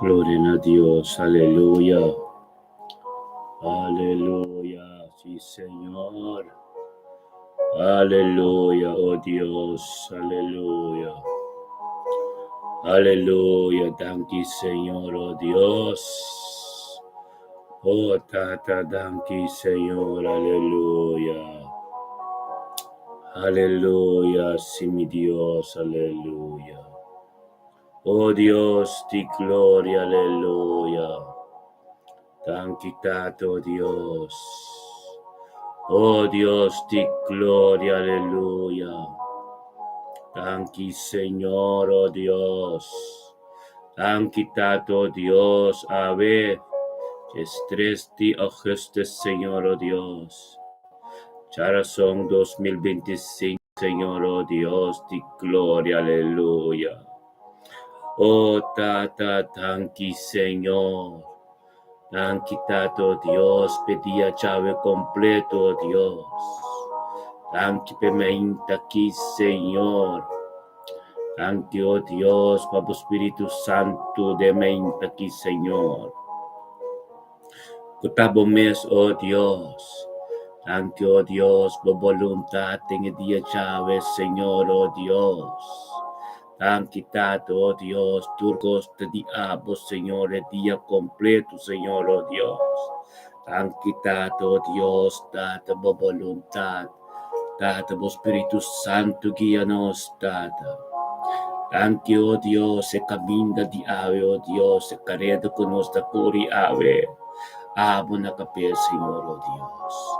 Gloria a Dios, aleluya, aleluya, sí Señor, aleluya, oh Dios, aleluya, aleluya, danke Señor, oh Dios, oh Tata, danke Señor, aleluya, aleluya, sí mi Dios, aleluya, oh Dios, di gloria, aleluya. Danke, Tato Dios. Oh Dios, di gloria, aleluya. Danke, Señor, oh Dios. Danke, Tato Dios, Ave. Estres di Augustus, Señor, oh Dios. Charasong 2025, Señor, oh Dios, di gloria, aleluya. Oh Tata, danke, Señor. Han quitado, Dios, pedía llave completo, Dios. Danke pementa aquí, Señor. Danke, oh Dios, Papa Espíritu Santo, de menta aquí, Señor. Kutabo mes, oh Dios. Danke, oh Dios, por voluntad tenga día llave, Señor, oh Dios. Han quitado, oh Dios, turcos de diablo, Señor, el día completo, Señor, oh Dios. Han quitado, oh Dios, data por voluntad, data por Espíritu Santo, guíanos, data. Anche, oh Dios, se camina di ave, oh Dios, se carrega con nuestra puri ave. Abo na kapil, Señor, oh Dios.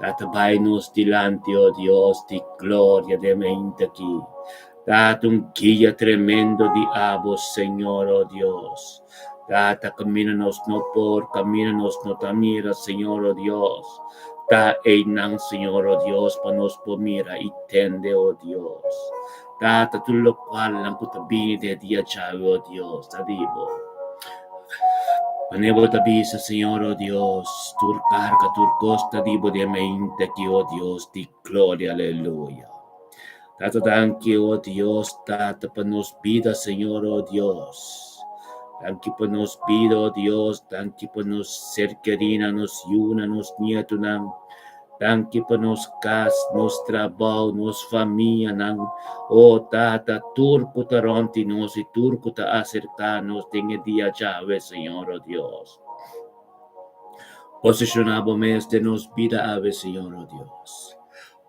Tatabay-nos dilante, oh Dios, di gloria de mente aquí. Date un guía tremendo di abo, Señor, oh Dios. Data camínanos no por, camínanos no tamira, Señor, oh Dios. Da nang, Señor, oh Dios, panos pomira y tende, oh Dios. Data tu lo cual lang kutabini de dia chave, oh Dios, tadibo. Panevo tabisa, Señor, oh Dios, tur carga, tur costa, dibo de mente aquí, oh Dios, di gloria, aleluya. Tata danke, oh Dios, tata panos vida, Señor, oh Dios. Danke panos vida, oh Dios, danke panos cercarina, nos yuna, nos nieto, danke panos kas, nos trabajo, nos familia, oh tata, turco taronti nos y turco ta acercanos, tenga día llave, Señor, oh Dios. Posicionábamos de nos vida ave, Señor, oh Dios.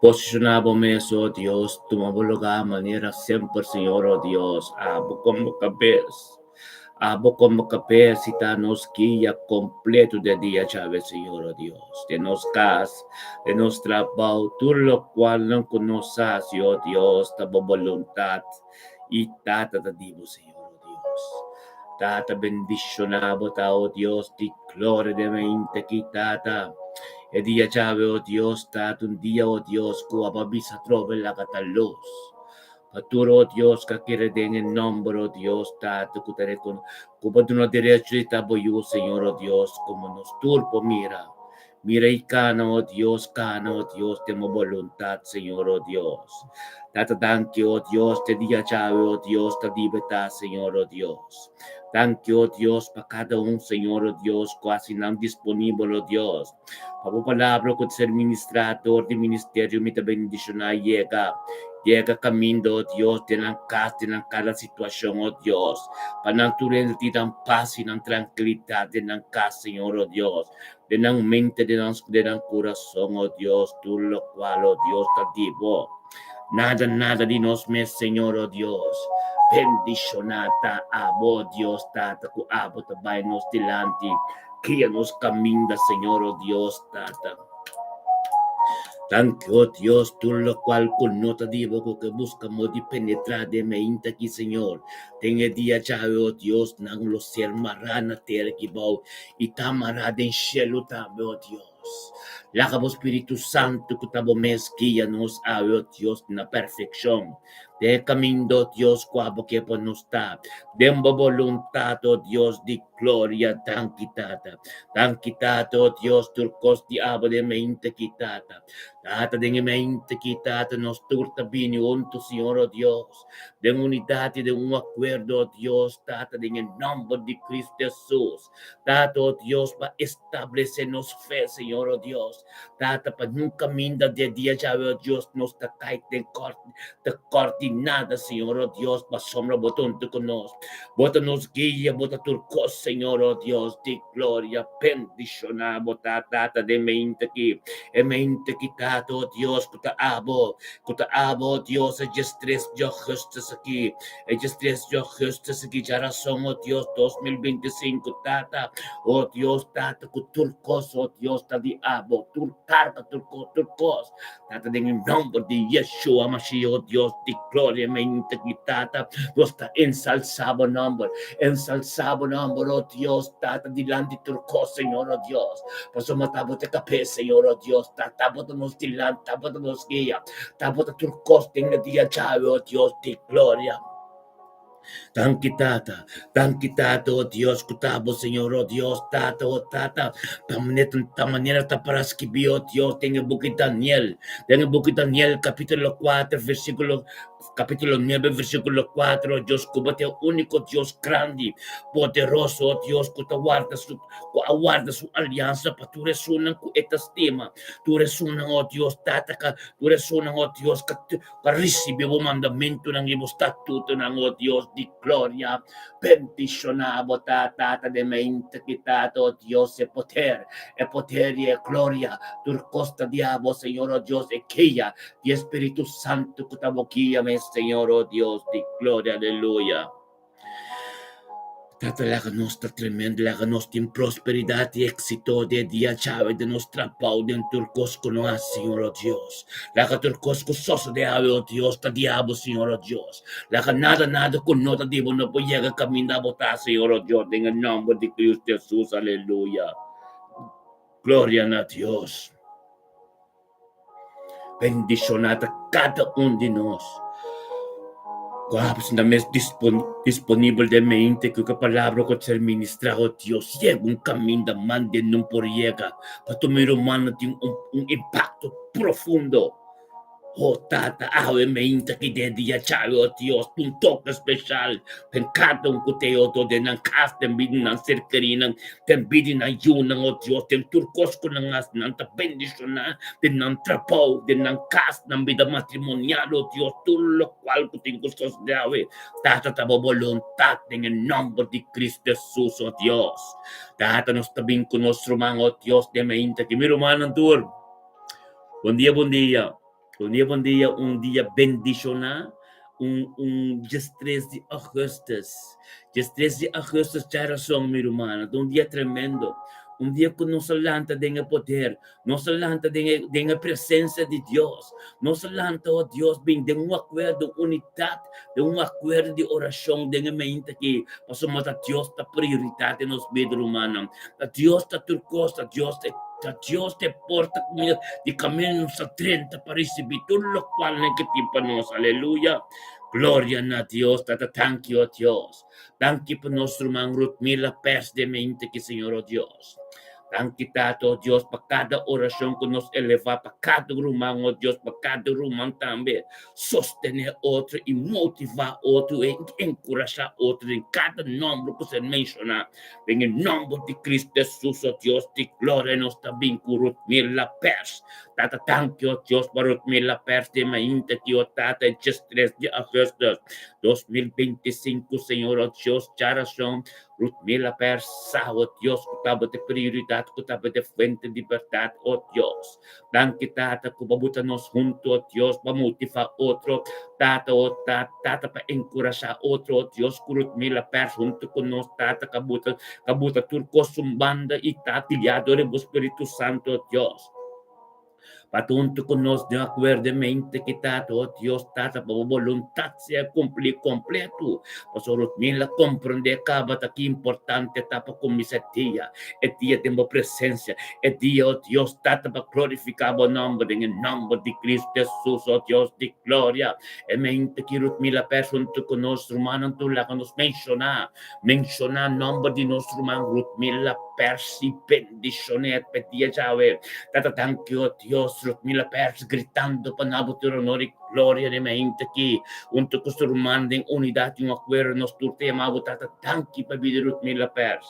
Posicionábamos, oh Dios, tomamos lugar manera siempre, Señor, oh Dios, abo como cabeza. Abo como capacita nos guía completo de día llave, Señor, oh Dios, de nos casa, de nos trabajo, tú lo cual no conoces, oh Dios, ta voluntad y tata te digo, Señor, oh Dios. Tata bendicionabo, ta, oh Dios, di gloria de mente quitata. E dia llave, oh Dios, tata un día, oh Dios, cuaba bisa trove la cataluz. Paturo, oh Dios, que quiere den el nombre, oh Dios, tata, cutere con no derecho de taboyu, Señor, oh Dios, como nos turpo, mira. Mira y cana, oh Dios, tengo voluntad, Señor, oh Dios. Tata, danke, oh Dios, te día llave, oh Dios, te libertad, Señor, oh Dios. Danke, oh Dios, para cada un, Señor, oh Dios, casi no disponible, oh Dios. Para palabra con ser ministrador de ministerio, mi te bendición llega camino, oh Dios, de la casa, de cada situación, oh Dios. Para tu te dan paz y dan tranquilidad, de la casa, Señor, oh Dios. De la mente, de la corazón, oh Dios, tú lo cual, oh Dios, te digo. Nada de nos me, Señor, oh Dios. Bendicionata, abo, Dios, tata, ku abo, tabay nos delante. Que nos camina, Señor, oh Dios, tata. Danke, oh Dios, tú lo cual con nota digo que buscamos de penetrar de mente aquí, Señor. Tenga día llave, oh Dios, nang lo ser marana terkibao y tamara den cielo tambe, oh Dios. Lakabo Espiritu Santo, kutabo meskianos ayo Dios na perfección. De camino Dios cuabo que ponusta. Dembo voluntad, oh Dios, di gloria tan quitata. Tan quitata, oh Dios, turcos di abo de mente quitata. Tata de mente quitata, nos turta bini unto, Señor, oh Dios. De unidad y de un acuerdo, oh Dios, tata de en el nombre de Cristo Jesús. Tata, oh Dios, para establecernos fe, Señor, oh Dios. Tata, para nunca minda de día, ya, oh Dios, nos ta cae de coordinada, Señor, oh Dios, para sombra, botón, te conoce. Bota nos guía, bota turcos, Señor, oh Dios, de gloria, bendición, bota tata de mente aquí, e mente quitado, oh Dios, kuta abo, Dios, e gestres yo justos aquí, ya razón, oh Dios, 2025, tata, oh Dios, tata, turcos, oh Dios, ta di abo, turcos, tata, en el nombre de Yeshua, Mashiach, oh Dios, de gloria, mente quitata, nuestra ensalzado nombre, oh Dios, tata dilante turco, Señor, oh Dios, pasamos tabote capé, Señor, oh Dios, tata nos dilante, tabote nos guía, tabote turcos, tenga día chave, oh Dios, de gloria. Tata, oh Dios, kutabo, Señor, oh Dios, tata, oh tata, manera para escribir, oh Dios, tenga buki Daniel, capítulo 4, capítulo 9, versículo 4, Dios, cúbate, único Dios grande, poderoso, oh Dios, que te guarda su alianza, para tú eres una que te estima, tú eres una, oh Dios, tata, tú eres una, oh Dios, que recibe un mandamento, ng imo statuto, ng oh Dios, di gloria, bendicionabo, tata, de mente quitado, oh Dios, e poder y gloria, turcosta diabo, Señor, oh Dios, e quilla, di Espíritu Santo, kutaboquíame, Señor, oh Dios, di gloria, aleluya. Tata, láganos ta tremendo, láganos en prosperidad y éxito de día chave de nuestra pau de turcos con Señor, oh Dios. Laga turcos con soso de ave, oh Dios, ta diabo, Señor, oh Dios. Laga nada con nota divo, no puede llegar camino a botar, Señor, oh Dios, en el nombre de Cristo Jesús, aleluya. Gloria a Dios. Bendición a cada uno de nosotros. Na mes disponível de mente que a palavra que ser ministrado, Dios, llega un camino de mande não por llega, para tu meu humano tem impacto profundo. Oh, tata, mente que de dia chave, oh Dios, un toque especial, pen cada kuteo to de nang kas, ten bidin nang serkerina, ten bidin nang yunang, oh Dios, ten turkos ko nang as, nang ta bendisyon na, ten nang trapaw, ten nang kas, nang vida matrimonial, oh Dios, tulo cual kuting kustos dawe, tata tabo voluntad, en el nombre de Cristo Jesús, oh Dios, tata nos tabing con nuestro man, oh Dios, de mente que mi romano tur. Buen día. Bom dia, dia bendicional, dia 13 de agosto. Dia 13 de agosto, já razão, meu irmão, dia tremendo. Dia que nos alanta de poder, nos alanta de presença de Deus, nos alanta, oh Deus, bem, de acordo, unidade, de acordo de oração, de mente que passamos a Deus da prioridade nos vidas humanas, a Deus da turcosa, Dios te porta de camino a 30 para recibir todo lo cual en que tiempo nos, aleluya. Gloria a Dios, thank you, oh Dios. Thank you por nuestro man Ruth Mila Pers de mente que Señor, oh Dios. Thank you, oh Dios, para cada oración que nos eleva, para cada rumán, oh Dios, para cada rumán también, sostener otro y motivar otro, y encorajar otro en cada nombre que se menciona. En el nombre de Cristo Jesús, oh Dios, de gloria nos también Ruth Mila Pers. Tata, thank you, oh Dios, para Ruth Mila Pers de mente que oh Tata, el 3 de agosto 2025, Señor, oh Dios, ya razón. Ruth Mila Persa, oh Dios, kutaba de prioridad, kutaba de fuente de libertad, oh Dios. Dan kita, kubabutan-nos junto, oh Dios, pamotivar otro, tata, oh tata, para encorajar otro, oh Dios, Ruth Mila Persa, junto con nos, tata, kabuta turco, sumbanda, y tatillador, Espíritu Santo, oh Dios. Patunto con nos de acuerdo mente que tato, oh Dios, tata, pa voluntad sea cumplir completo. Pasorot mila comprende cabata que importante tapa con mi setilla. E dia temo presencia. E dia, oh Dios, tata pa glorificar o nombre en el nombre de Cristo Jesús, oh Dios de gloria. E mente que rut mila persona con nos rumano tu la que nos menciona nombre di nostro man rut mila persi bendicionet pedia Yahweh. Tata thank you, oh Dios, rut mila persi gritando panabutur honor gloria de mente que untuk questo rumando in unidad in acuerdo nos turte amabo tata thank you pa rut mila persi.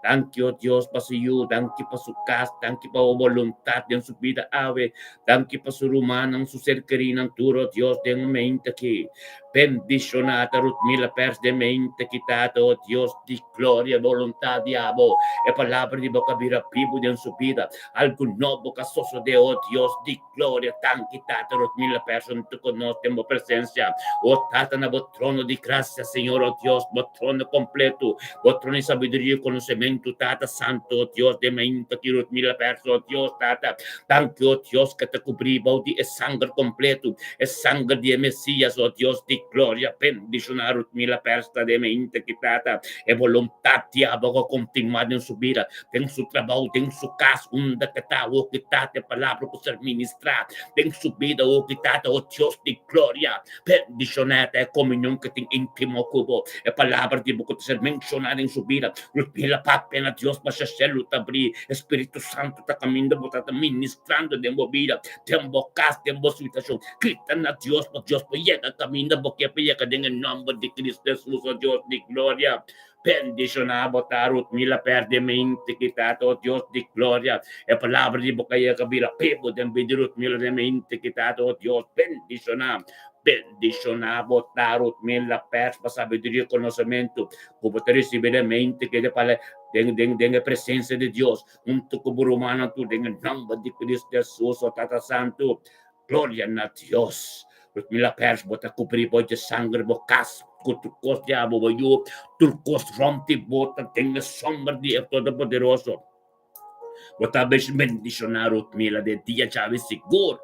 Thank you, Dios, para su ayuda, thank you para su casa, thank you para su voluntad en su vida, ave, thank you para su rumano, en su ser querido, turo, Dios, de mente que bendicionata, Ruth Mila pers de mente quitato, oh Dios, di gloria, voluntad, diabo, e palabra di boca vira pibu en su vida, algún novo casoso de, oh Dios, di gloria, tan quitato, Ruth Mila pers, en tu conocemos presencia, oh tata, na trono di gracia, Señor, oh Dios, trono completo, trono de sabiduría y conocimiento, Tata Santo, Dios de mente, que Ruth Mila pers, oh Dios, Tata, thank you, oh Dios, que te cubriba, oh Dios, es sangre completo, es sangre de Mesías, oh Dios, di gloria, bendicionar Ruth Mila persta de mente quitata, e voluntad diabo continuar en su vida, en su trabajo, en su casa, donde que está, oh quitate palabra por ser ministrada, en su vida, oh quitate, oh Dios de gloria, bendicionate, e comunión que te íntimo cubo, e palabra de boca ser mencionada en su vida, Ruth Mila papena Dios para hacerlo abrir, Espíritu Santo está caminando, botata ministrando de vida, tembo casa, tembo situación, gritan a Dios, por Dios, pues llega caminando, porque llega en el nombre de Cristo Jesús, oh Dios de gloria. Bendicionado, Ruth Mila perde mente quitato, oh Dios de gloria, e palabra di boca llega vira, pebo de Ruth Mila de mente quitato, oh Dios, bendicionado. Bendicionado, Ruth Mila pers para sabedoria e conhecimento, como te receber mente que para den presença de Deus, como humano tu den nome de Cristo Jesus, o Tata Santo, glória a Deus. Ruth Mila pers bota cobrir de sangue bocas, turcos diabo boyu, turcos rompe bota tem sombra de todo-poderoso. Bota bendicionar Ruth Mila de dia chave seguro.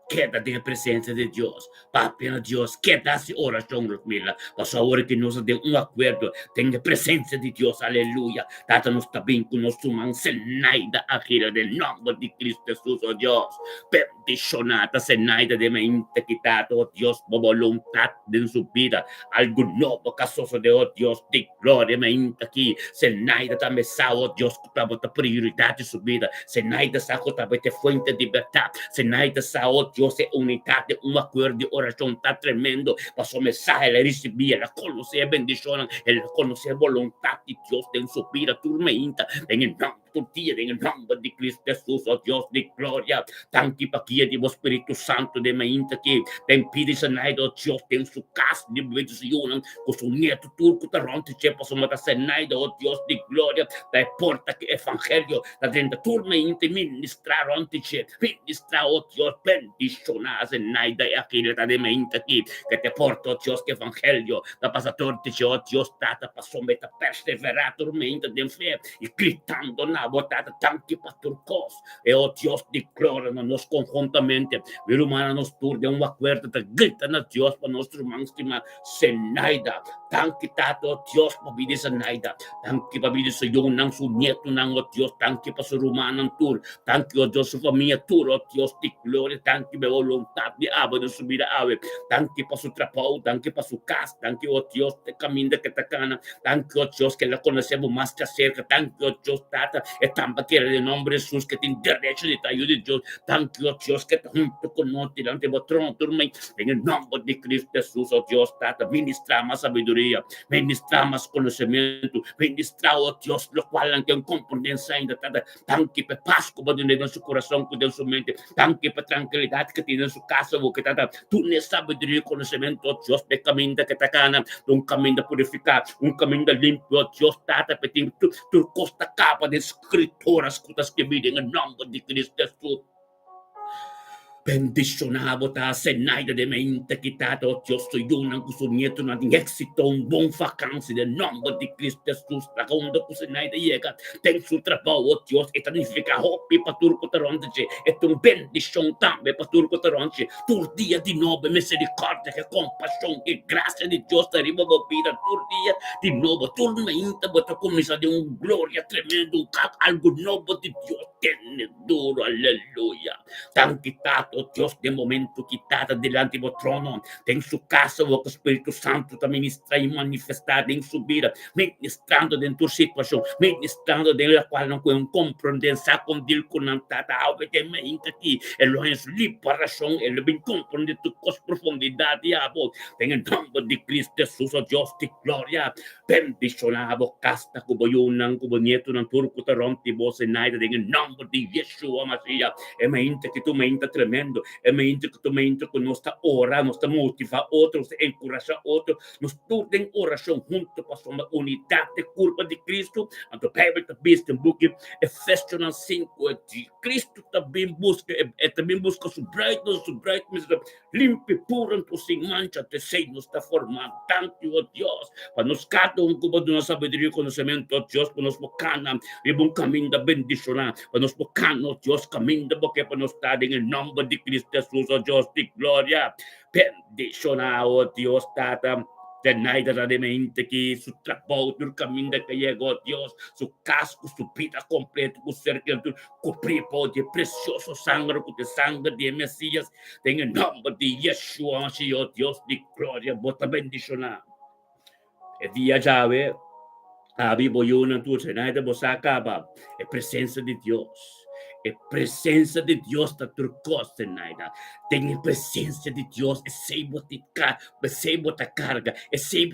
Quédate en presencia de Dios, papi de Dios, quédate oración, Ruth Mila, para ahora que nos dé un acuerdo, tenga presencia de Dios, aleluya, data nos también con nos suman, senaida agila del nombre de Cristo Jesús, oh Dios, bendicionata, senaida de mente quitado, oh Dios, por voluntad de su vida, algo nuevo casoso de, oh Dios, de gloria, mente aquí, senaida también sa, oh Dios, para prioridad de su vida, senaida sa, también fuente de libertad, senaida sa, oh Dios, es unidad de un acuerdo de oración tan tremendo. Pasó mensaje, le recibía, la conocía bendición, el conocer voluntad de Dios en su vida, turmenta, en el nombre tu día, en el nombre de Cristo Jesús, oh Dios de gloria, tanto para que el Espíritu Santo de mente que te impide sanar, oh Dios, en su casa de bendición, con su nieto turco, te rompe, chepa, su mata sanar, oh Dios de gloria, te porta que evangelio, la dentro turmenta, ministrar, ministrar, oh Dios, bendicionar, sanar, de aquí, la de mente aquí, que te porta, oh Dios, que evangelio, la pasador de Dios, tata, pasó, meta, perseverar, tormenta de fe, y gritando, na botada tanque pastorcos, e oh Dios de gloria, nos conjuntamente, ver humana nos tur de un acuerdo, te gritan a Dios para nuestro manstima, senaida, tanque tato, oh Dios, para vida senaida, tanque para vida su yo, nang su nieto, nang oh Dios, tanque para su rumana tur, tanque oh Dios, su familia tur, oh Dios de gloria, tanque de voluntad de ave, de su vida ave, tanque para su trabajo, tanque para su casa, tanque oh Dios, te camina que te cana, tanque oh Dios, que la conocemos más de cerca, tanque oh Dios, tata, estamba que el nombre de Jesús que tiene derecho de te ayude Dios, tanto oh Dios que te junto con nosotros delante de vuestro turno en el nombre de Cristo Jesús, oh Dios, tata, ministra más sabiduría, ministra más conocimiento, ministra, oh Dios, lo cual aunque un componente ainda, tata, tanque para paz como tiene en su corazón, que en su mente, tanque para tranquilidad que tiene en su casa, porque tata, tú ne sabiduría y conocimiento, oh Dios, de camino que te gana, un camino purificado, un camino limpio, oh Dios, tata, pedir tu costa capa de escritoras, cosas que viven en el nombre de Cristo Jesús. Bendicionado ta senaida de mente quitado, oh Dios, soy una cusunieto, una éxito, un buen vacancia, de nombre de Cristo Jesús, la onda cusenaida llega, ten su trabajo, oh Dios, e significa hopi patur cotaronche, e un bendición también patur cotaronche, tu día di nuevo misericordia, que compasión, que gracia de Dios te arriba vida, tu día di nuevo, tu mente, bota comisa de un gloria tremendo, un algo nuevo de Dios, tiene duro, aleluya. Tan quitado, Dios, de momento quitado delante do trono. Tem su casa, o Espírito Santo está ministrar e manifestar em sua vida, ministrando dentro da situação, ministrando dentro da qual não podemos compreender, com Deus com não está algo que me inta aqui, ele é liberação, ele vem compreender tu com profundidade, abo, tem em nome de Cristo Jesus, o Deus de glória, bendicionado, casta, cubo yunang, cubo nieto, ng turco, taronti, bose, naida, tem em nome de Yeshua, Masiya, e me inta que tu me inta tremendo, e me inta que tu me inta que nos está ora, nos está motiva outros, encoraja outros, nos tudo em oração junto para a unidade de curva de Cristo, a tua Bíblia está vista em book Efésios 5, de Cristo também busca, e também busca su brightness, limpe, puro, sem mancha, te sei, nos está formando, tanto, oh Deus, para nos cada cubo de nossa sabedoria e conhecimento, oh Deus, para nos bocana, e bom caminho da bendição, para nos bocana, oh Deus, caminho da boca, para nos estar em nome de Cristo Jesus, oh Deus de glória, bendição, oh Deus, Tata, tenaida de mente que su trabalho, o caminho que chegou, Deus, su casco, su vida completa, o ser que tu cobrir de precioso sangue, com o sangue de Messias, em nome de Yeshua, oh Deus de glória, bota bendição. E dia já ve, a Bíblia na tua tenaida, você acaba, é presença de Deus. É presença de Deus da tua costa, naida. Tem presença de Deus, é sei botar carga, é sei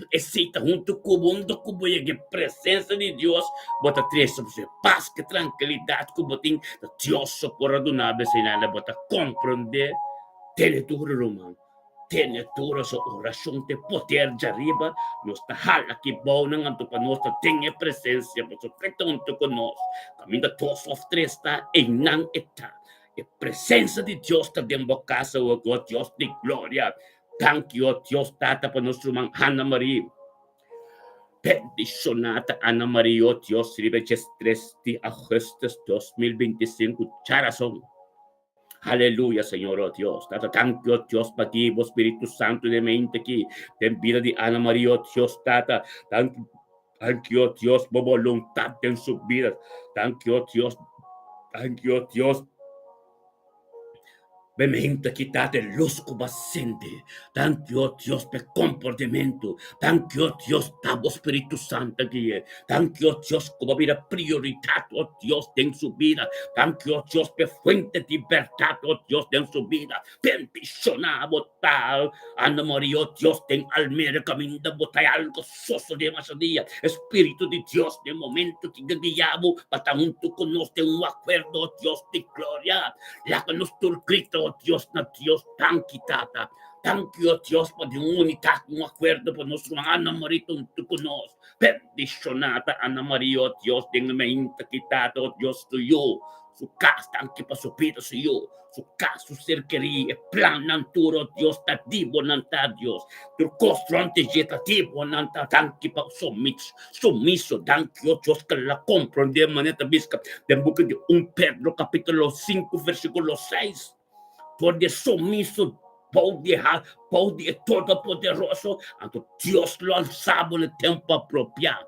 junto com o mundo, como é que presença de Deus, bota três sobre você, paz, que tranquilidade, como tem Deus sopor adonável, sem nada, bota compreender, tem tudo, irmão. Tiene toda essa oração de poder de arriba, nos está hala que bom, não ando para nós, tenha presença, mas o feito junto conosco, caminho da tua sofre está e não está. A presença de Deus está dentro da casa, o Deus de glória. Thank you, Deus, Tata, para nossa irmã Ana Maria. Bendicionada Ana Maria, oh Deus, 23 de agosto de 2025, charazón. Aleluya, Señor, oh Dios. Thank you, Dios, para ti, oh Espíritu Santo de mente aquí. En vida de Ana María, oh Dios, Tata. Thank you, oh Dios, por voluntad en su vida. Thank you, oh Dios. Thank you, oh Dios. Mente quitate luz como ascende. Thank you, oh Dios, per comportamento. Thank you, oh Dios, tabo Espíritu Santo guía. Thank you, oh Dios, como vida prioridad, oh Dios, en su vida. Thank you, oh Dios, per fuente de libertad, oh Dios, en su vida. Bendicionado tal. Ana María, oh Dios, ten almera camino de botar algo soso de más día. Espíritu de Dios, de momento que guiamos, para junto con nosotros un acuerdo, oh Dios, de gloria. La que nos turcrito, oh Dios, na Dios tan quitada. Thank you, oh Dios, por unidad, un acuerdo por nuestro Ana María, tú con nos. Bendicionada Ana María, oh Dios, tenga mente quitada, oh Dios, tuyo. Su casa, tanque para su vida, suyo. Su casa, su cerquería, plan, nanturo, Dios, está divo, nanta, Dios. Tu costro ante jeta, divo, nanta, tanque para sumiso, tanque, oh Dios, que la comprende de manera visca. De boca de 1 Pedro, capítulo 5, versículo 6. Por de sumiso, Poder todo-poderoso, ante Dios lo alzaba no tempo apropriado.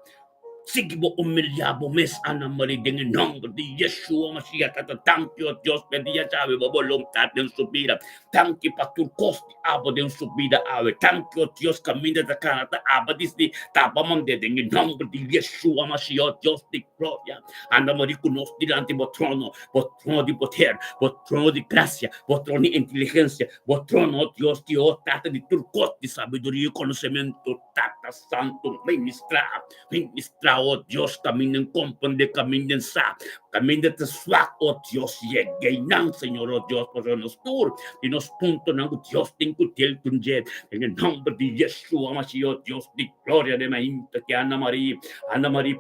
Seguimos humilhamos, mes Ana Maria, em nome de Yeshua, Mashiach, thank you, Deus, pedia chave, a vontade em subida, thank you, para tu coste, aba em subida, ave, thank you, Deus, caminho da canata, aba, disse, tava mandando, em nome de Yeshua, Mashiach, Deus de glória, Ana Maria, conosco, diante do trono de poder, do trono de graça, do trono de inteligência, do trono, Deus, de tata de tu coste, de sabedoria e conhecimento, tata santo, ministrar, oh Dios, caminen, comprende, caminen, sa, Caminda te swak, oh Dios, yegay nang, Señor, oh Dios, por nos tur, y nos punto ng Dios, tingkutil kunjet, en el nombre de Yeshua, Mashiach, Dios, de gloria de mainta, que Ana María,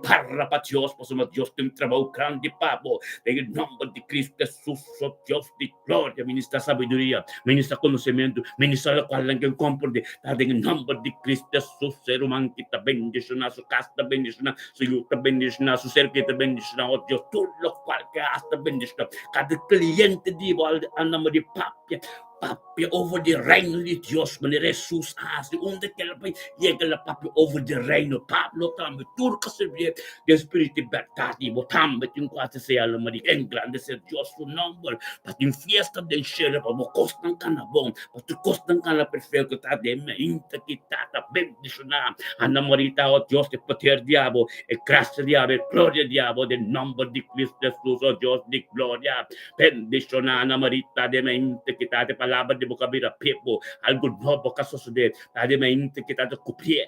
parra pa Dios, por somos Dios, de un trabajo grande, pavo, en el nombre de Cristo Jesús, oh Dios, de gloria, ministra sabiduría, ministra conocimiento, ministra la cual en comprende, en el nombre de Cristo Jesús, ser humano, que te bendición, su casa te bendición, su hijo te bendición, su ser que te bendición, oh Dios, tú lo cual que has te bendición, cada cliente divo, Ana María, papia over the reino de Dios, meneer Jesus hace onde que la llega la papia over the reino, Pablo tambe turca servir de espíritu libertad y botambe tin quase sea la María en grande ser Dios su nombre, para in fiesta del cielo, para costan cana bom, para tu costan cana perfecto ta de me inta quitata bendicionam, Ana María oh Dios de poder diabo, e gracia diabo, e gloria diabo del nombre de Cristo Jesús, oh Dios de gloria, bendicionam Ana María de me inta quitate palabra de boca mira people, algo nuevo que sucede, tadi mente kita te cupie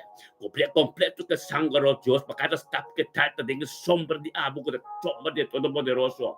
completo que sangre, oh Dios, para cada step que trata de sombra de abo, que sombra de todo poderoso.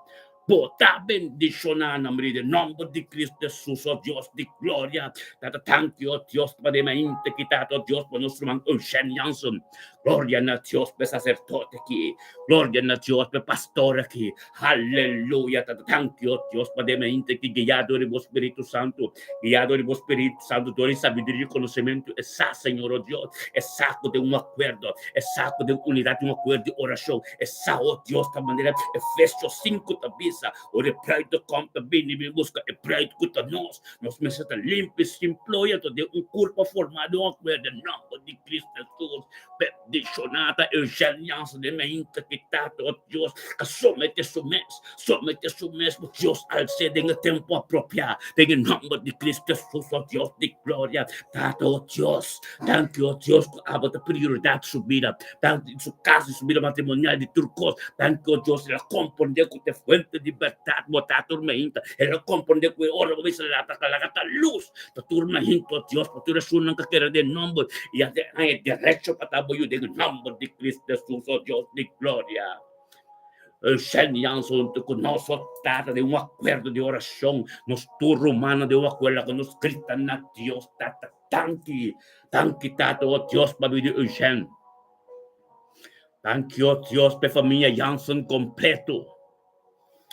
Bota bendición a nombre de nombre de Cristo Jesús, oh Dios de gloria. Tata thank you, oh Dios, para de mente quitado, oh Dios, por nuestro man Eugene Jansson. Gloria a Dios, per sacerdote aquí. Gloria a Dios, per pastor aquí. Aleluya. Tata thank you, oh Dios, para de mente que guiado de vos Espíritu Santo. Guiado de vos Espíritu Santo, dore sabiduría y conocimiento. Esa, Señor, oh Dios, es saco de un acuerdo, es saco de unidad, de un acuerdo de oración. Esa, oh Dios, de manera, Efesios 5 también. O de pleito conta bem e busca e pleito contra nós meseta limpos, imploiato de corpo formado um acordo em nome de Cristo Jesus, peticionata e geniança de mente que tato, oh Deus, que somente sumes, por Deus, al ser em tempo apropriado, em nome de Cristo Jesus, oh Deus de glória, tato, oh Deus, thank you, oh Deus, que a prioridade subida, tanto em sua casa, subida matrimonial de turcos, thank you, oh Deus, ela compreender que te fuente de libertad, botar tormenta, ela compreender que ora vai ser la luz, ta tormenta, oh Deus, para tu resunan que quer de nome, e a derecho para taboio de nome de Cristo Jesus, oh Deus de glória. Geniança com nosso tata de acordo de oração, nos turno humano de acordo que nos grita na Deus, tata, tanque, tata, oh Deus, para vir Eugênio. Thank you, oh Deus, para família Jansson completo.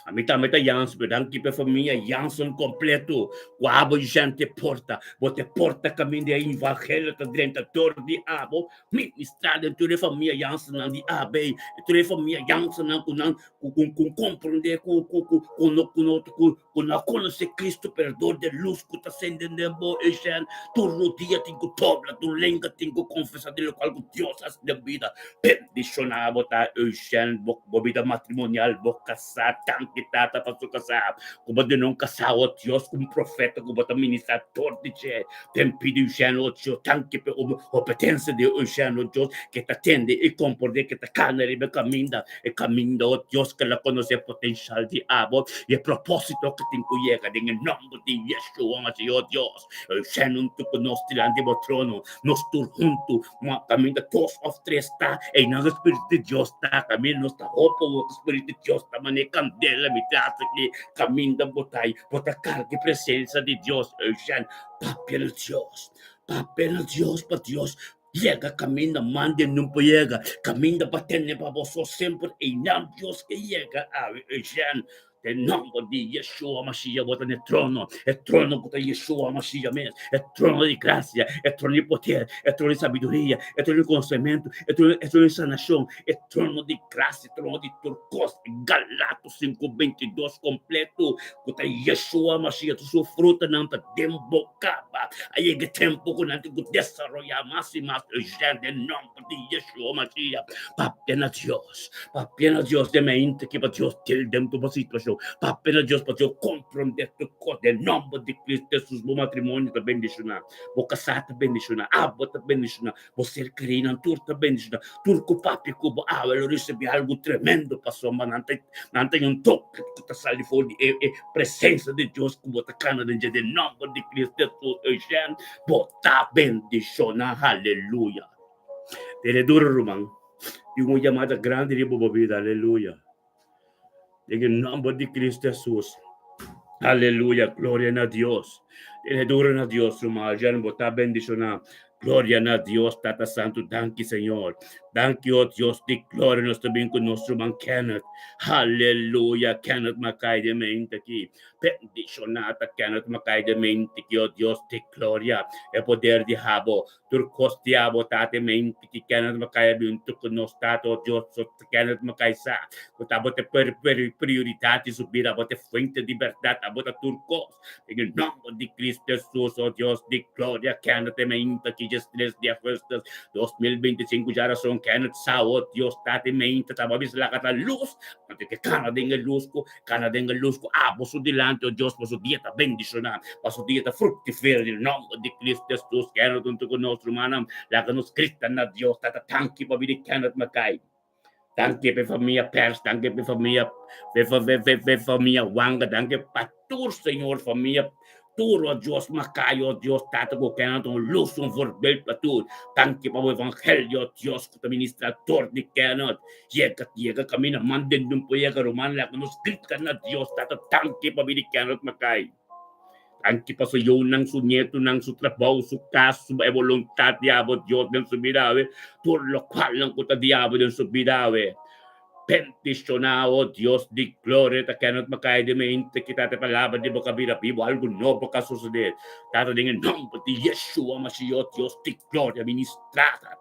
A mita Jansson, danke per família Jansson completo. Quabo gente porta, bote porta caminho de evangelho tá dentro de abo, ministrado em toda família Jansson de abe, toda família Jansson com compreender com conhecer Cristo perdão de luz que tá acendendo em bo e gente, todo dia tem que tobla, tu lenga tem que confessar de qual Deus has de vida. Bendicionar botar Eugênio, vida matrimonial, casar, tanque tata para su casar, como de não casar, oh Deus, como profeta, como de ministrador de Deus, tem pedido Eugênio, oh Deus, tanque para obediência de Eugênio, oh Deus, que te atende e compreende que te cana e caminha, oh Deus, que ela conhece o potencial de abo e o propósito que tem que chegar, em nome de Yeshua, mas oh Deus, Eugênio, tu conosco diante do trono, nós todos juntos, caminho todos os três está, e no Espírito de Deus está, caminho, nós está, o Espírito de Deus está, mané candela, me trata que caminho da botai, bota carga e presença de Deus, Eugênio, papel Deus, para Deus, llega, camina, mande, não llega, camina, batendo para você sempre, e não Deus que llega, Eugênio, em nome de Yeshua Mashiach, bota no trono, é trono que Yeshua Mashiach mesmo, é trono de graça, é trono de poder, é trono de sabedoria, é trono de conhecimento, é trono de sanação, é trono de graça, é trono de turcos, Galatas 5:22 completo, que Yeshua Mashiach, sua fruta não está dembocada, aí é tempo que não tem que desarrollar mais e mais, gente, em nome de Yeshua Mashiach, papena Deus, de mente que para Deus ter dentro da situação, papena Deus para Deus compreender tu coisa, em nome de Cristo Jesus, bom matrimônio está bendicionar, bom casar está bendicionar, abo está bendicionar, você querendo tur está bendicionar, turco papi cubo, ele recebe algo tremendo para sua mãe, não tem toque que está saindo fora de presença de Deus que bota cana dentro de nome de Cristo Jesus, Eugênio, bota bendicionar, aleluia. Ele duro, irmão. E uma chamada grande de boa vida, aleluia. En el nombre de Cristo Jesús. Aleluya, gloria a Dios. Adoren a Dios, hermano. Ya no está bendición. Gloria a Dios, Tata Santo. Thank you, Señor. Thank you, oh Dios. De gloria nuestro bien con nuestro man Kenneth. Aleluya, Kenneth Macay de mente aquí. Bendicionata, Kenneth Macay de mente aquí, oh Dios, de gloria. El poder de Jabo. Turcostiabo, tate mente que Kenneth Macay junto con nos, Tato, Dios, Kenneth Macay sa. Botabote prioridade subir, bote fuente de liberdade, bota turcos. En el nombre de Cristo Jesús, oh Dios de gloria, Kenneth mente que ya 3 de agosto 2025 ya son Kenneth sa, oh Dios, tate mente, tababis la cata luz, ante que cana denga luz, por su delante, oh Dios, por su dieta bendicionada, por su dieta fructífera, en el nombre de Cristo Jesús, Kenneth junto con nuestro hermano, la que nos cristian a Dios, tata tanki, babiri Kenneth Macay. Danke per família Pers, danke per família Wanga, danke pastor, Senhor, família Tur, ó Deus, Macaio, ó Deus, Tata, Bocanto, luz, voorbeeld para tu. Danke para o evangelho, ó Deus, que administrador de Canaan. Chega, camina, manda um poega romano, lá que nos grita na Deus, Tata, danke para vir Canaan, Macai. Anche pa sa iyo ng sunyeto ng su trabaho, su kaso, e voluntad diabo, Diyos ng subirawe, por lo cual ng kuta diabo ng subirawe. Bendicionado, Dios de gloria, te cannot makaya de mente, kita te palabra de boca vida vivo, algo nuevo que suceder. Tato en el nombre de Yeshua, Mashiach, Dios de gloria, ministrada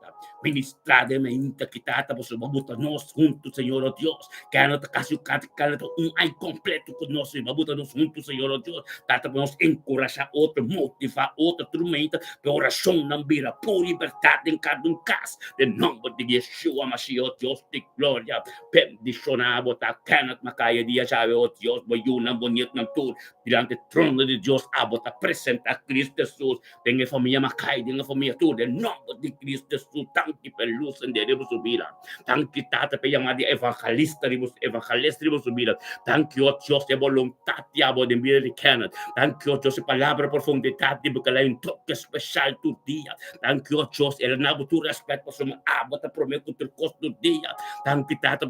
de mente, kita te pues mabuta-nos juntos, Señor, oh Dios, cannot casi un ay completo con nosotros, mabuta-nos juntos, Señor, oh Dios, tato nos encorajar outro, motivar outra, tormenta, de oração, não vira, por liberdade em cada caso, de nome de Yeshua, Mashiach, Dios de gloria, bendicionado, tá Kenneth Macaya dia sabe, oh Dios, bayunang bonito ng tur, delante trono de Dios, abo tá presente a Cristo Jesus, tenga família Macaya, tenga família tur, de nome de Cristo Jesus, tanque per luz en deremos subira, tanque tata pe llamada evangelista ribos subira, tanque oh Dios de voluntad diabo de vida de Kenneth, tanque oh Dios de palabra profundidade de bacalhau um toque especial tu dia, tanque oh Dios el nabo tu respeto por sua abo tá prometo tu costo do dia, tanque tata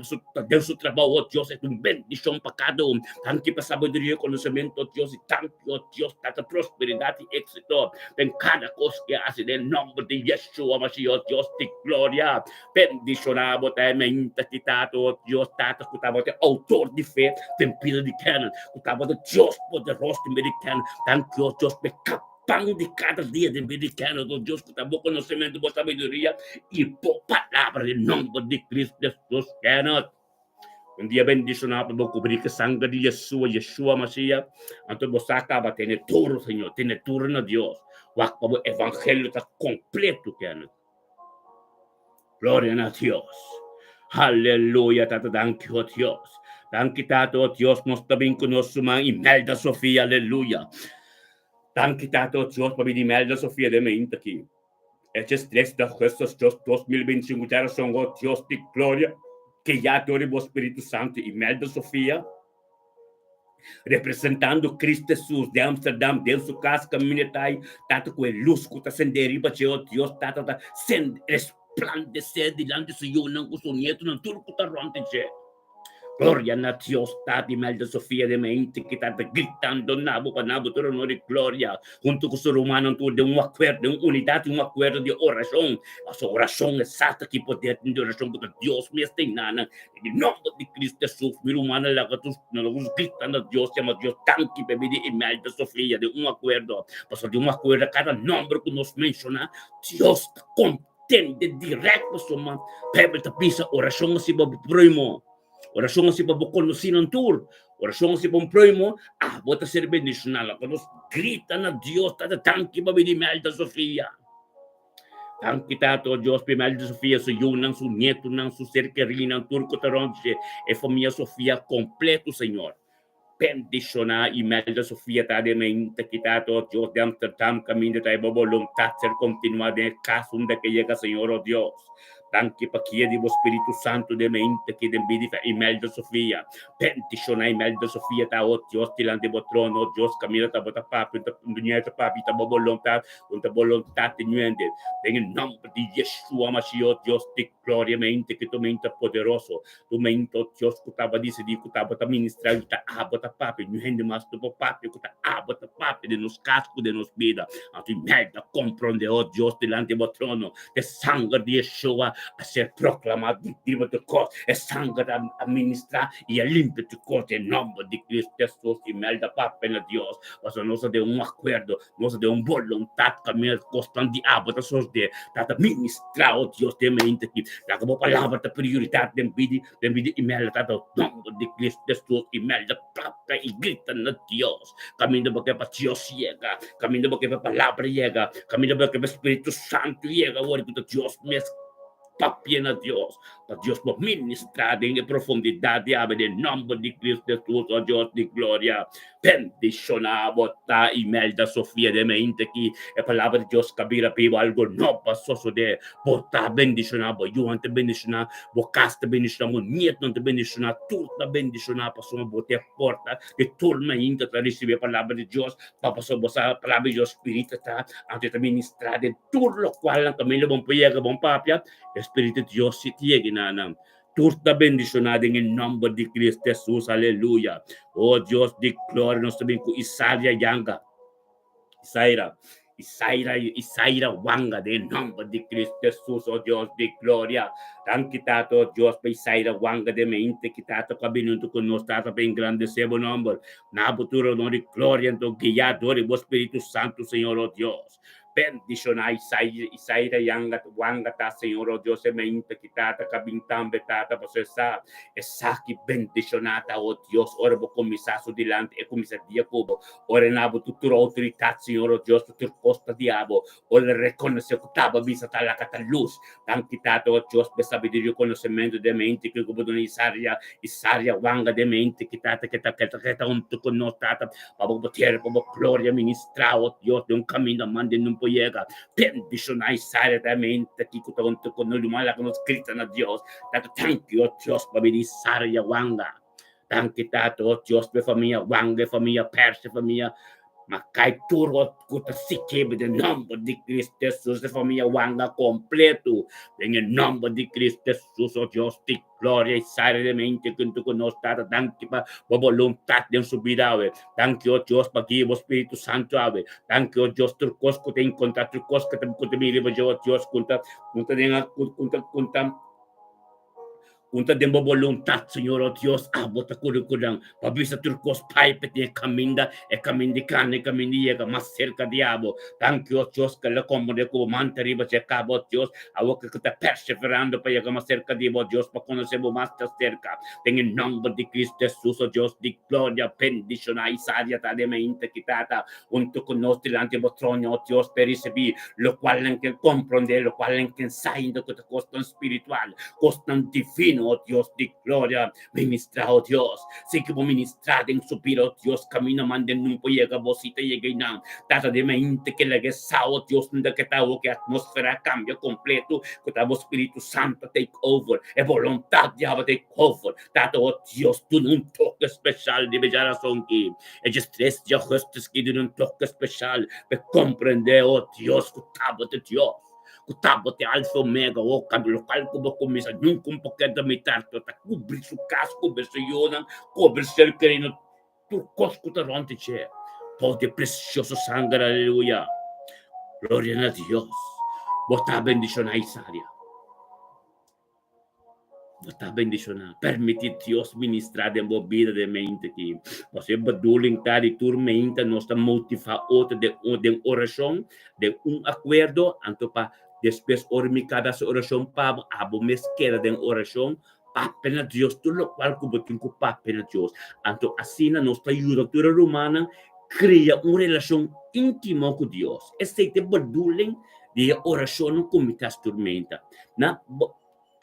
Deus o trabalho, oh Deus, é uma bendição para cada um. Tanque para sabedoria, conhecimento, oh Deus, e tanque, oh Deus, tanta prosperidade e êxito. Tem cada coisa que hace, em nome de Yeshua, Mashiach, Deus de glória. Bendicionado, mente, que tata, oh Deus, tata, que tava de autor de fé, tempero de Canaan, que tava de Deus poderoso de americano. Tanque, oh Deus, pão de cada dia de americano, oh Deus, que tava conhecimento, boa sabedoria e por palavra, em nome de Cristo Jesus, Canaan. Un dia bendicionado por cobrir que sangre de Yeshua Mashiach. Entonces vos acaba tener todo, Señor, tener todo en Dios. O evangelio está completo, Kenneth. Gloria a Dios. Aleluya, tata, thank you, Dios. Thank you, tato, Dios, nos también con nuestro man, Imelda Sofía, aleluya. Thank you, tato, Dios, para mi Imelda Sofía de mente aquí. Estos 3 de agosto, 2025, ya son, oh Dios de gloria. Que ya tenemos Espíritu Santo, Imelda Sofía, representando Cristo Jesús de Amsterdam, de su casa, comunidad, tanto com a luz que está sendo derivada, Deus está sendo resplandecer delante do Senhor, não com o seu neto, não tudo que está acontecendo. Gloria a Dios, Tati Imelda Sofía de mente que está gritando nabo para nabo, todo honor y gloria, junto con su romano, de un acuerdo, de una unidad, un acuerdo de oración, a oración exacta que poder de oración, porque Dios me está en nada, en el nombre de Cristo Jesús, mi romano, la que tú gritando a Dios, llama Dios, tanque, bebé de Imelda Sofía, de un acuerdo, pasó de un acuerdo, cada nombre que nos menciona, Dios contende directo, su man, Pepe te pisa oración, así va primo. Oração assim para conhecer um tour, oração assim para um primo, bota ser bendicionado, quando grita na Deus, tá tanque para vir Imelda Sofia. Tanque tato Deus para Imelda Sofia, su yunang, su neto, nang su ser querido, turco taronche, e família Sofia completo, Senhor. Bendicionar Imelda Sofia, tá de mente que tato Deus de Amsterdam, caminho da tua voluntade ser continuada em caso onde que chega, Senhor, oh Deus. Tanki pa chiedi lo Spirito Santo de mente che den bidi fa Imelda Sofia. Pentishona Imelda Sofia ta o Dios tilante botrono, Dios camina ta bota papi, ta dunia ta papi ta bobolonta, unta bolonta te nuende. En el nombre de Yeshua Mashiach, Dios te gloria mente que tu mente poderoso. Tu mente, Dios, que tava dice di que tava ta ministrar ta abota papi, nuende mas tu papi, que ta abota papi de nos casco de nos vida. A tu merda comprende, oh Dios, delante do trono, de sangue de Yeshua a ser proclamado vivo de cor, e sangue a ministrar e a limpa tu cor em nome de Cristo Jesus e merda papi na Dios. Mas nós de acordo, nós de vontade caminhar constante de abota sos de tata ministrar, oh Dios, de mente aqui. La como palavra da prioridade de vida email tata nome de Cristo Jesus email da prata e grita na Dios. Caminho porque para Dios chega, caminho porque para palavra chega, caminho porque para Espírito Santo chega, ora que Deus mes papiena Dios, para Dios por ministrar en profundidad de ave en nombre de Cristo Jesús, oh Dios de gloria. Bendiciona bota email da Sofia de mente que a palavra de Dios cabira pivo algo no pasó de bota bendiciona bo you ante bendiciona bo casta bendiciona mo niet non te bendiciona turta bendiciona pasó bote porta de turma inta tra riceve palavra de Dios pa pasó bosa palavra de Dios espírito ta ante te ministrar de tur lo cual también le bon pega bon papia Espírito de Dios si tiene nanam. Turta bendicionada en el nombre de Cristo Jesús, aleluya. Oh Dios de gloria, nos también con Isaia Yanga. Isaira Wanga, de nombre de Cristo Jesús, oh Dios de gloria. Tan quitado, oh Dios, para Isaira Wanga de mente, quitado cabinuto con nos, tata para engrandecer o nombre. Na futuro, no de gloria, en guiador y Espíritu Santo, Señor, oh Dios. Bendiciona Isaira Yanga Wanga ta Señor oh Dios mente quitata cabintan betata posesa esaki bendicionata oh Dios ora bo comisasso dilante e comisadia cubo ora nabo tutto autorità Señor oh Dios tutto costa diabo ora reconoce cutaba visa tala cataluz tan quitato oh Dios per saber di riconoscimento de mente che cubo don Isaria Wanga de mente quitata che un tu connotata pabo potere pabo gloria ministra oh Dios de un cammino mande non llega, bendicionar mente que con noi lumala con scritta na Dios, dato thank you, oh Dios, per benissare ya wanga, thank you, dato, oh Dios, per famiglia wanga, famiglia perse, famiglia, ma cai turbo, cuta si chebe, de nombre de Cristo Jesus, de famiglia wanga completo, en el nombre de Cristo Jesus, oh Dios, di gloria e seriamente que tu conosci, thank you, per volontà de subirave, thank you, oh Dios, per chi o Spirito Santo ave, thank you, oh Dios, tu cosco te incontra, tu cosco te mi rivolge, oh Dios, conta Unta dembo volontà, Signore, oh Dios, abota curriculum, pabisa turcos pipe te caminda e camindi canne, camindi yega, ma cerca diabo, thank you, oh Dios, che la comode come manta riba c'è cabo, oh Dios, a voce che sta perseverando per yega, ma cerca diabo, oh Dios, per conoscere masta cerca, ten in nome di Cristo Gesù, oh Dios, di gloria, bendiciona, isaria, tale mente quitata, unto conosci l'antimo trono, oh Dios, per ricevere, lo quale anche comprende, lo quale anche sai, che te costa spirituale, costa divino, oh Dios de gloria, ministra, oh Dios, sé que vos ministrar en su vida, oh Dios, camino mande nunca llega, vos y te llega y nada, tata de mente que le gesa, oh Dios, de que tal que atmósfera cambio completo, que tal Espíritu Santo take over, e voluntad de haber take over, tata, oh Dios, tú un toque especial de bella razón que, el estrés ya justos que de un toque especial, para comprender, oh Dios, que tal de Dios. Kutabote alfa omega o cambio local como começa nunca um pouquinho da metade tá cobrir su casco cobrir su yona cobrir ser querendo tu cosco tá ronte che pode precioso sangue aleluia gloria a Dios bota bendicionar Isaria bota bendicionar permitir Dios ministrar de vida de mente que você bedoeling tá de tur mente nós tá motivar outra de oração de acordo anto pa después ormi cada oración pa abo mesquera de oración papena Dios tu lo cual cubotin cu papena Dios anto así na nostra cultura romana crea una relación íntima con Dios esse te bedoeling de oração com mitas tormenta na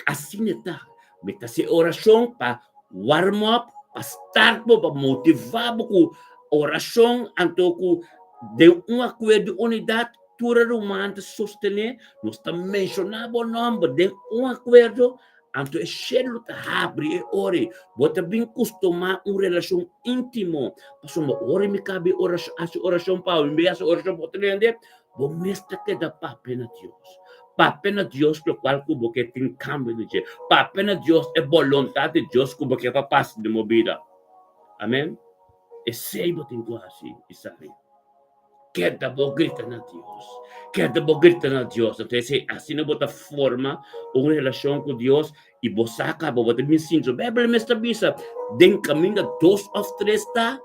assim tá mitas oração pa warm up pa start mo pa motivar mo ku oração anto ku de un acordo unidade cultura romana sostener, não está mencionando o nome de acordo, anto é cheio de abre e ore, bota bem costumar relação íntimo, passou uma ore me cabe oração para me essa oração bota lende, bom mestre que dá papo na Deus. Papo na Deus pelo qual cubo que tem cambio de dia. Papo na Deus é vontade de Deus cubo que vai passar de uma vida. Amém? E sei que tem assim, sabe? Queda bo grita na Deus. Queda bo grita na Deus. Então, assim não bota forma uma relação com Deus e você acaba bota me sinto. Bíblia me estabeleça den caminho de 2 ou 3 tá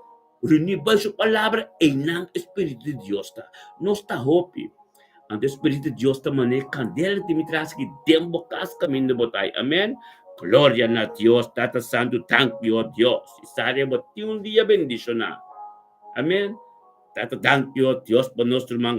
reunir sua palavra e não Espírito de Deus tá. Não está hope. Ante Espírito de Deus também candela de me traz que dembo cas caminho de botai. Amém. Glória a Deus, Tata Santo, thank you, Deus. E sabe, boti dia bendicionar. Amém. Tata, thank you, Deus, por nosso irmão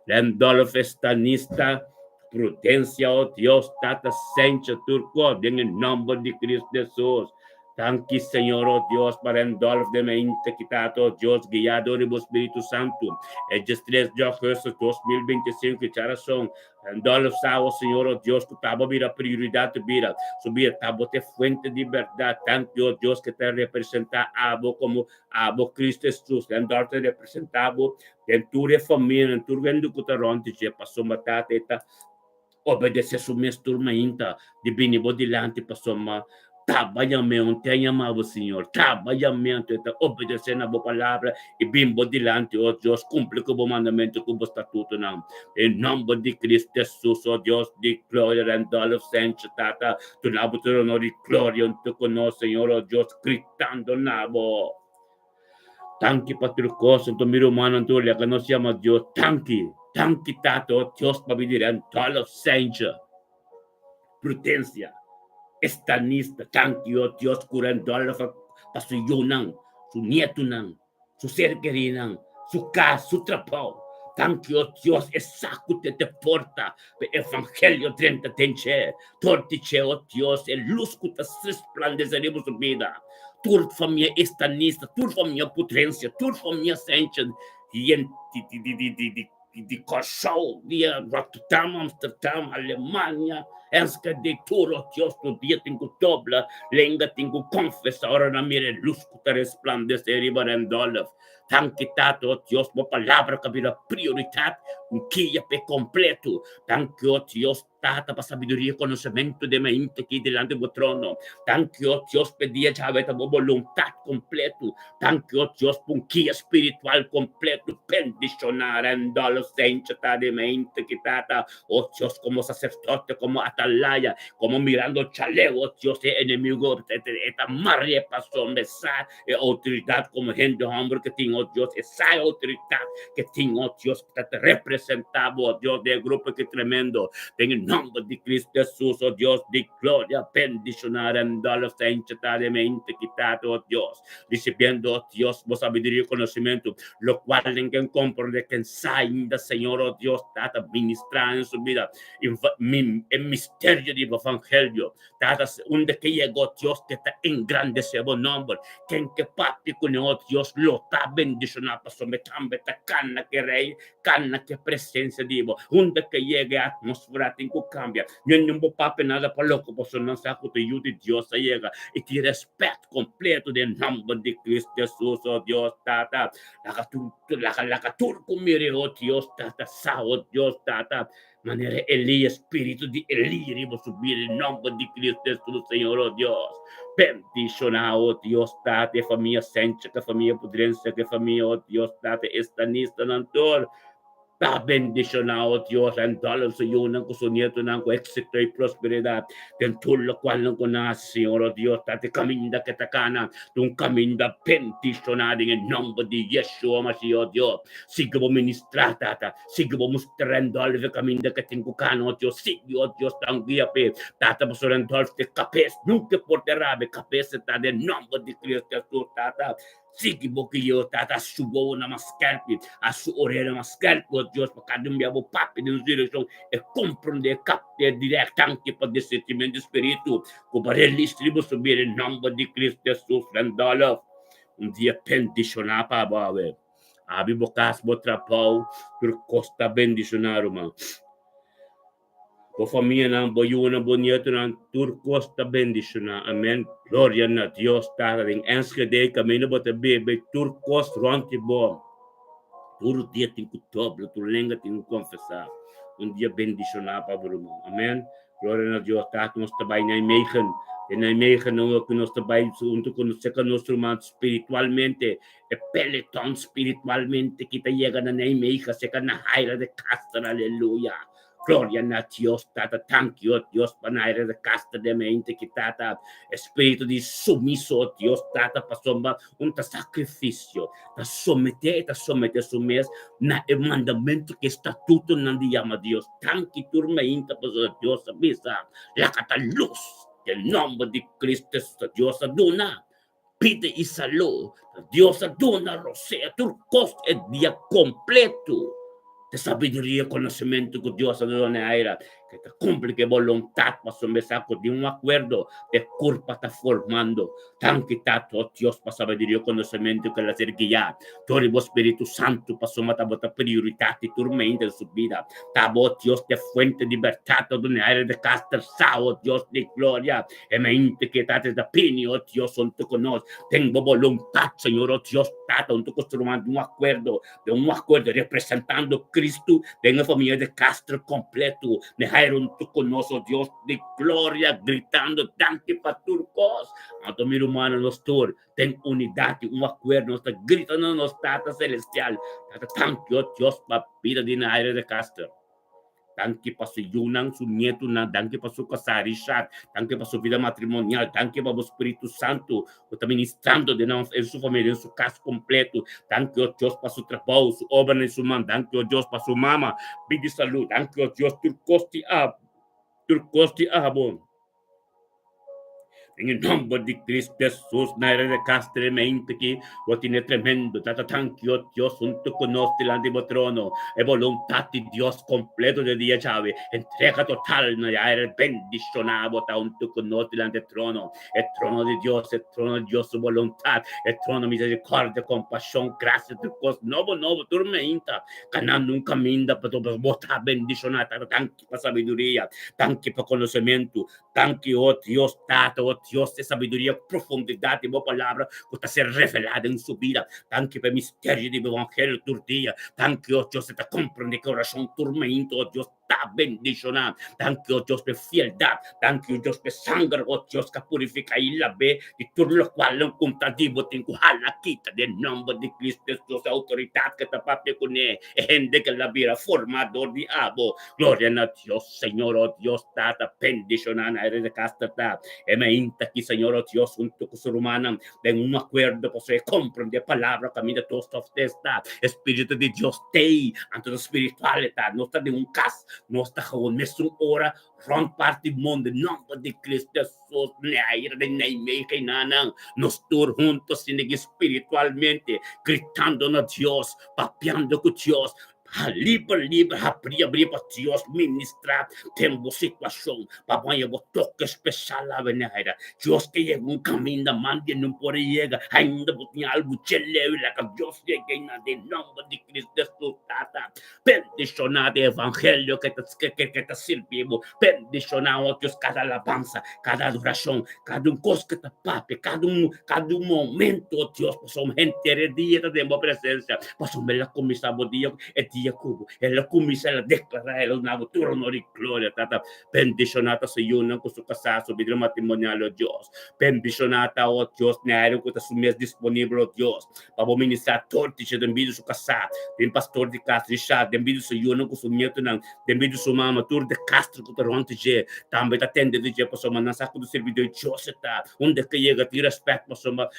Randolph Estanista, Prudência, oh Deus, Tata Sencha Turco, em nome de Cristo Jesus. Thank you, Senhor, oh Deus, para Randolph de mente quitado, oh Deus, guiado por Espírito Santo. É de 3 de agosto de 2025, que geração. Randolph sabe, Senhor, oh Deus, que estava a prioridade de vida. Subir, estava a fuente de verdade. Thank you, oh Deus, que te representa a vos como a vos Cristo Jesus. Randolph te representava em tua família, em tua vendo que te ronde, já passou uma tata, obedecer a minha turma ainda, de bem bodilante, passou uma trabalhamento, tenha amado Senhor, trabalhamento, obedecendo a boa palavra e bem bodilante, ó Deus, cumpre com o mandamento, com o estatuto, não. Em nome de Cristo Jesus, ó Deus, de glória, Randolph Sancho, tata, tu nabo, tu honor de glória, unto conosco, Senhor, ó Deus, gritando nabo. Tanki patrulcoso, tu miro mano, tu le que nos llama Dios, tanki tato, Dios para vivir en Randolph Sancho. Prudencia. Estanista, tanki, oh Dios, curando para su yunang, su nieto nang, su ser querido, su casa, su trapo. Tanki, oh Dios, exacto te porta, el evangelio 30 tenche, tortiche, oh Dios, el luz que te resplandeceremos su vida. Tu familia estanista, tu familia putrencia, tu familia sencha, y en di Kosovo, di Rotterdam, Amsterdam, Alemania, älskar dig Toro, Dios, tu dia tengo dobla, lenga tengo confessa, ora na mire luz que te resplandecer y Randolph. Tanque tato, Dios, por palabra que vira prioridade, un quilla pe completo. Tanque, oh Dios, tata para sabiduria e conhecimento de mente aqui delante do trono. Tanque, oh Dios, pedia já aveta por vontade completo. Tanque, oh Dios, por un quilla espiritual completo, bendicionar Randolph Sancho de mente que tata, oh Dios, como sacerdote, como atalaya, como mirando chaleo, oh Dios, enemigo, esta maria pasó, mesa, autoridade como gente, hombre que tiene, oh Dios, esa autoridad que tiene, oh Dios, que te representaba, oh Dios, del grupo que tremendo, en el nombre de Cristo Jesús, oh Dios, de gloria, bendicionar en Randolph Sancho de mente quitado, oh Dios, recibiendo, oh Dios, vos sabiduría y conocimiento, lo cual en quien comprende que ensaña, Señor, oh Dios, tata ministrar en su vida, el misterio del evangelio, tata, donde que llegó Dios, que te engrandece el nombre, que en que papi con oh Dios, lo está bendicionando, pasó me cambia, cana que rey, cana que presencia divo, donde que llegue a atmósfera, tengo cambia, yo no me papi nada para loco, pues no sé que te ayude Dios a llega, y te respeto completo del nombre de Cristo Jesús, oh Dios, tata, la turco mire, oh Dios, tata, sao, Dios, tata, manera Elías, espíritu de Elías, iba a subir el nombre de Cristo Jesús, Señor, oh Dios. Bendicionado, oh Dios, date familia Sencha, que familia Pudrencia, que familia, oh Dios, date estanista, Nantor. Da bendicionado, Dios, Randolph su yuna, con su nieto, con éxito y prosperidad. Den tú lo cual no conoces, Señor, oh Dios, date camino que te cana, un camino bendicionado en el nombre de Yeshua, Mashiach, oh Dios. Sigue vos ministrar, tata, sigue vos mostrando el camino que tengo cana, oh Dios, sigue, oh Dios, tan guía, tata, vos Randolph, de cabeza, nunca por derrabe, cabeza, tata, en el nombre de Cristo Jesús, tata. Sigue boquillo, tata, subo una mascarpi, a su orelha mascarpi, oh Deus, para cada um meu papo de direção, é compreender, captar diretamente para o sentimento do Espírito, para ele distribuir subir em nome de Cristo Jesus, Randolph, dia bendicionar para você. Abi bukas mo trabaho, turkosta bendicionar, irmão. Por família não boiuna bonito não turcosta bendicionar. Amém. Glória a Deus, tá? Em Enschede, caminho bota bebê, turcosta ronte bom. Todo dia tem que dobro, tu lenga tem que confessar. Dia bendicionar para o irmão. Amém. Glória a Deus, tá? Nós trabalhamos na Meigen. E na Meigen não é que nós trabalhamos junto com nosso irmão espiritualmente. É peletón espiritualmente que te chega na Meigen, seca na raia de casta, aleluia. Gloria a Dios, tata, thank you, Dios, panaire de casta de mente que tata, espírito de sumiso, Dios, tata, pasomba, sacrifício, ta someter su mes, na el mandamento que estatuto nan di llama Dios, thank you, turma inta, pasor, Dios, avisa, la cata luz, del nombre de Cristo, Dios, aduna, pide y salud, Dios, aduna, rosea, turcos, el día completo, de sabiduria, conhecimento que Deus deu na era, que te cumpre que voluntad para someter de um acordo, de culpa está formando, tan que está todo Deus para sabiduria, conhecimento que ela ser guiar, todo o Espírito Santo para someter a prioridade e turmenta em sua vida, tá bom Deus de fuente de libertad, na era de castração, Deus de glória, e mente que está da pini, oh Deus, junto conosco, tenho voluntad, Senhor, oh Deus, está junto construindo de um acordo representando Cristo, de uma família de Castro completo, de junto conosco, Deus de glória, gritando, tanque para turcos, a meu humano nos tur, tem unidade, um acordo, nós gritando nos tata celestial, tanque, oh Deus, para a vida de Naira de Castro. Tanque para su Yunang, su nieto, tanque para su casarisha, tanque para su vida matrimonial, tanque para o Espírito Santo, que está ministrando em sua família, em seu caso completo, tanque a Deus para su trabalho, su obra em sua mão, tanque a Deus para su mama, vida e saúde, tanque a Deus, turcosti abon. En el nombre de Cristo Jesús, Naira de Castremente que lo tiene tremendo, tata tanquio Dios junto con nosotros delante del trono, e voluntad de Dios completo de día llave, entrega total, Naira bendicionado, junto con nosotros delante del trono, el trono de Dios, su voluntad, el trono de misericordia, compasión, gracia, tu cosa, nuevo, tormenta, ganando un camino para botar bendicionada, tanque para sabiduría, tanque para conocimiento, tanque, oh Dios, tato, oh Dios de sabiduría, profundidad de tu palabra que está ser revelada en su vida. Tanque para misterio del evangelio tu día. Tanque, oh Dios, te comprende corazón tormento, oh Dios, está bendicionado. Tanque, oh Dios, de fieldad. Tanque, oh Dios, de sangre, oh Dios, que purifica y la ve. Y tú lo cual lo contradivo, tengo a la quita del nombre de Cristo, Dios, autoridad que te pape con él. Gente que la vida formador de abo. Gloria a Dios, Señor, oh Dios, tata bendicionada, eres de castata. Inta aqui, Senhor, oh Deus, junto com o ser humano, tem um acordo para você compreender a palavra, caminho de todos os testar. Espírito de Deus tem, ante a espiritualidade, nós estamos em um caso, nós estamos na mesma hora, rond parte do mundo, em nome de Cristo Jesus, na ira de Neymar, que não, nós estamos juntos, espiritualmente, gritando a Deus, papeando com Deus, livre, abrir para Deus ministrar, temos situação, papai, eu vou toque especial lá, Veneira, Deus que chega caminho da mande, não pode chegar, ainda vou ter algo cheleve, lá que Deus chega em nome de Cristo Jesus, tata, bendicionado evangelho que te servimos, bendicionado, Deus, cada alabança, cada adoração, cada coisa que te pape, cada momento, Deus, possamos entender dia da tua presença, possamos ver a comissão do dia, Jacob, ela começa a declarar ela na turno de glória, tata, bendicionata sa iyo ng gusto ka sa vida matrimonial, oh Dios, bendicionata, oh Dios, na ayaw ko ta sumies disponible, oh Dios, pabuministrar torti siya, dembido sa kasa, din pastor de Castro siya, dembido sa iyo ng gusto niya ng, dembido sa mama, tur de Castro ko ta ronti siya, tambay ta tende de siya, pasama, nasa ko do servidor, Dios, ta, unde ka yega, ti respect, pasama,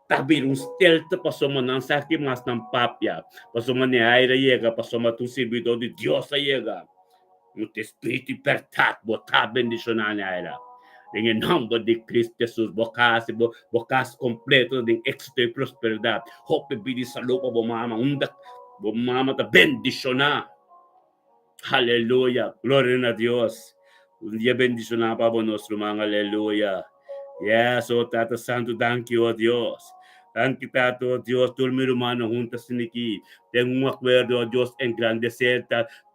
tabir stealth pasoma ng sakit mas ng papya pasoma ni aira yega pasoma tu servidor de Dios yega no te espírito libertad botar bendicionar ni aira em nome de Cristo Jesus bocas completo de éxito e prosperidade hope bidi salud pa bo mama ta bendicionar aleluya gloria a Dios dia bendicionar pa bo nosso irmão aleluya. Yes, oh Tata Santo, thank you, oh Dios. Tan Tato, Dios, tú mi hermano, juntas en aquí. Tengo un acuerdo, Dios, engrandecer,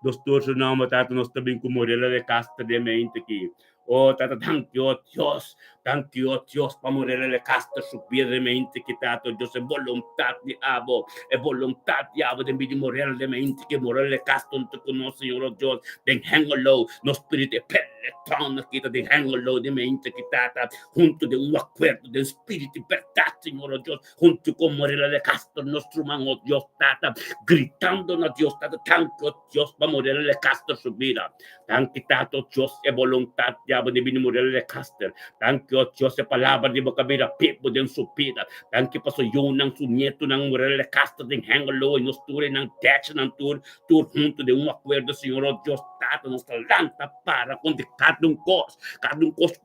dos turnos, no, Tato, nos también como de casta de mente aquí. Oh, Tata, thank you, Dios. Thank you, Dios, para morir le casta su de mente que Tato, Dios, es voluntad de abo, es voluntad de abo de mi morir de mente que morir le casta un te conoce, Señor Dios, den hangolo, no espíritu peletón, nos quita de hangolo de mente que Tata, junto de un acuerdo de espíritu verdad, Señor Dios, junto con morir le casta nuestro mano, Dios, Tata, gritando a Dios, Tata, thank you, Dios, para morir le casta su vida. Thank you, Tato, Dios, e voluntad de morir le caster. Thank you, Dios, e palabra de boca mira, pipo de su vida. Thank you, paso yo, nang su nieto, nang morir le caster, de hangalo, y nos ture, nang techo, nang tur junto de un acuerdo, Señor Dios, Tato, nos talanta para con de cada un cos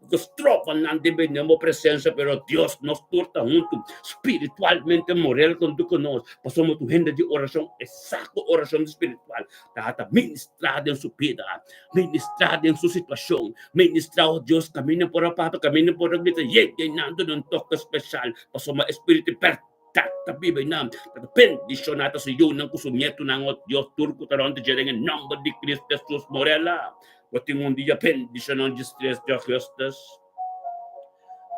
que estrofa, nang de venemos presencia, pero Dios nos turta junto, espiritualmente morir con tu conos, pasamos tu gente de oración, exacto oración espiritual, Tata, ministrada en su vida, ministrada en su situación, ministrado Dios, camina por la papa, camina por la vida, llenando de un toque especial, pasamos espíritu tata bibe nam tata bendicionata sa iyo ng kusumyeto ng Diyos turko taron te jering en nombre de Cristo Jesus Morela pati un dia bendición ng Dios Christus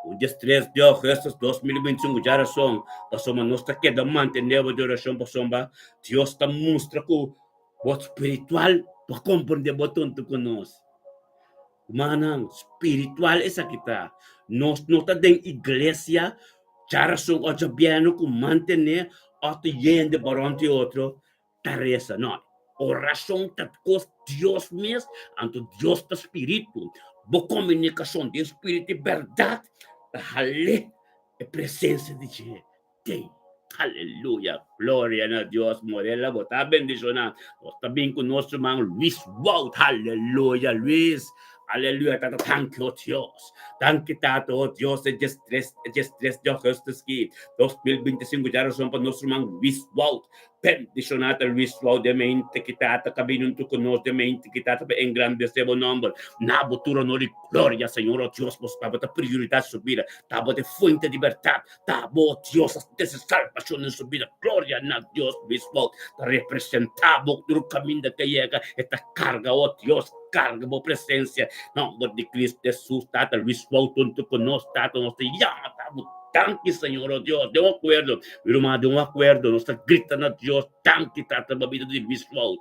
un dia Dios Christus 2025 geração pasoma nossa queda mantener a oração pasoma Dios ta mostra ko o espiritual para compreender botão tu conosco manang espiritual esa kita nos nota den iglesia cara sung o jabiano ku mantener ato yende baronte outro taresa no oração tat cos Dios mes anto Dios ta espírito bo comunicação de espírito e verdade hale e presença de Deus. Aleluya, gloria a Dios, Morela, bota bendicionar. Está bien con nuestro hermano Luis Wout, aleluya, Luis. Aleluya, Tato, thank you, Dios. Thank you, Tato, Dios, just tres, Dios, Christus, 2025, ya razón para nuestro hermano Luis Wout. Bendicionata Luis Wout, de mente que Tata, cabino tu conos, de mente que Tata, engrandecebo nombre. Naboturo, no de gloria, Señor, Dios, pues, para tu prioridad su vida. Tabo de fuente de libertad. Tabo, Dios, de salvación en su vida. Gloria a Dios, Luis Wout. Te representamos tu camino que llega, esta carga, oh Dios, carga, por presencia. Nombre de Cristo Jesús, Tata, Luis Wout, tu conos, Tata, nos te llama, Tabo. Tanque, Senhor, oh Deus, de um acordo, irmã, de um acordo, nós está gritando a Deus, tanque, trata a vida de Luis Wout.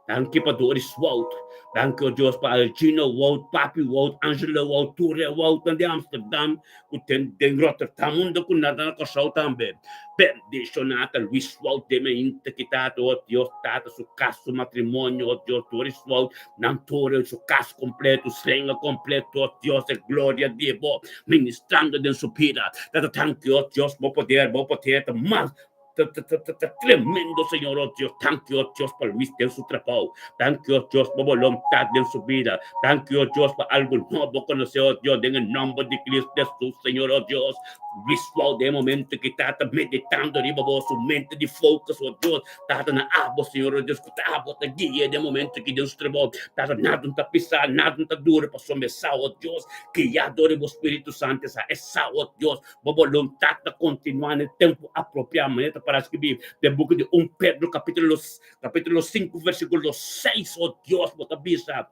Tanque para Doris Wout. Tanque, oh Deus, para Gino Wout, Papi Wout, Angela Wout, Ture Wout, de Amsterdam, de Rotterdam, onde com nada na Cossau também. Bendicionata Luis Wout, de mente que Tata, oh Deus, Tata, seu caso, matrimônio, oh Deus, Doris Wout, Nantore, seu caso completo, senha completo, oh Deus, é glória de Deus, ministrando de sua vida. Tata, tanque, oh Deus, vou poder, mais. Tremendo, Señor, oh Dios. Thank you, oh Dios, para Luis en su trabajo. Thank you, oh Dios, por voluntad en su vida. Thank you, oh Dios, para algo nuevo conocer, oh Dios, en el nombre de Cristo Jesús, Señor, oh Dios. Luis Wout, de momento que está meditando, arriba, su mente de focus, oh Dios. Está na abo, Señor, oh Dios, que está abo, te guia, de momento que Deus trabalha. Está nada, não está pisar, nada, não está duro, para começar, oh Deus, que já adore o Espírito Santo, essa, oh Deus, a voluntade de continuar no tempo apropriadamente para escrever the book de 1 Pedro, capítulo 5, versículo 6, oh Dios, bota bisa.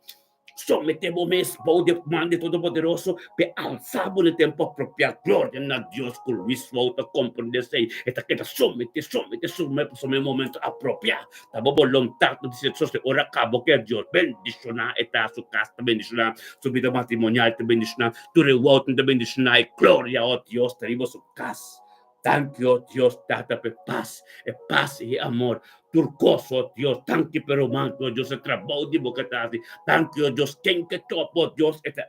Sometemos mesmo de mande todo-poderoso, pe alçamos no tempo apropriado, glória a Deus, com Luis volta a compreender esta que somete no momento apropriado, tá bom, vontade de ser ora acabou que Deus bendicionar eta sua casa, bendicionar sua vida matrimonial, bendicionar tu revolta, bendicionar, glória a Deus, teremos sua casa. Thank you, Dios, data paz e amor. Turcoso, Dios, thank you, pero manto, Dios, el trabajo de bocatasi. Thank you, Dios, quem que topo, Dios, este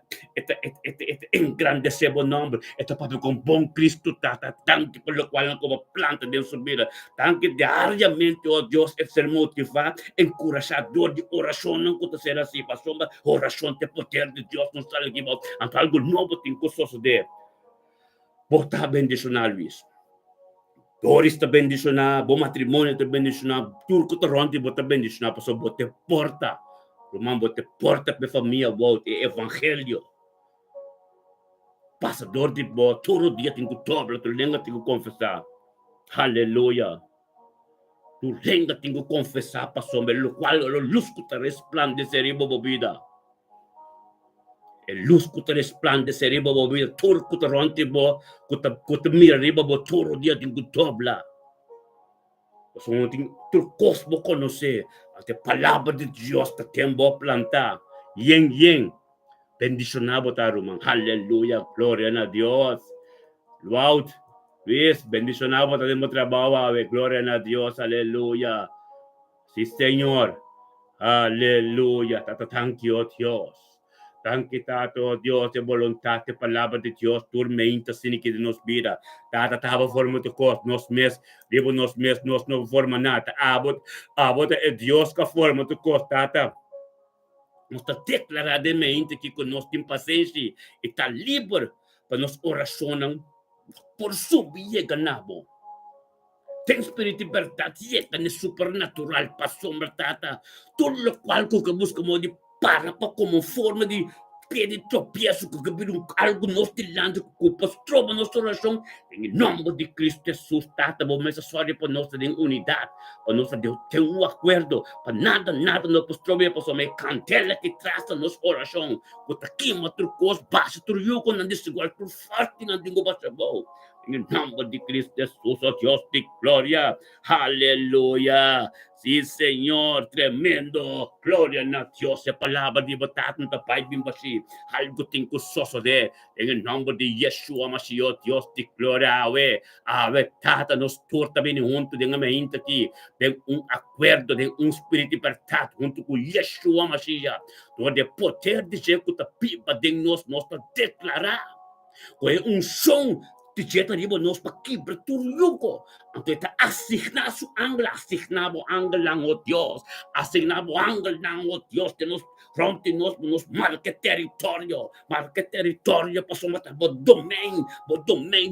engrandecebo nombre, este papo con bom Cristo, tata, thank you, por lo cual, como planta de su vida. Thank you, diariamente, oh Dios, es ser motivado, encorajador de oración, não acontecer assim, pastor, oração tem poder de Deus, não está aqui, então algo novo tem que suceder. Botar bendicionar, Luis. Doris te bendicionar, bom matrimônio te bendicionar, turco te ronde, bota bendicionar, pastor, bote porta. Romão, bote porta para a família, bote evangelho. Passador de boa, todo dia tem que dobrar, tu lembra, tem que confessar. Aleluya. Tu lenga tengo confesar, pastor, lo cual la luz que te resplandecería vida. El luz que te resplandecería vida. Todo que te rompe, que te miraría, todo día tengo dobla. Pues tu cosmo conocer, la palabra de Dios te tiempo plantar. Yen. Bendicionado taruman. Aleluya. Gloria a Dios. Wow. ¿Ves? Bendicionado tenemos trabajo. Gloria a Dios. Aleluya. Sí, Señor. Aleluya. Tata, thank you, Dios. Thank you, Tato, Dios, de voluntad, de palabra de Dios, turmenta, sin que nos vida. Tata, tava forma de cos, nos mes, vivo nos mes, nos no forma nada. Abot, Dios que forma de cos, Tata. Nós está declaradamente que nós temos paciência e está livre para nós oracionar por subir ganabo. Tem espírito de verdade, é supernatural para sombra tata. Tudo o qual que buscamos de para como forma de pedir tropeço, que algo nós tirando que trova nossa oração em nome de Cristo Jesus, tata, vamos essa história para nós ter unidade, para nós ter acordo, para nada nós trova para somente cantela que traça nossa oração, porque aqui uma trucos baixa, truco não desigual, por forte não digo baixa bom. En nombre de Cristo Jesús, oh Dios de gloria. Aleluya. Sí, Señor, tremendo. Gloria a Dios. La palabra de batata no tapay bimbashi. Algo tengo soso de. En el nombre de Yeshua Mashiach, Dios de gloria. Ave, tata, nos torta bem junto de uma mente aqui. De acordo, de espírito de verdade, junto com Yeshua Mashiach. Onde poder de jeito da pipa de nós declarar. Com som de jeito riba nos para quebrar tudo yugo. Então está asignado su ángel, asignado ángel lang o Dios, asignado ángel lang o Dios de nos rompe nos marca território para somatar o domain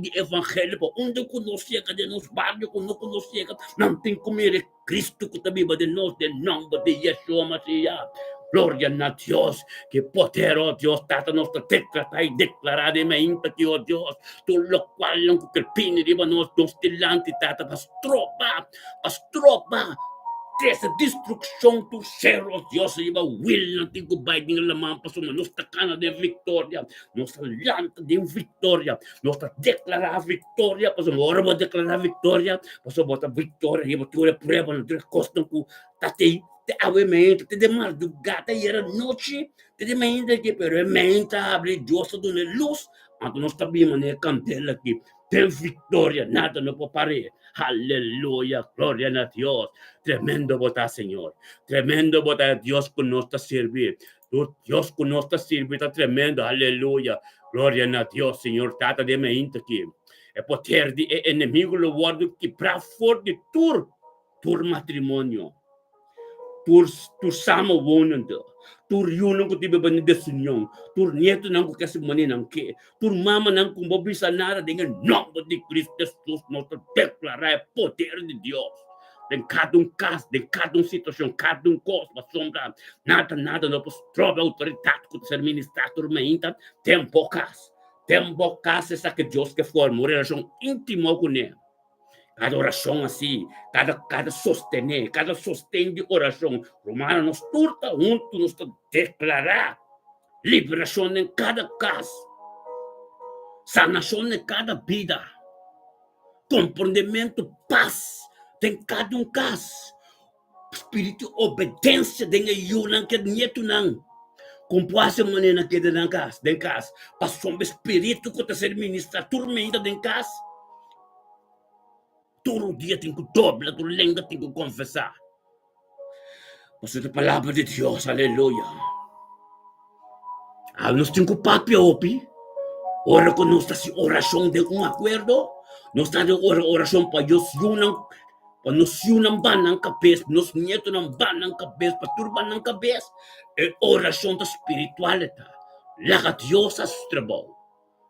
de evangelho, onde conhece de nos barrio, quando conhece não tem comer Cristo que também de nós de nome de Yeshua Mashiach. Gloria a Dios, que poder, oh Dios, tata nostra declara y declaradamente que, oh Dios, tu lo cual non che pini riba nos stilanti tata pastropa, essa destruição do céu, oh Deus, riba will não tem que vai de la man passo nossa cana de vitória, nossa lanta de vitória, nossa declarar vitória, passo ora vou declarar vitória, passo bota vitória, riba tu é prova não tem costa com tate avemento, te de madrugada e era noite, te de mente que pero é mente abre Deus do luz, então nós sabemos né candela aqui, tem vitória, nada não pode parar. Aleluya, gloria a Dios. Tremendo botar, Señor. Tremendo botar, Dios con nos está servir. Dios con nos está servir, está tremendo. Aleluya, gloria a Dios, Señor. Tata de mente aqui. É poder de inimigo lo guardo que para fora de tur matrimônio. Tur samo wonando. Tur yunong ko tiba bani desunyon. Tur nieto nang ko kasi mani nang ke. Tur mama nang kung mabisa nara dengan nome de Cristo Jesus nos declarar poder de Deus. Em cada caso, em cada situação, cada coisa, para sombra, nada, não posso trocar autoridade que ser ministrado por mim, tem bocas, essa que Deus que forma, uma relação íntima com ele. Cada oração assim, cada sostener, cada sostém de oração. Romano nos turta junto, nos declarar liberação em cada caso, sanação em cada vida, compreendimento, paz em cada caso, espírito obediência em ayunan que nieto não. Compoase maneira que den casa, passou o espírito que está ser ministrado, turmenta den casa. Todo dia tem que dobrar, toda língua tem que confessar. Você tem a palavra de Deus, aleluia. Nós temos que papi, ora com nós está oração de acordo, nós está de oração para Deus, para nos unam banang cabeça, nos nietos não banang cabeça, para turban ng cabeça, é oração da espiritualidade. Lá Deus a trabalho.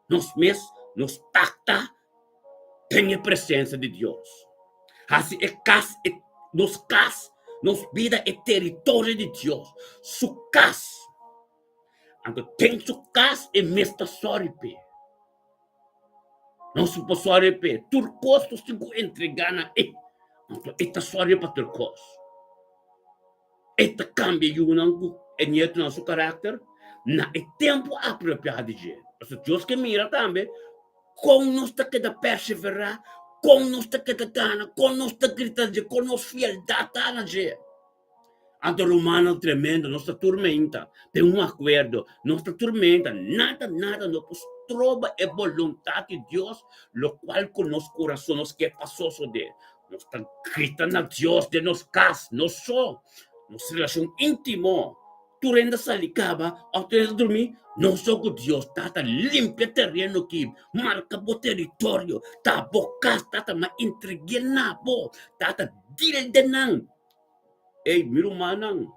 Nós mesmos, nos tacta, tem a presença de Deus. Assim é casa, nos vida é território de Deus. Su casa. Então tem su casa e mesta sorte. Não se pode sorry pe. Turcos tu se entregana e. Esta sorry para turcos. Esta cambia yunangu en yetu na su carácter na e tempo apropriado de. Então Deus que mira também com nós tá que da perseverar, com nós tá que da tana, com nós tá gritando, com nós fieldade tana de. Anto romano tremendo, nossa tormenta, tem acordo, nossa tormenta, nada nos trova é vontade de Deus, lo qual com nosso coração nos que passou de. Nós tá gritando a Deus de nos cas, nós só, nossa relação íntimo. Tu renda salicaba, ao ter dormir, não só com Deus, tata limpia terreno que marca o território, tá bocas, tata ma entregue na bo, tata dire de não. Ei, miro manang.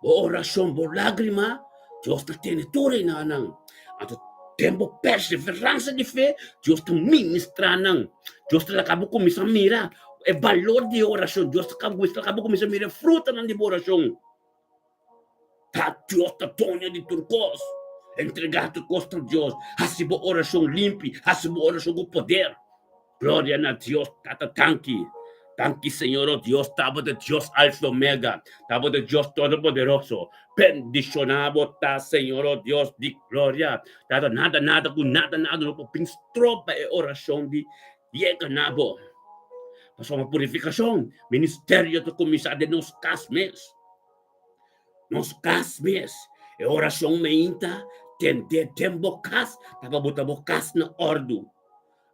Oração por lágrima, Deus está tendo tudo na nang. Ato tempo perseverança de fé, Deus está ministrando. Deus está acabou com missa mira. É valor de oração. Deus acabou com missa mira fruta na de oração. Tá Deus está tonha de turcos. Entregar turcos a Deus. Assim boa oração limpa, assim boa oração com poder. Glória a Deus, tata tanque. Tanque, Senhor, oh Deus, estava de Deus Alfa Omega, estava de Deus Todo-Poderoso, bendicionado, tá, Senhor, oh Deus, de glória, nada, não pode tropa e oração de chega na boa. Passou uma purificação, ministério do comissário de nos casmes, e oração meinta, tem tempo cas, tava botar bocas na ordo,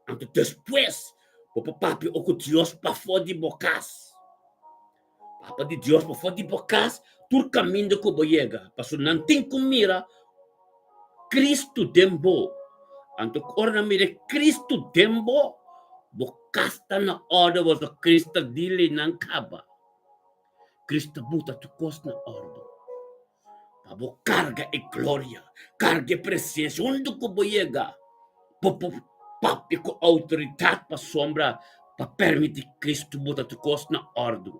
então depois, o papi o que Deus para fora de bocas. Papa de Deus para fora de bocas, tur caminho de coboyega. Passo não tem com mira, Cristo dembo. Anto corna mira Cristo dembo, bocas está na hora, você Cristo dile não acaba. Cristo buta tu cos na ordo. Pabo carga e glória, carga e presença, onde coboyega. Papi com autoridade para sombra, para permitir Cristo botar tu costa na ordem.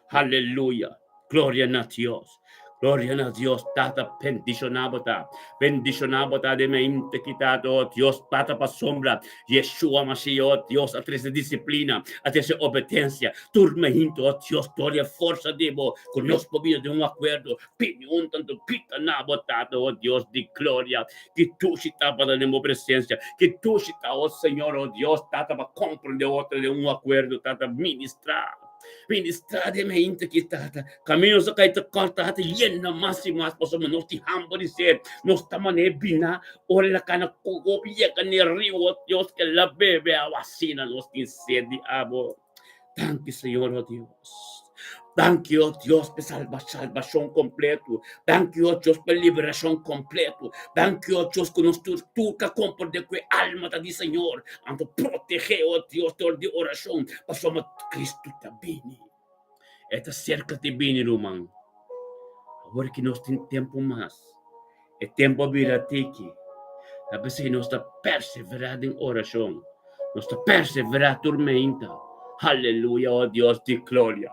Aleluia. Glória a Deus. Glória a Deus. Tata bendicionado de mente quitado. Deus pata para sombra. Yeshua Mashiach. Deus a essa disciplina, a essa obediência. Turma hinto, Deus, glória, força devo. Conosco vida de acordo. Opinião tanto quita na botada, oh Deus de glória. Que tu se tapa da minha presença. Que tu se tá, oh Senhor, oh Deus, tata para compreender outra de acordo, tata ministrar. Ministrar de mente que tata. Caminhos a cair corta hati yen na máximas posamos nos ti hambo de ser. Nos tamane bina. Ora kana kogopia kani rio Dios que la bebe a vacina nos ti sedi abo. Thank you, Señor, oh Dios. Thank you, oh Dios, por salvación completo. Thank you, oh Dios, por liberación completo. Thank you, oh Dios, que nos turca compor de que alma da di Señor. Anto protege, oh Dios, de oración. Pasamos Cristo também. Está cerca de bem, irmão. Agora que nós temos tempo mais. É tempo vir até aqui. Talvez nós está perseverando em oração. Nós está perseverando tormenta. Aleluia, oh Deus de glória.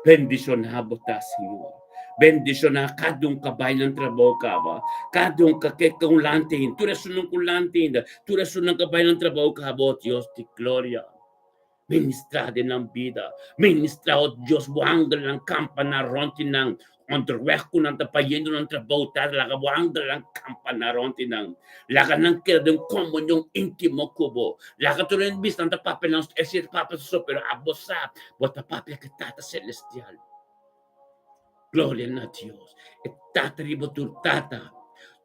Bendicionado tá, Senhor. Bendicionar cada que vai no trabalho, cada que quer lantin. Tu eres um lantin. Tu eres que vai no trabalho, Deus de glória. Ministrar de na vida. Ministrar, oh Deus, buanggal ng kampana ronti ng onderweg ko nang tapayendo ng trabaho tar laga buanggal ng kampana ronti ng laga ng kiradong komunyong intimo kubo laga to rin bis ng tapapel ng esir papa sa pero abosa bota papel que tata celestial. Gloria a Dios. Et tata ribo tata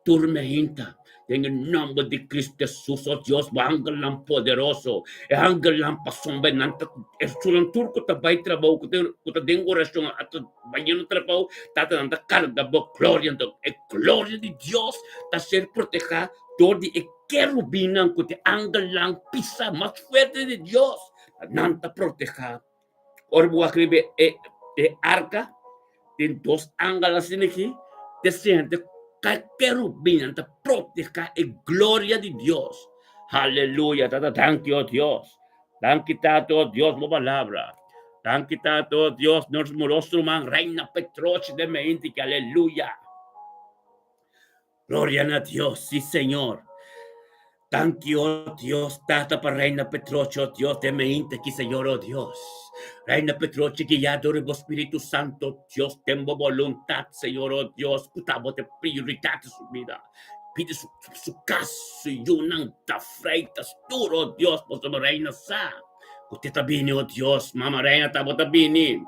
turmehenta. En el nombre de Cristo Jesús, oh Dios, ángel lang poderoso, ángel lang pasomba, sulang turco tabay trabaho, kuta ding orasyon, at bayan ng trabaho, tata nang carga bo, gloria de Dios, ta ser proteja, todo de querubinang, kuta ángel lang pisa, más fuerte de Dios, nanta proteja. Orbo akribe, arca, den dos ángeles en aquí, te siente querubín te proteja en gloria de Dios. Aleluya. Thank you, Dios. Thank you, tato, Dios, la palabra. Thank you, tato, Dios, nos moroso man, reina Petroche de mente, que aleluya. Gloria a Dios, sí, Señor. Thank you, oh Dios, Tata para Reina Petroche, oh Dios, de mente que Señor, oh Dios. Reina Petroche, guiado por Espíritu Santo, Dios, tengo voluntad, Señor, oh Dios, putamos de prioridad de su vida. Pide su caso y una freitas, duro, oh Dios, por su reina sa. Usted está bien, oh Dios, mamá reina, estamos bien.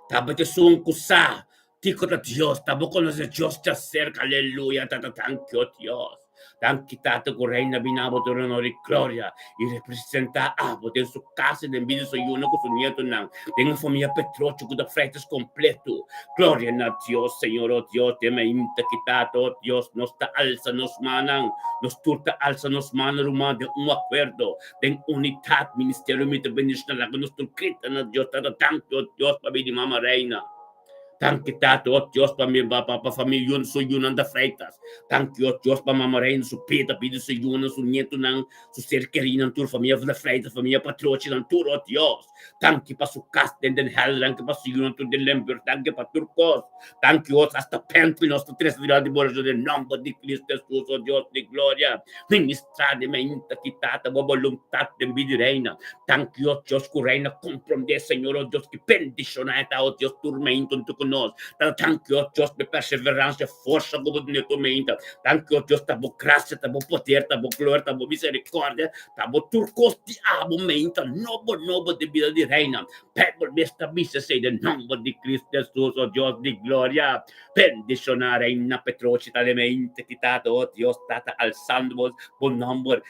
Estamos de sun kusa. Tico de Dios, estamos con los Dios te acerca, aleluya, tata, thank you, oh Dios. Tanti tato reina binabo to onore gloria e representa abo del su casa de envidia so yuno con su nieto nan tengo familia Petrocho con freitas completo gloria a Dios Señor oh Dios te me inta quitato oh Dios nos ta alza nos manan nos turta alza nos manan rumán de un acuerdo de unidad ministerio mi te bendición la nos turquita na Dios tanto oh Dios para mi mamá reina. Thank you, Tato, oh Dios, para mi papá, familia, yun, so yun ang da freitas. Thank you, oh Dios, para mama reina, su pita, pide su yun, su nieto ng, su cerquerin ng tur, familia da freitas, familia patrochi ng tur, oh Dios. Thank you, pa su casten den hell, thank you, pa su yun, tur den lemper, thank you, pa turcos. Thank you, oh, hasta pentri, nostro tres de di bordo del nombre di Cristo Jesús, oh Dios, di gloria. Ministrade me inta quitata, bo voluntad de vidi reina. Thank you, oh Dios, cu reina, comprende, Señor, oh Dios, que bendicionata, oh Dios, turmento, tu nos. Thank you, Dios, de perseverancia, força, como de mente. Thank you, Dios, tabo graça, tabo poder, tabo glória, tabo misericórdia, tabo turcos de abo mente, novo de vida de reina. Pego esta missa, sei de nome de Cristo Jesus, oh Dios de glória. Bendicionar reina Petrocita de mente, quitado, oh Dios, tata alzando buen nombre.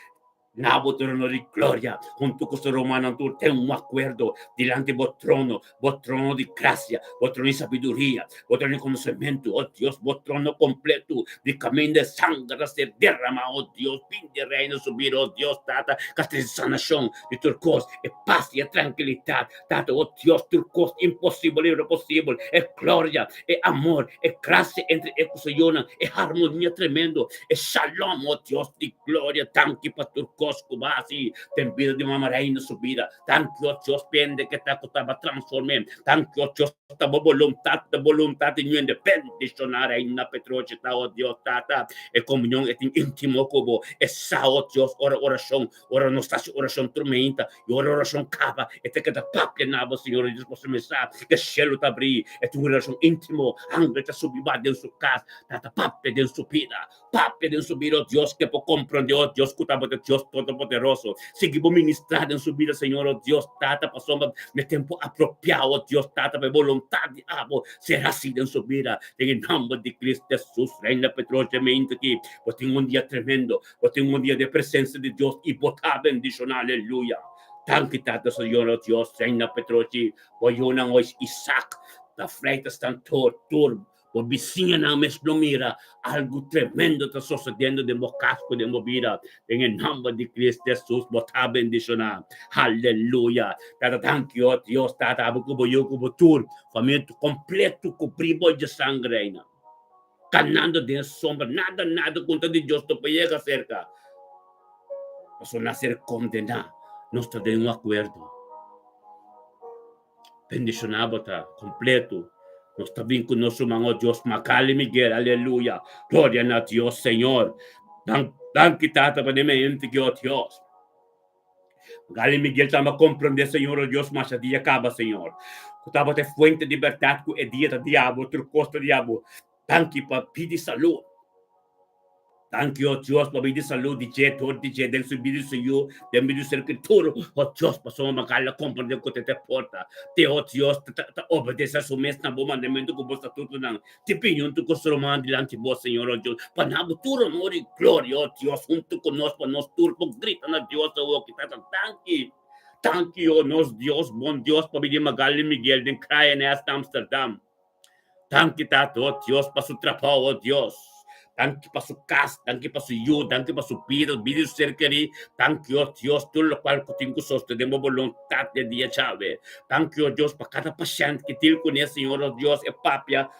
Nabo trono di gloria, junto con su romano, tú ten un acuerdo delante de vos trono de gracia, vos trono de sabiduría, vos trono de conocimiento, oh Dios, vos trono completo, de camino de sangre a ser derramado, oh Dios, fin de reino subir, oh Dios, tata, casta de sanación, de turcos, e paz y tranquilidad, tata, oh Dios, turcos, imposible, irreposible, es gloria, es amor, es gracia entre ellos y yo, es armonía tremendo, es shalom, oh Dios, de gloria, tanque para turcos, Kubasi, ten vida de mamá reina su vida. Thank you, Dios, pende que te costaba transformar. Thank you, Dios, esta voluntad de niente bendicionar reina Petroche, oh Dios, tata, e comunión, et íntimo como, esa, oh Dios, oración, ora nostra oración tormenta, e oración cava, e te queda papia nabo, Señor, Dios, posso pensar, que cielo te abrir, e tu oración íntimo, angle te subiva dentro su casa, tata papia dentro su vida, papia dentro su vida, oh Dios, que può comprender, oh Dios, cutabo de Dios, Todopoderoso. Seguimos ministrando en su vida, Señor, oh Dios, tata, pasó en tiempo apropiado, oh Dios, tata, de voluntad de amo, será así en su vida, en el nombre de Cristo Jesús, Reina Petroche, me aquí, pues tengo un día tremendo, pues tengo un día de presencia de Dios y botar bendición, aleluya. Tan quitado, Señor, oh Dios, Reina Petroche, voy a hoy Isaac, la freita están turbo. Por vizinha na mesma mira, algo tremendo está sucedendo de meu casco, de minha vida. Em nome de Cristo Jesus, botar bendição. Aleluia. Tata, thank you, oh Deus, tata, abucubo, yucubo, tur, família completo, cobribo de sangue, canando de sombra, nada contra de Deus, tu pega cerca. Mas o nascer condenar, nós temos acordo. Bendicionado, tá, completo. Nos está bien con nuestro hermano Dios, Macale Miguel, aleluya. Gloria a Dios, Señor. Dan quitata para mente que, oh Dios. Macale Miguel estaba comprender, Señor, oh Dios, más a día acaba, Señor. Estaba de fuente de libertad con el día del diablo, tu costo diablo. Tanque para pedir salud. Thank you, oh Dios, para pedir salud, DJ, todo DJ, del subido suyo, del medio escritura, oh Dios, para soma macala, comprender que te porta. Te, oh Dios, te obedece a su mesma bom mandamento que vos estatuto nan. Te pinho tu construman delante de vos, Señor, oh Dios. Para nada, tu honor y gloria, oh Dios, junto con nosotros, para nos turbo, gritan a Dios, oh, que está tanque. Thank you, oh nos Dios, bon Dios, para pedir Magali Miguel, den cry en Amsterdam. Thank you, tato, oh Dios, para su trabajo, oh Dios. Thank you para su casa, thank you para su ayuda, thank you para su vida, vida cercaría, thank you, Dios, todo lo cual que tengo sostenemos voluntad de día chave. Thank you, Dios, para cada paciente que tiene con el Señor, Dios, es papia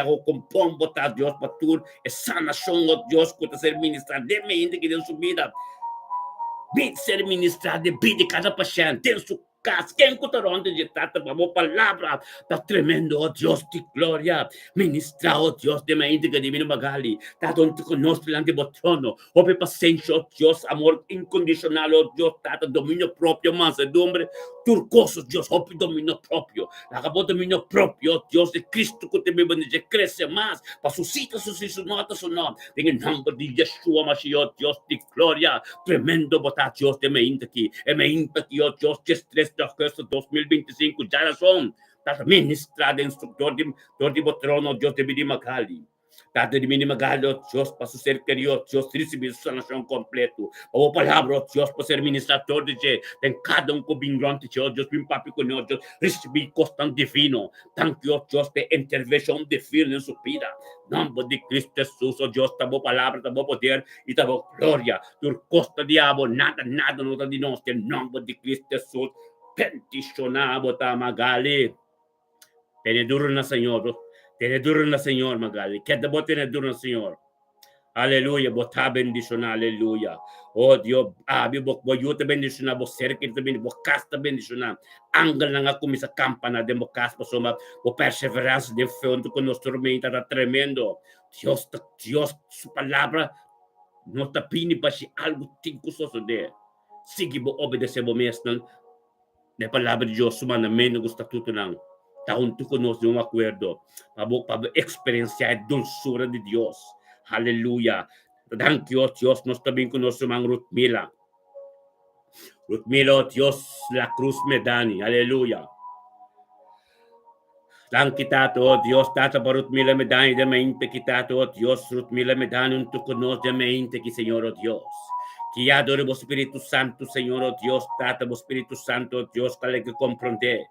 o con pombo, Dios, para tu, es sanación, Dios, que te ser ministrar de mente que en su vida. Ser ministrado de vida de cada paciente, en su casa, que encontraron de tata, vamos palabra, está tremendo, oh Dios de gloria, ministra, oh Dios de mente que divino magali, tato un conosco delante del trono, oh paciencia, oh Dios, amor incondicional, oh Dios, tata dominio propio, mansedumbre, turcoso, Dios, oh dominio propio, la acabó dominio propio, oh Dios de Cristo que te bendice, crece más, para sus citas, sus notas, su nombre, en el nombre de Yeshua Mashiach, Dios de gloria, tremendo botar Dios de mente aquí, oh Dios, que estrés de agosto 2025, ya la son, tata ministrada, instructor de trono, Dios de Bidimagali. Tata de Bidimagali, oh Dios, para su ser querido, Dios, recibir su sanación completo. Oh, palabra, oh Dios, para ser ministrador de Dios, en cada un cobingrante, oh Dios, bien papi con oh Dios, recibir constante divino. Thank you, oh Dios, de intervención divina en su vida. Nombre de Cristo Jesús, oh Dios, tamo palabra, tamo poder y tamo gloria. Tu costa diabo, nada no da di nostro, en nombre de Cristo Jesús. Bendicionado, Magali. Tiene duro na Señor, tiene duro na Señor, Magali. Que te tiene duro na Señor. Aleluya, bota bendición, aleluya. Oh Dios, yo te bendición, vos cerca te bendición, vos casta bendición. Angel na nga kumi sa campana de mo caspa soma, vos perseveranza de fe junto con nuestro tormenta está tremendo. Dios, su palabra no está pini para si algo tinco suceder. Sigue vos obedecer vos mesmo. Na palavra de Deus, humanamente, o estatuto não. Está junto conosco de acordo para experienciar a dulzura de Deus. Aleluia. Thank you, Deus. Nós também conosco, irmã Ruth Mila. Ruth Mila, Deus, la cruz me dani. Aleluia. Thank you, Tato, Deus, Tata, para Ruth Mila me dani, de mente que Tato, Deus, Ruth Mila me dani, junto conosco, de mente que, Senhor, oh Deus. Que adore o Espírito Santo, Senhor, oh Deus, Tata, o Espírito Santo, oh Deus, que compreender,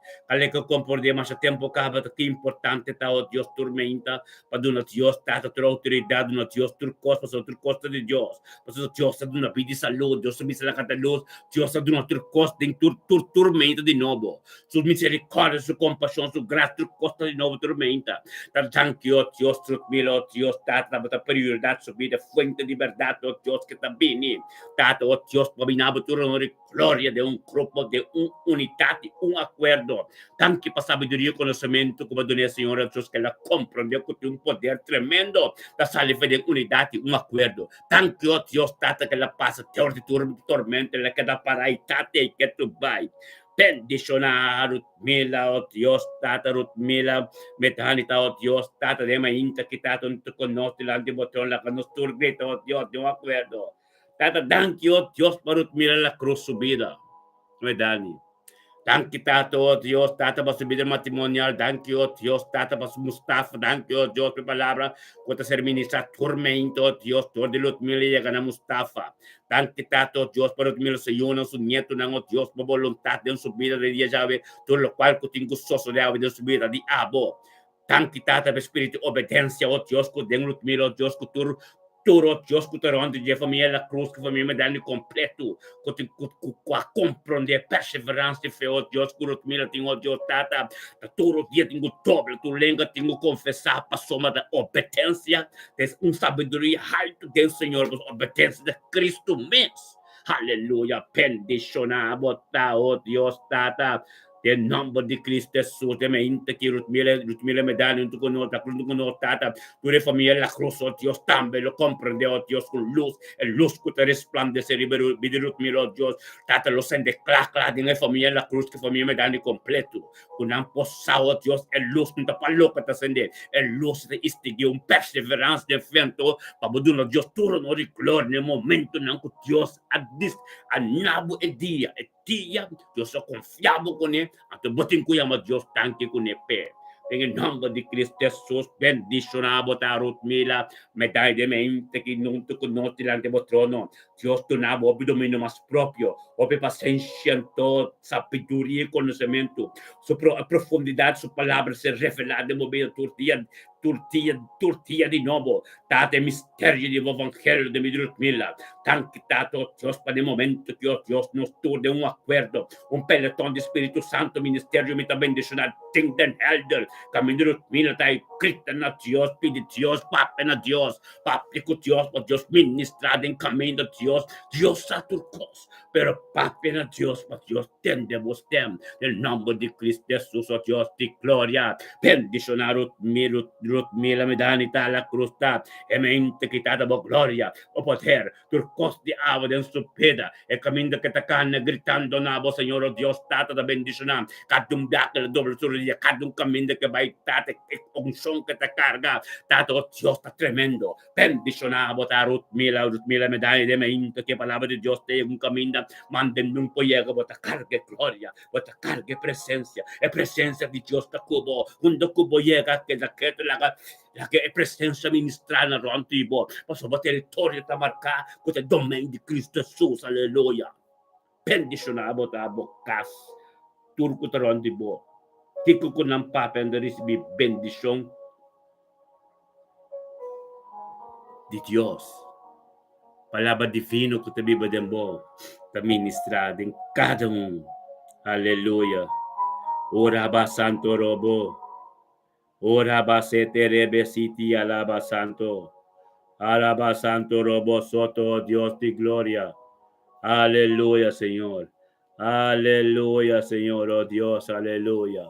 mas o tempo acaba, que importante está, oh Deus, tormenta, para o Deus, Tata, tua autoridade, oh Deus, tua costa de Deus, para o Deus, da uma vida de saúde, Deus, me será cada luz, Deus, da uma tua costa, em tormenta de novo, sua misericórdia, sua compaixão, sua graça, tua costa de novo, tormenta, thank you, oh Deus, Deus, Tata, para a prioridade, sua vida, fonte de verdade, oh Deus, que está bem, Tato, oh Dios, dominaba tu gloria de un grupo, de una unidad, de un acuerdo. Tan que para sabiduría y conocimiento, como doné Señor Dios, que la comprendió con un poder tremendo, la saliva de unidad y un acuerdo. Tan que, oh Dios, Tata, que la pasa, de tu tormenta, la que da para y tate y que tu vai. Bendicionar, Ruth Mila, oh Dios, Tata, Ruth Mila, metanita, oh Dios, Tata, de mainta, que Tata, no te conoce, la antibotón, la que nos turgrita, oh Dios, de un acuerdo. Tata, thank you, Dios, para mira la cruz subida. Dani. Thank you, Tato, oh Dios, Tata, para subida matrimonial. Thank you, Dios, Tata, para Mustafa. Thank you, Dios, por palabra. Cuando ser ministra, tormento, Dios, todo de los mil llegan a Mustafa. Thank you, Tato, Dios, para mil se unan su nieto, oh Dios, por voluntad de su vida de día llave, todo lo cual que tengo soso de ave de su vida de abo. Thank you, Tata, por espíritu obediencia, oh Dios, que den los mil, oh Dios, que tú Turo Dios que onde de família la cruz que família me dá completo com a compreender perseverança fé oh Deus que o mira tem oh Deus tata todo dia tenho doble tu lenga tenho confessar para soma da obediência tem sabedoria alto do Senhor obediência de Cristo mesmo aleluia bendicionar botar oh Deus tata em nome de Cristo Jesus, de mente que Ruth Mila me dá junto com nós, tata, tu família la cruz, oh Deus, também lo compreendeu, oh Deus, com luz, luz que te resplandece, de Ruth Mila, oh Deus, tata, lo sende clara, de família la cruz, que família me dá de completo, com não possa, oh Deus, luz, não está para louca, tá sende, luz de instigar, perseverança de vento, para poder, oh Deus, tudo no de glória, no momento, não que Deus, a nabo dia, Deus só confiava com ele, até botem com ele, Deus tanque com ele pé. Em nome de Cristo Jesus, bendicionado a Ruth Mila, medalha de mente que não te conosco delante do trono. Deus te dá o domínio mais próprio, a paciência, sabedoria e conhecimento. A profundidade, sua palavra ser revelada em momento tortia de novo. Date mistério do evangelho de Ruth Mila. Tanque tato, Deus, para o momento que Deus nos torne um acordo, pelotão de Espírito Santo, ministério me também bendicionado, tem den helder, caminho Ruth Mila, gritan a Dios, pide Dios, papen a Dios, papi con Dios, por Dios ministrar en camino a Dios, Dios a tu cos, pero papen a Dios, por Dios tende vostem, nel nombre de Cristo Jesús, oh Dios, di gloria, bendicionar Ruth Mila Medanita la crusta, e mente quitata por gloria, o poder, turcos de agua en su peda, e camino que te canne gritando nabo, Señor, oh Dios, tata da bendicionar, cadum biaca la doble surya, cadum camino que va tate, un son que te carga, tato, oh Dios, está tremendo, bendicionado, ta Ruth Mila Medani de mente, que palabra de Dios te un camino, manden un pollego, bota cargue gloria, bota cargue presencia, e presencia di Dios ta cubo, cuando cubo llega, que la que è presenza ministrana rontibo, posso territorio ta marca, con il domain di Cristo Gesù, alleluia. Pendizionabo ta bocas, turco ta rontibo, tico con un papa and recibi bendición di Dios. Palabra divino que te vive de bo, ta ministrada em cada um. Aleluia. Ora ba santo robo. Ora ba sete rebe siti alaba santo. Alaba santo robo soto, Dios de gloria. Aleluya, Señor. Aleluya, Señor, oh Dios, aleluya.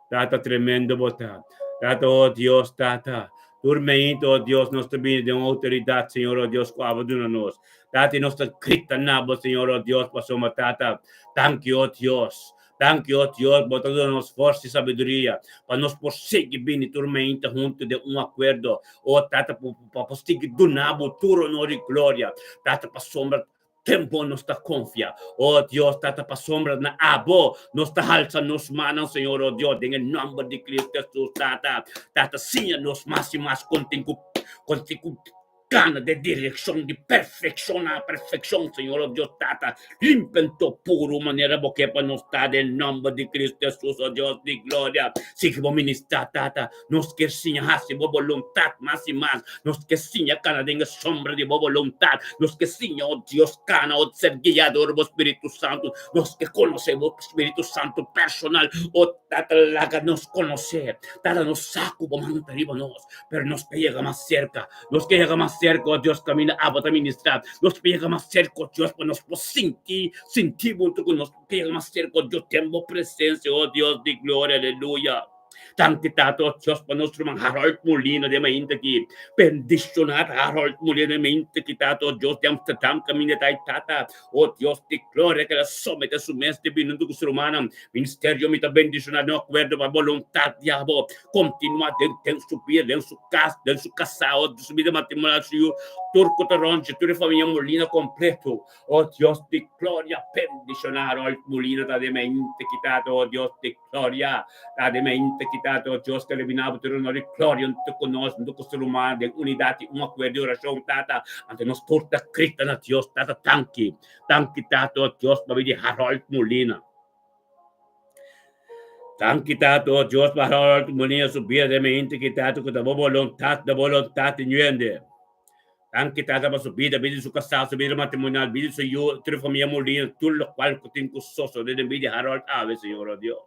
Tata tremendo bota. Tata, oh Dios, tata. Turmento, oh Dios, nostra vida de autoridade, Senhor, oh Deus, coabaduna-nos. Tata, nossa crita nabo, Senhor, oh Deus, passou tata. Thank you, oh Deus. Thank you, oh Deus, botando-nos força e sabedoria para nos prosseguir bem e tormenta junto de um acordo. Oh, tata, para prosseguir do nabo, turo, honor e glória. Tata, para sombra tempo nos está confia. Oh Dios, tata pa sombra na abo, nos está alza nos manos, Señor, oh Dios, en el nombre de Cristo Jesús, tata, siga nos más y más contigo, gana de dirección, de perfección a perfección, Señor, oh Dios, tata, limpento puro manera porque para nos está del nombre de Cristo Jesús, oh Dios, de gloria, sigue vos ministrar, tata, nos que siga hace vos voluntad más y más, nos que siga cana de sombra de vos voluntad, nos que siga, oh Dios, cana, oh ser guiador, vos Espíritu Santo, nos que conocemos, Espíritu Santo personal, oh tata, laga nos conocer, tata, nos saco, vos mantenemos, pero nos que llega más cerca, nos que llega más cerca, oh Dios, camina a vos administrar, nos que llega más cerca, oh Dios, pues nos sentir junto con nos que llega más cerca, oh Dios, tengo presencia, oh Dios de gloria, aleluya. Tanti tato Dios pa nostro mang Harold Molina de mente ki bendicionat Harold Molina de mente ki tato Dios de Amsterdam camina tai tata oh Dios de gloria que la somete su mestre binundo ku romana ministerio mita bendicionat no acuerdo pa volontà diabo continua den subir den su casa o su vida matrimonial turco taronche tu famiglia Molina completo oh Dios de gloria bendicionat Harold Molina da de mente ki tato oh Dios de gloria da de mente quitato Dios que eliminava tu honor gloria unto conosco unto ser humano de unidade uma coisa de oração tata ante nos torta crita na Dios tata tanki tato Dios para de Harold Molina tanki tato Dios para Harold Molina subir de mente quitato com da vontade niente tanki tata para subir da vida su casa subir da matrimonial vida su eu tu família Molina tudo lo qual que tem com sosso de vida Harold ave Senhor oh Dios.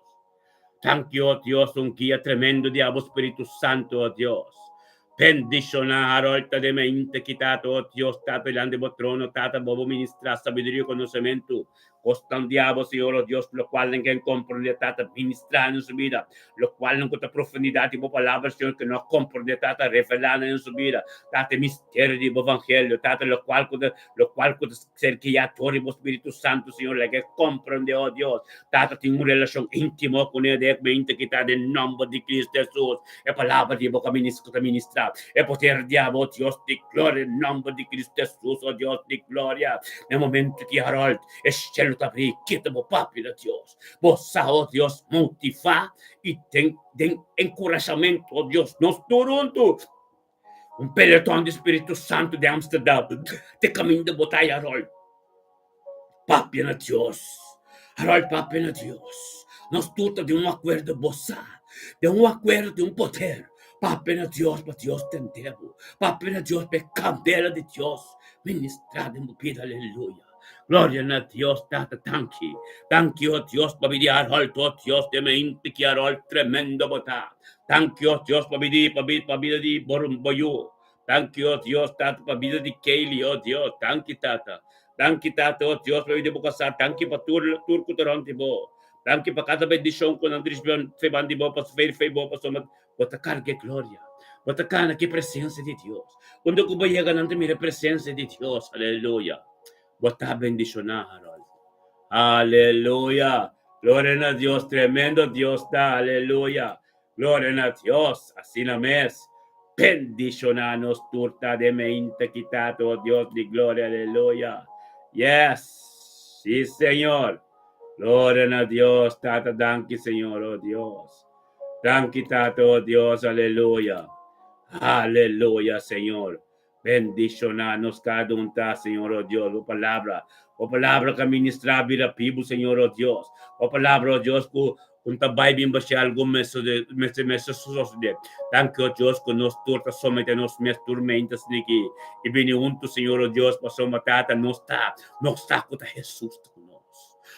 Thank you, oh Dios, un guía tremendo di Abo Spirito Santo, oh Dios. Bendiciona Harolta de mente quitato, oh Dios, tata delante del trono, tata bobo ministra sabiduría y conocimiento. Costan diabo, Señor, oh Dios, lo cual en que comprende tata ministrar en su vida, lo cual en cuanto profundidad y palabra, Señor, que no comprende tata revelar en su vida, tata misterio di evangelio, tata lo cual ser guiator y Espíritu Santo, Señor, la que comprende, oh Dios, tata tiene una relación íntima con él, de mente quitata en nombre de Cristo Jesús, e palabra di boca ministra, e poter diabo, Dios de gloria, en nombre de Cristo Jesús, oh Dios de gloria, en el momento que Harold es cielo abrir, quítame papi de Dios, vos oh Dios, motiva y den encorajamiento, oh Dios, nos durante un pelotón de Espíritu Santo de Amsterdam, de camino de batalla, Harold, papi de Dios, Harold, papi de Dios, nos tuta de un acuerdo bossa, de un acuerdo de un poder, papi de Dios, para Dios te entero, papi de Dios, para candela de Dios, ministrada en mi vida, aleluya. Gloria a Dios, Tata, thank you. Thank you, Dios, pabidiar alto, Dios, de me intiquiar al tremendo bota. Thank you, Dios, pabidi, borum boyu. Thank you, Dios, Tata, pabidi, Kaylee, oh Dios, thank you, Tata. Thank you, Tata, oh Dios, pabidi bukasa, thank you, patur kuturang tibo. Thank you, pa cada bendición con Andrés se van de bopas, fe, bopas, bota carga gloria. Bota cana, que presencia de Dios. Cuando cuba llega ante mi presencia de Dios, aleluya. Bota bendicionar, Harold. Aleluya. Gloria a Dios, tremendo Dios está, aleluya. Gloria a Dios, así no mes. Bendicionanos turta de mente quitado, Dios de gloria, aleluya. Yes, sí, Señor. Gloria a Dios, tata, danki, Señor, oh Dios. Danki, tata, oh Dios, aleluya. Aleluya, Señor. Bendicionanos cada un Señor, oh Dios, o palabra que ministra vida pibu, Señor, oh Dios, o palabra, oh Dios, kung tabay bimba siya algo meso de, thank you, oh Dios, que nos turta somete nos mes tormentas niki, ibiniunto, Señor, oh Dios, paso matata, no está kuta Jesús,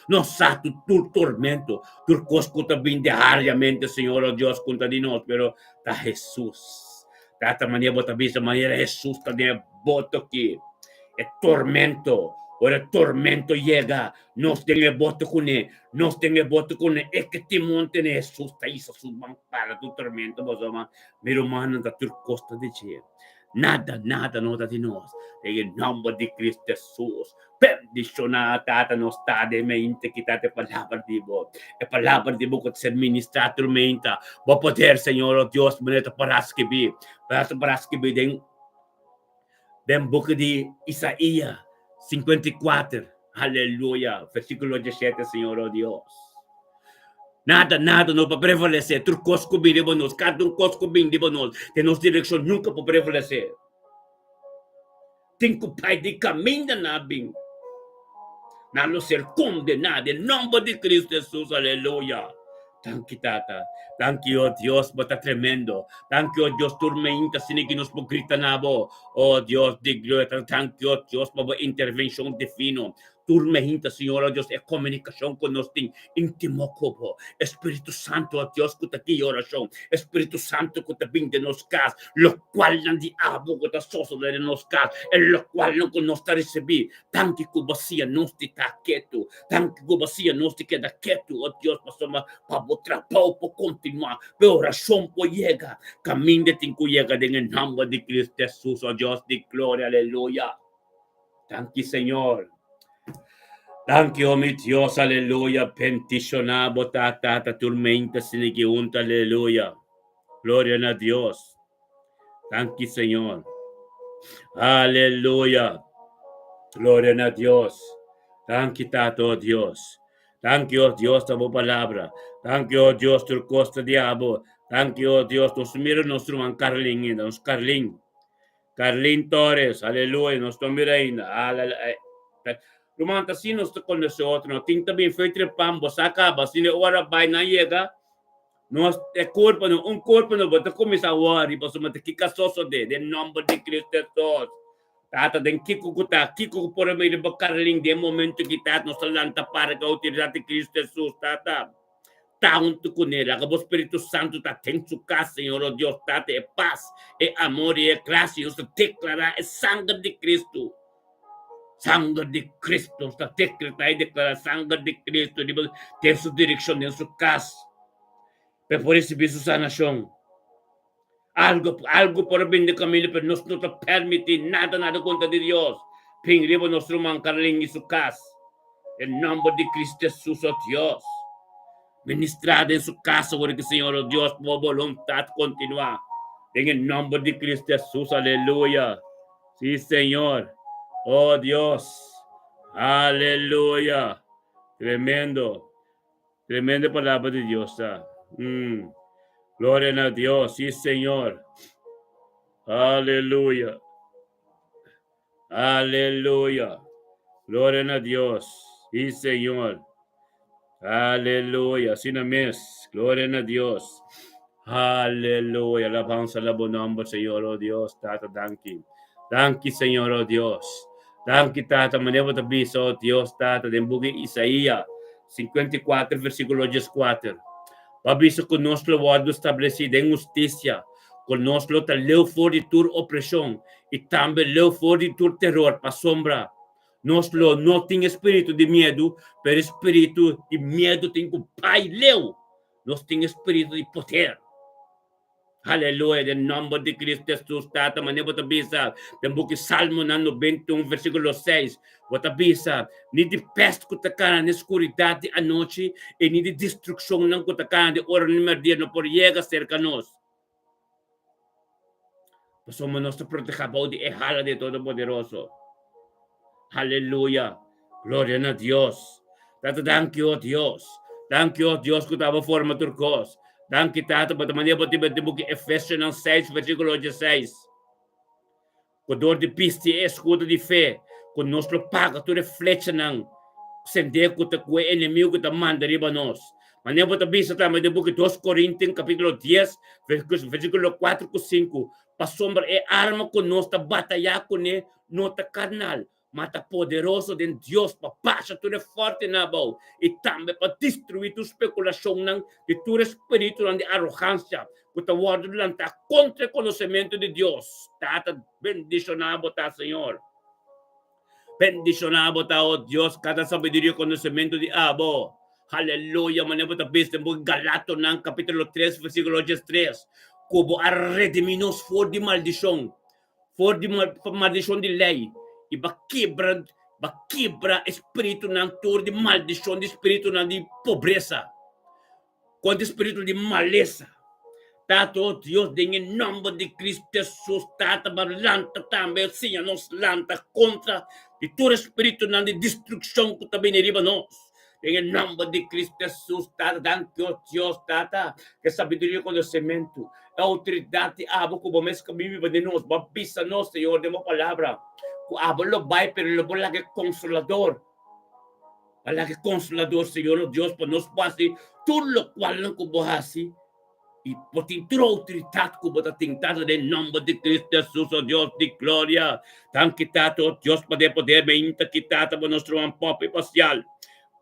no sa tu tormento, tu cosco también diariamente, Señor, oh Dios, contra dinos, pero ta Jesús. Tata mania bota bisa manera Jesús también voto que el tormento, o el tormento llega, nos tenga voto con él, es que te monten Jesús, te hizo su para tu tormento, vos ama, pero mano da tu costa de che. Nada no da di nos, en el nombre de Cristo Jesús. Bendicionada tata nos sta de mente que tate palabra di bo. E palabra di bo que ser ministrato mente. Bo poder, Señor, oh Dios, meneta para escribir den book de Isaías 54. Aleluya. Versículo 17, Señor, oh Dios. Nada no para prevalecer. Tu cosco bem de bonos, cada um cosco bem de bonos, de nos direção nunca para prevalecer. Tem que o pai de caminho na bem. Não ser condenado em nome de Cristo Jesus, aleluya. Thank you, Tata. Thank you, oh Dios, bota tremendo. Thank you, oh Dios, tormenta, sinigi nos grita nabo. Oh Dios, de gloria. Thank you, oh Dios, por intervenção divino. Tormenta, Senhor, oh Deus, é comunicação com nós, tem íntimo como. Espírito Santo, oh Deus, que está aqui oração. Espírito Santo, que está vindo de nos casa, lo qual não diabo que está soso de nos casa, e lo qual não que nós está receber. Tanto que bacia nós está quieto, tanto que bacia nós queda quieto, oh Deus, para botar pau, para continuar. Pero oração por chega, caminho de tem que chega, em nome de Cristo Jesus, oh Deus, de glória, aleluia. Thank you, Senhor. Thank you, mi Dios, aleluya. Peticionamos, tata, tormenta, sinigiunta, aleluya. Gloria a Dios. Thank you, Señor. Aleluya. Gloria a Dios. Thank you, tato, Dios. Thank you, Dios, tu palabra. Thank you, Dios, tu costa diabo. Thank you, Dios, nos mira nuestro man Carlin, Carlin Torres, aleluya, nuestro miraina. Rumanta sino sta con nosotros, no tinta bien fetre pambo sacaba, sino ora by na llega, nos corpo no, un corpo no, bota come sa wari, paso mate kika soso de nombre de Cristo Jesus. Tata den kiko por me de Carling de momento que tat nos lanta para que utilizar de Cristo Jesus, tata. Tanto con él, que o Espírito Santo está em sua casa, Senhor, oh Deus, tata, é paz, é amor e é graça, e você declarar é sangue de Cristo. Sangue de Cristo, está decretado e declarar sangue de Cristo, ter sua direção em sua casa, para por receber sua sanação. Algo por bem de caminho, para nós não permitir nada contra de Deus. Pingribo nosso man Carlinhos em sua casa, em nome de Cristo Jesus, oh Deus. Ministrado em sua casa, porque Senhor, oh Deus, por vontade continuar. Em nome de Cristo Jesus, aleluia. Sim, Senhor. Oh Dios, aleluya, tremenda palabra de Dios. Gloria a Dios, sí Señor, aleluya, gloria a Dios, sí Señor, aleluya, sin mes, gloria a Dios, aleluya, alabanza, la buen nombre, Señor, oh Dios, tata, danki, Señor, oh Dios. Danke, Tata, manevo da bisa, oh Dios, Tata, den bugi Isaías 54, versículo 4. Babisa conosco o ordem estabelecida em justiça, conosco tá leu fora de tur opressão e também leu fora de tur terror para sombra. Nós não tem espírito de medo, pero espírito de medo tem o Pai leu. Nós tem espírito de poder. Aleluia, em nome de Cristo Jesus, Tata, maneira de bisa, tem book Salmo na 91, versículo 6, bota bisa, ni de peste que ta cara na escuridade à noite, e ni de destruição não que ta cara de hora no dia, não por llega cerca nós. Somos nosso protegido de errada de todo poderoso. Aleluia, glória a Deus. Tata, thank you, Deus. Thank you, Deus, que estava forma turcos. Danke, Tata, para maneira de book Efésios 6, versículo 16. Com dor de piste e escudo de fé, com nosso paga toda flecha não, sender que o inimigo que te manda riba nós. Maneira de bisa também de book 2 Coríntios, capítulo 10, versículo 4 e 5. Para sombra é arma que nós está batalhar com ele, nota carnal. Mata poderoso de Deus para passar tudo forte na boa e também para destruir tua especulação de teu espírito de arrogância que está guardando contra o conhecimento de Deus. Tata, bendicionado tá, Senhor. Bendicionado tá, oh Deus, cada sabedoria e conhecimento de Abo. Aleluia, maneira da besta, Galato, capítulo 3, versículo 3. Como a redimir-nos for de maldição de lei. E ba quebra espírito na tour de maldição, de espírito na de pobreza, quanto espírito de maleza. Tato, Deus, em nome de Cristo Jesus, Tata, lanta também, sim, nos lanta contra de todo espírito na de destruição que também deriva nós. Em nome de Cristo Jesus, Tata, danke, Deus, Tata, que sabedoria e conhecimento, a autoridade, abo, como mês que vive de nós, babisa nós, Senhor, de uma palavra. Abo lo vai, pero lo bola que consolador. Wala que consolador, Senhor, Deus, para nós pase tudo lo qual não kubuhasi. E por ter autoridade que bota tentado em nome de Cristo Jesus, oh Deus de glória. Tanto tato, Deus, poder me intaquitata para nosso pop parcial.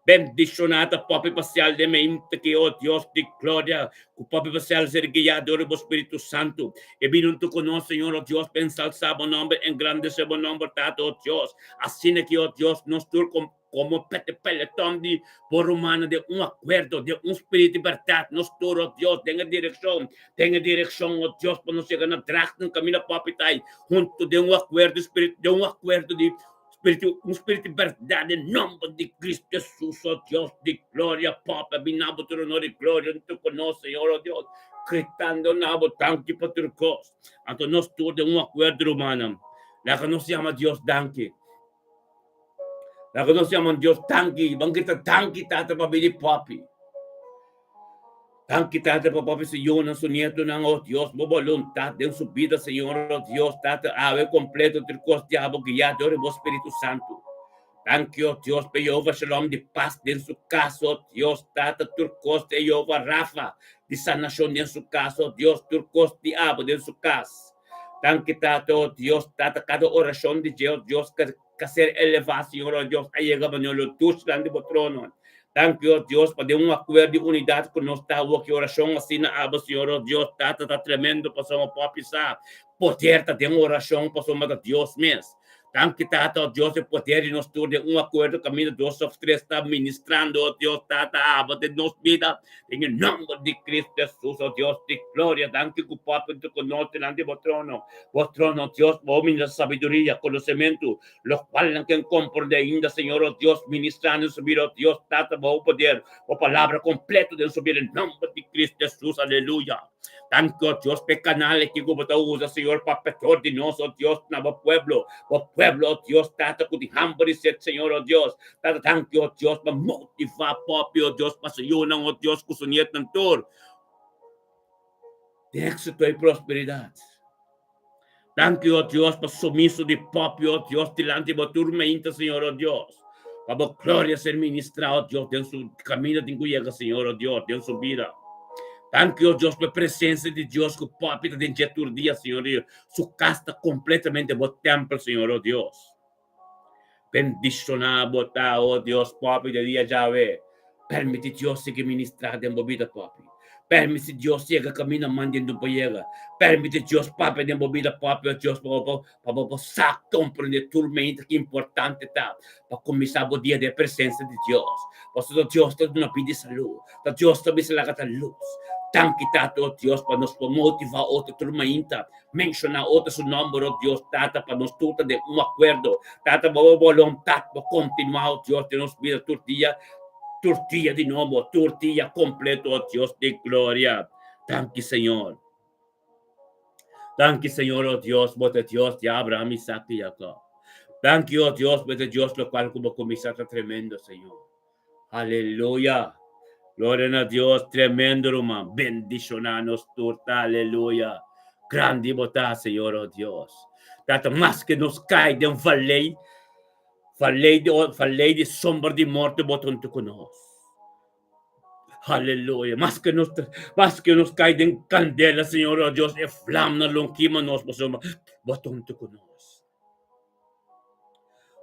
Bendicionada pop parcial de mente que, oh Deus de glória, o pop parcial ser guiado pelo Espírito Santo. E vindo tu conosco, Senhor, oh Deus, pensar o nome, engrandecer o nome, tato, oh Deus. Assim que, oh Deus, nós tur como peletón de por humano de acuerdo, de espírito de verdade, nós tur, oh Deus, tenha direção, oh Deus, para nos chegar na draga, no caminho papitai, junto de acuerdo, espírito, de acuerdo de espírito de verdade, em nome de Cristo Jesus, oh Deus de glória, Papa, binabo tu honor e glória, tu conosco, Senhor, oh Deus, gritando nabo, tanque para tu cos, anto nós todos de acuerdo humano, lá que nós chama Deus, danke, lá que nós chama Deus, tanque, vamos gritar tanque, tata, para bili papi. Tanque, Tata, papai, Senhor, nosso nieto, não, oh Deus, boa vontade, de sua vida, Senhor, oh Deus, Tata, ave completo, tricos, diabo, guiado, oh Espírito Santo. Tanque, oh Deus, para Jeová, shalom, de paz, de sua casa, oh Deus, Tata, turcos, de Jeová, Rafa, de sanação, de sua casa, oh Deus, turcos, diabo, de sua casa. Tanque, Tata, oh Deus, Tata, cada oração de Deus, que ser elevado, Senhor, oh Deus, aí chega, Manolo, tu, grande trono. Thank you, Deus, para um acordo de unidade que nós estamos aqui, oração assim na aba, Senhor, oh Deus, está tremendo, para somos papizar. Poder, tá de uma oração, para somos Deus mesmo. Thank you, Tata, oh Deus, o poder de nós todos, de um acordo, caminho, Deus, of três, está ministrando, oh Deus, Tata, aba, de nossa vida, em nome de Cristo Jesus, oh Deus, de glória, thank you, Papa, de conosco, delante do trono, Deus, homem da sabedoria, conhecimento, lo qual não tem compreender ainda, Senhor, oh Deus, ministrando, subir, oh Deus, Tata, o poder, a palavra completa de subir, em nome de Cristo Jesus, aleluia. Tanto, oh Deus, pe canales que como usa, Senhor, para petor de nós, oh Deus, na pueblo, oh Deus, Tata, que te hambre, Senhor, oh Deus, Tata, tanto, oh Deus, para motivar, papi, oh Deus, para Senhor, oh Deus, que o sonhar tanto, de éxito e prosperidade. Tanto, oh Deus, para sumiço de papi, oh Deus, delante de turma, Senhor, oh Deus, para a glória ser ministrada, oh Deus, dentro do caminho de que Senhor, oh Deus, dentro sua vida. Tanto, oh Deus, pela presença de Deus que o papi está dentro do dia, Senhor, sua casa está completamente no templo, Senhor, oh Deus. Bendicionamos, oh Dios, papi, de día Yahweh. Permite Dios que ministrar de movida, papi. Permite Dios que camina mandando para Permite Dios, papi, de movida, papi, Dios, para saber compreender tormenta que importante tá. Para começar o dia de presença de Deus. Para Deus te não pedir saúde. Para Deus também se laga luz. Tanto tato, Deus, para nos motivar outra tormenta. Mencionar outro seu nome, Deus, tata, para nos tudo de acordo. Tata, boa vontade para continuar, Deus, de nos vida tortilla de novo, tortilla completo, oh Dios de gloria. Thank you, Señor. Thank you, Señor, oh Dios, bote Dios de Abraham, Isaac y Jacob. Thank you, oh Dios, bote Dios, lo cual como comisario tremendo, Señor. Aleluya. Gloria a Dios, tremendo, hermano. Bendicionanos, torta, aleluya. Grande botá, Señor, oh Dios. Tanto más que nos cae de un falei de sombra de morte, botão tu conosco. Aleluia. Mas que nos cai de candela, Senhor, oh Deus, é flama lonquima nós, botão tu conosco.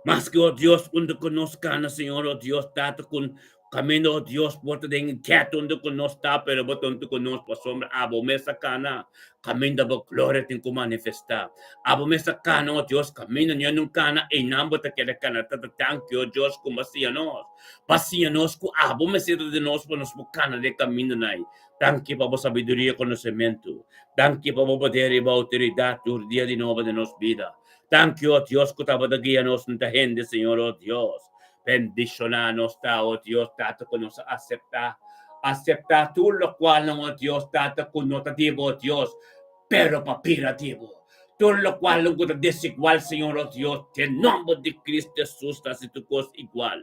Mas que, oh Deus, quando conosco, Senhor, oh Deus, tato com caminho, oh Deus, porta de inquieto, onde conosco, pero botão tu conosco, por sombra, abo, mesa cana, caminho da glória tem que manifestar. Abo, mesa cana, oh Deus, caminho, não num cana, e não bota aquele cana, tata, tanque, oh Deus, como assim, nós. Passia nós, abo, mesa de nós, para nos cana de caminho, nai. Tanque para a sabedoria, conhecimento. Tanque para o poder e a autoridade, do dia de novo de nossa vida. Thank you, oh Dios, que estava da guia nos na gente, Senhor, oh Deus. Bendicionar-nos, oh Deus, tato que nos aceitar tudo o qual, oh Deus, tato conotativo, oh Deus, pero papirativo. Tudo o qual não é desigual, Senhor, oh Deus, que em nome de Cristo Jesus está se tu coisa igual.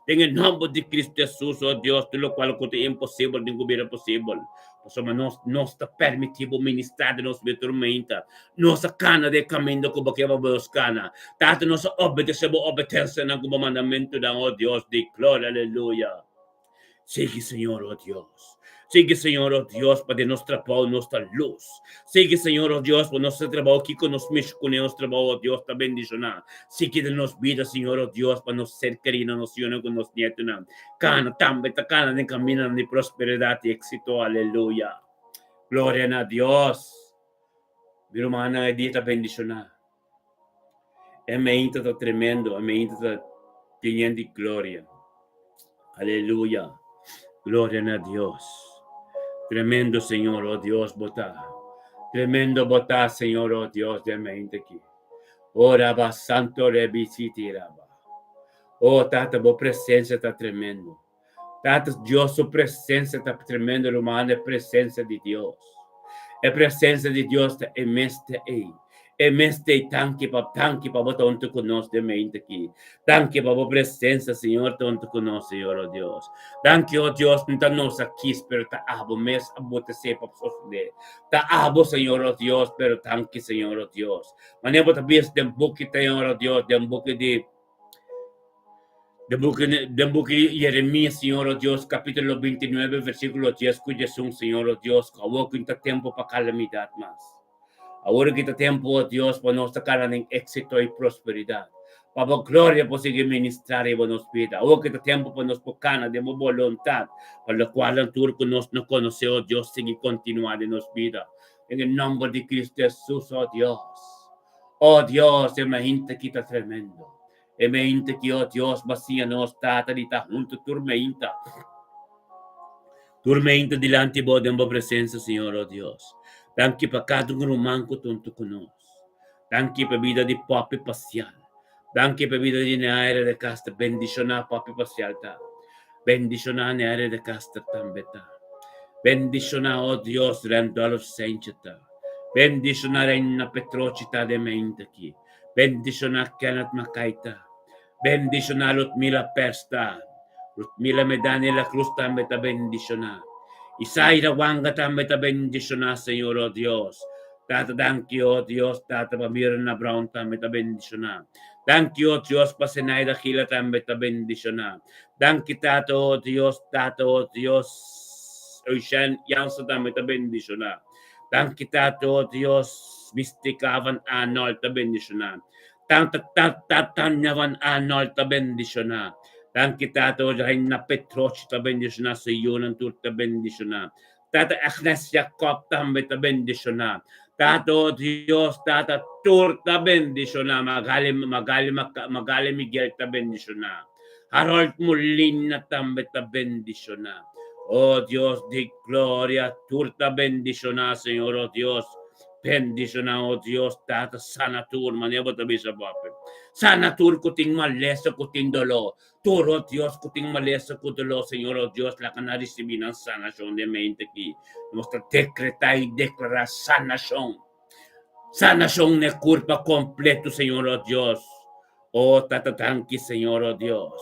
Em nome de Cristo Jesus, oh Deus, tudo o qual é impossível, não é possível. Insomma, non sta permitivo ministrare nos tormenta. Nossa cana de caminho como que vamos cana. Tanto nós obedecemos obedecer na como mandamento da oh Deus de glória, aleluia. Sigue, Senhor, oh Deus. Sigue, Senhor, oh Deus, para nosso trabalho, nossa luz. Sigue, Senhor, oh Deus, para nosso trabalho aqui com nos mexe com nosso trabalho, oh Deus, está bendicionar. Sigue de nos vida, Senhor, oh Deus, para nos ser querido, nos unir com nos nietos. Cana, tambe, cana, de camino de prosperidade e éxito, aleluia. Glória a Deus. Meu irmão, é dia de bendicionar. É meio tremendo, é meio de glória. Aleluia. Gloria a Dios. Tremendo, Señor, oh Dios, botá. Tremendo botá, Señor, oh Dios, de mente aquí. Ora va santo rebisiti raba. Oh, tata, bo presença está tremendo. Tata, Dios, su presença está tremendo, hermano, é presença de Dios. É presença de Dios em este aí. Emeste tanque para botar onde conosco de mente aqui. Tanque para a presença, Senhor, onde conosco, Senhor, oh Deus. Tanque, oh Deus, não está nós aqui, pero tá abo, mes acontecer para sofrer. Tá abo, Senhor, oh Deus, pero tanque, Senhor, oh Deus. Mas nem botar bis de buque, Senhor, oh Deus, de buque de buque Jeremias, Senhor, oh Deus, capítulo 29, versículo 10, cuya son, Senhor, oh Deus, cawag quinta tempo para calamidade mas. Agora que está tempo, oh Deus, para nós sacar em éxito e prosperidade. Para a glória para seguir ministrar em nossa vida. Agora que está tempo para nós focar de uma vontade, para a qual a turco nós não conhecemos, oh Deus, seguir continuar em nossa vida. Em nome de Cristo Jesus, oh Deus. Oh Deus, é uma gente que está tremendo. É uma gente que, oh Deus, vacina nós, está junto, tormenta. Tormenta delante de uma presença, Senhor, oh Deus. Tanque para cada manco tonto conosco. Tanque para a vida de papi parcial. Tanque para a vida de área de casta. Bendicionar papi parcial. Bendicionar na área de casta também. Bendicionar, oh Deus, durante a ausência. Bendicionar na petrocita de mente aqui. Bendicionar Kenneth Makaita. Bendicionar Lutmila Persta. Lutmila Medani la Cruz também bendicionar. Isaira wanga também bendicionar, Senhor, oh Deus. Tata, thank you, oh Deus. Tata, pamira na Brown também bendicionar. Thank you, oh Deus, para Senaida Hila também bendicionar. Thank you, Tata, oh Deus. Tata, oh Deus. Ocean Yansa também bendicionar. Thank you, Tata, oh Deus. Mystic Avan Arnold bendicionar. Tanyavan Arnold ta benditiona. Tanki tato jahin na Petroch ta benditiona sa Yunan tur ta benditiona. Tata Agnes Jacob tambe ta benditiona. Tato Dios tata tur ta benditiona. Magali Miguel ta benditiona. Harold Molina tambe ta benditiona. Oh Dios di gloria, turta bendiciona, Señor, oh Dios. Bendiciona, oh Dios, tata sanatur, manebo tabi sa bape. Sanatur kuting malesa kuting dolo. Turo, Dios, kuting malesa kutolo, Señor, oh Dios, la can recibir en sanación de mente aquí. Nuestra decreta y declarar sanación. Sanación de culpa completo, Señor, oh Dios. Oh, tata, thank you, Señor, oh Dios.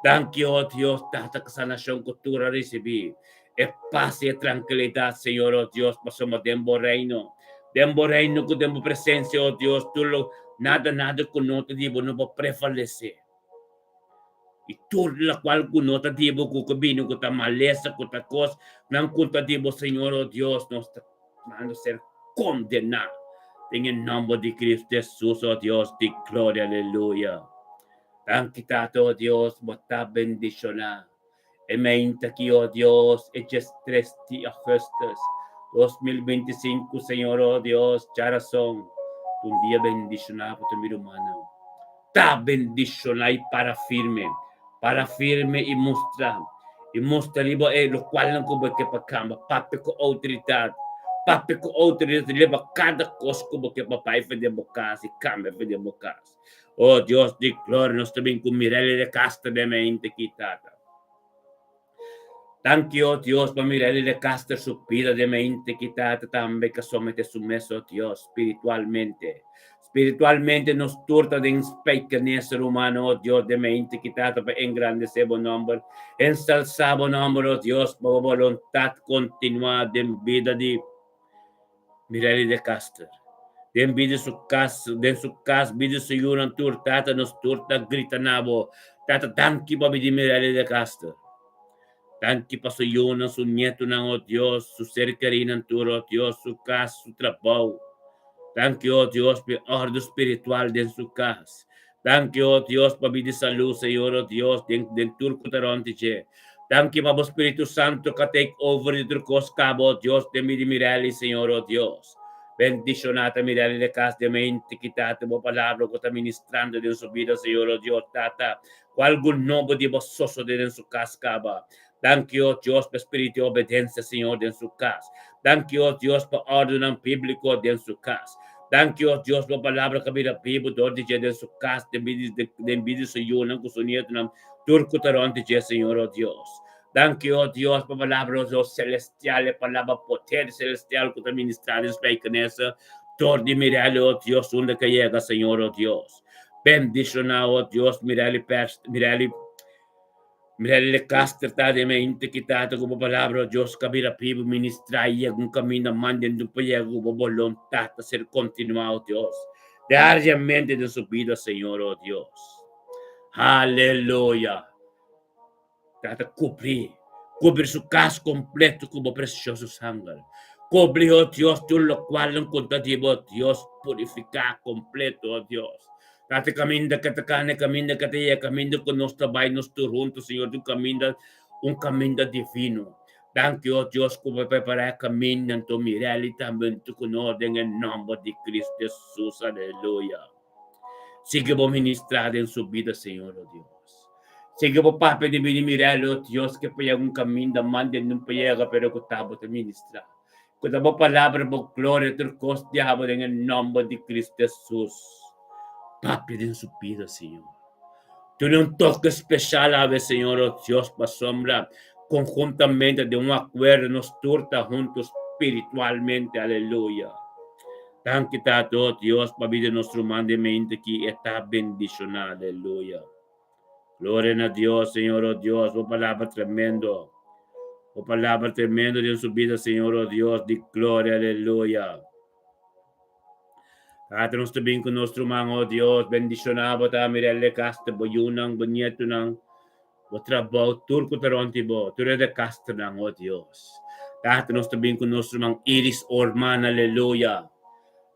Thank you, oh Dios, tata sanación que tú recibí. Paz y tranquilidad, Señor, oh Dios, pasamos dembo reino. Dembo reino con dembo presencia, oh Dios, tú nada con no te digo, no va a prevalecer. Y tú la cual con no te digo, con vino, con ta maleza, con ta cosa, no con te digo, Señor, oh Dios, nos está mandando ser condenado. En el nombre de Cristo Jesús, oh Dios, de gloria, aleluya. Tan quitado, oh Dios, bota bendicionar. Mente aquí, oh Dios, hechos 3 de agosto 2025, Señor, oh Dios, ya razón, un día bendicionado por tu vida humana. Ta bendicionar para firme y mostrar lo cual no como que para cama, papi con autoridad, leva cada cosa como que papá y de bocas y cambia de bocas. Oh Dios de gloria, nos también con Mirelle de casta de mente quitada. Thank you, Dios, para Mirelle de casta su vida de mente quitada también que somete su meso, Dios, espiritualmente. Spiritualmente nos turta de inspecta en ser humano, oh Dios, de mente quitada para engrandecer buen nombre, ensalzar buen nombre, oh Dios, por voluntad continua de vida de Mirelle de Caster. Den vida su casa, vida su yuran tur, tata nos turta grita nabo, tata tanki babi di Mirelle de Caster. Tanki pa su yunan, su nieto ng oh Dios, su ser querido tur, oh Dios, su casa, su trabajo. Thank you, oh Dios, por orden espiritual de su casa. Thank you, oh Dios, por vida salud, Señor, oh Dios, den turco tarontiche. Thank you, Papa Espíritu Santo, que take over de turcos cabo, oh Dios, de mi Mirelle, Señor, oh Dios. Bendicionata Mirelle de casa de mente, quitate, bo palabra, que está ministrando de su vida, Señor, oh Dios, tata. Algún nombre de vos soso de en su casa, caba. Thank you, oh Dios, por espíritu de obediencia, Señor, de en su casa. Thank you, oh Dios, por orden bíblico de en su casa. Thank you, oh Dios, por palabra que mira vivo, donde ya de su casa, de envidia su yuna, con su nieto, turco taronte, Señor, oh Dios. Thank you, oh Dios, por palabra celestial, palabra poder celestial, que te ministrar en pequeñeza, todo de mirarle, oh Dios, donde que llega, Señor, oh Dios. Bendiciona, oh Dios, mirarle casta de mente quitado como palabra Dios cabira pivo ministrar y un camino manden un proyecto como voluntad a ser continuado Dios diariamente de su vida Señor oh Dios aleluya trata cubrir su casa completo como precioso sangre cubrir oh Dios tú lo cual no contativo oh Dios purificar completo oh Dios Tate caminda que te cane, caminda que te caminda con nuestra baile, nuestro juntos, Señor, tú caminda un camino divino. Thank you, oh Dios, como preparar camino en tu mirar y también tu con orden en nombre de Cristo Jesús, aleluya. Sigue por ministrar en su vida, Señor, oh Dios. Sigue por papi de mirar, oh Dios, que paya un camino, mande un payega, pero que estamos de ministrar. Que damos palabra por gloria, tu costa, en el nombre de Cristo Jesús. Papi en su vida, Señor. Tú un toque especial a ver, Señor, oh Dios, para sombra, conjuntamente de un acuerdo, nos turta juntos espiritualmente, aleluya. Tan quitado, oh Dios, para vida nuestro mente que está bendicionada, aleluya. Gloria a Dios, Señor, oh Dios, oh palabra tremendo. Oh palabra tremendo de su vida, Señor, oh Dios, de gloria, aleluya. Nos tabing con nuestro mga Dios, bendicionado ta Mirelle Casta, boyunang, bonyeto ng, trabaho, turco taronti bo, ture de Casta ng, oh Dios. Nos tabing con nuestro mga iris orman, aleluya.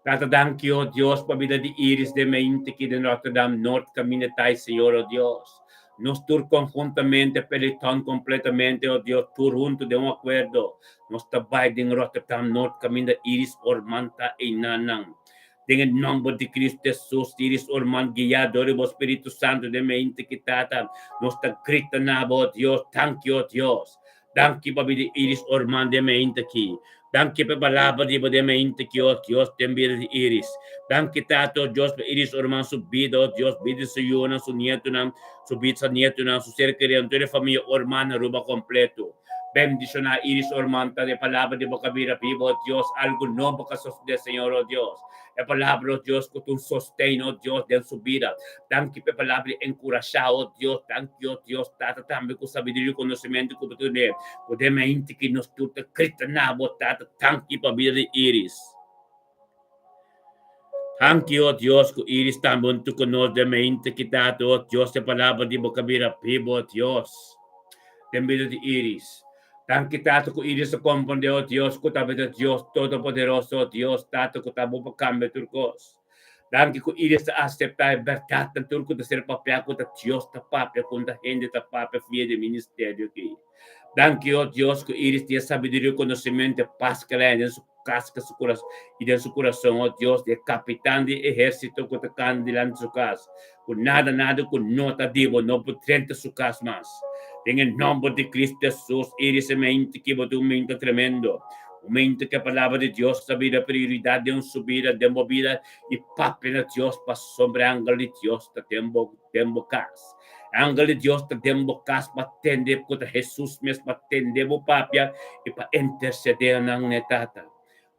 Tata, thank you, oh Dios, por vida de Iris de Mente que de Notre Dame Norte camina tai, Señor, oh Dios. Nos tur conjuntamente, pelotón completamente, oh Dios, tur junto de un acuerdo. Nos tabay de Rotterdam Norte camina Iris Ormanta e Nanang. Dengan nombre de Cristo Jesus, Iris Orman, guiado por Espíritu Santo de Mente que tata. Nos ta grita na, oh Dios, thank you, oh Dios. Thank you, por vida de Iris Orman de Mente aqui. Danke pe palabra di ba de mente que oh Dios te envía de Iris. Danke tato Dios pe Iris orman su vida, oh Dios vida su yuna, su nieto nam, su vida sa nieto nam, su ser querido, de familia orman ruba completo. Bendición a Iris ormanta de palabra de vocabira vivo, oh Dios, algo no boca sos de Señor, oh Dios. La palabra, oh Dios, que tú sostén, oh Dios, de su vida. Danke pe palabra encorajar, oh Dios, danke, oh Dios, tata también con sabiduría y conocimiento que tú de mente que nos tuta crita na botata, tanki pa vida de Iris. Thank you, oh Dios, que Iris também tu conosco de mente que tá, oh Dios, de palavra de vocabira pibo, oh Dios. De vida de Iris. Thank you, tato, que Iris se compande, oh Dios, que tabe de Dios Todo-Poderoso, oh Dios, tato, que tabo pa cambio turcos. Thank you, que Iris acepta a verdade, tanto turco de ser papel, que ta Dios ta papel, com ta gente ta papel, via de ministério aqui. Thank you, oh Dios, que Iris tenha sabedoria e conhecimento, paz que ela em sua casca, seu coração, e em seu coração, oh Deus, de capitão de exército que está candilando sua casa. Com nada, com nota divo, não por 30 sua casa mais. Em nome de Cristo Jesus, Iris é mente que botou mente tremendo. O mente que a palavra de Deus sabe a prioridade de subida, de movida, e papo de Deus para sobre a ângulo de Deus, da tempo casa. Ángel de Dios te demos caso para atender com Jesus mesmo para atender o papia e para interceder na netata.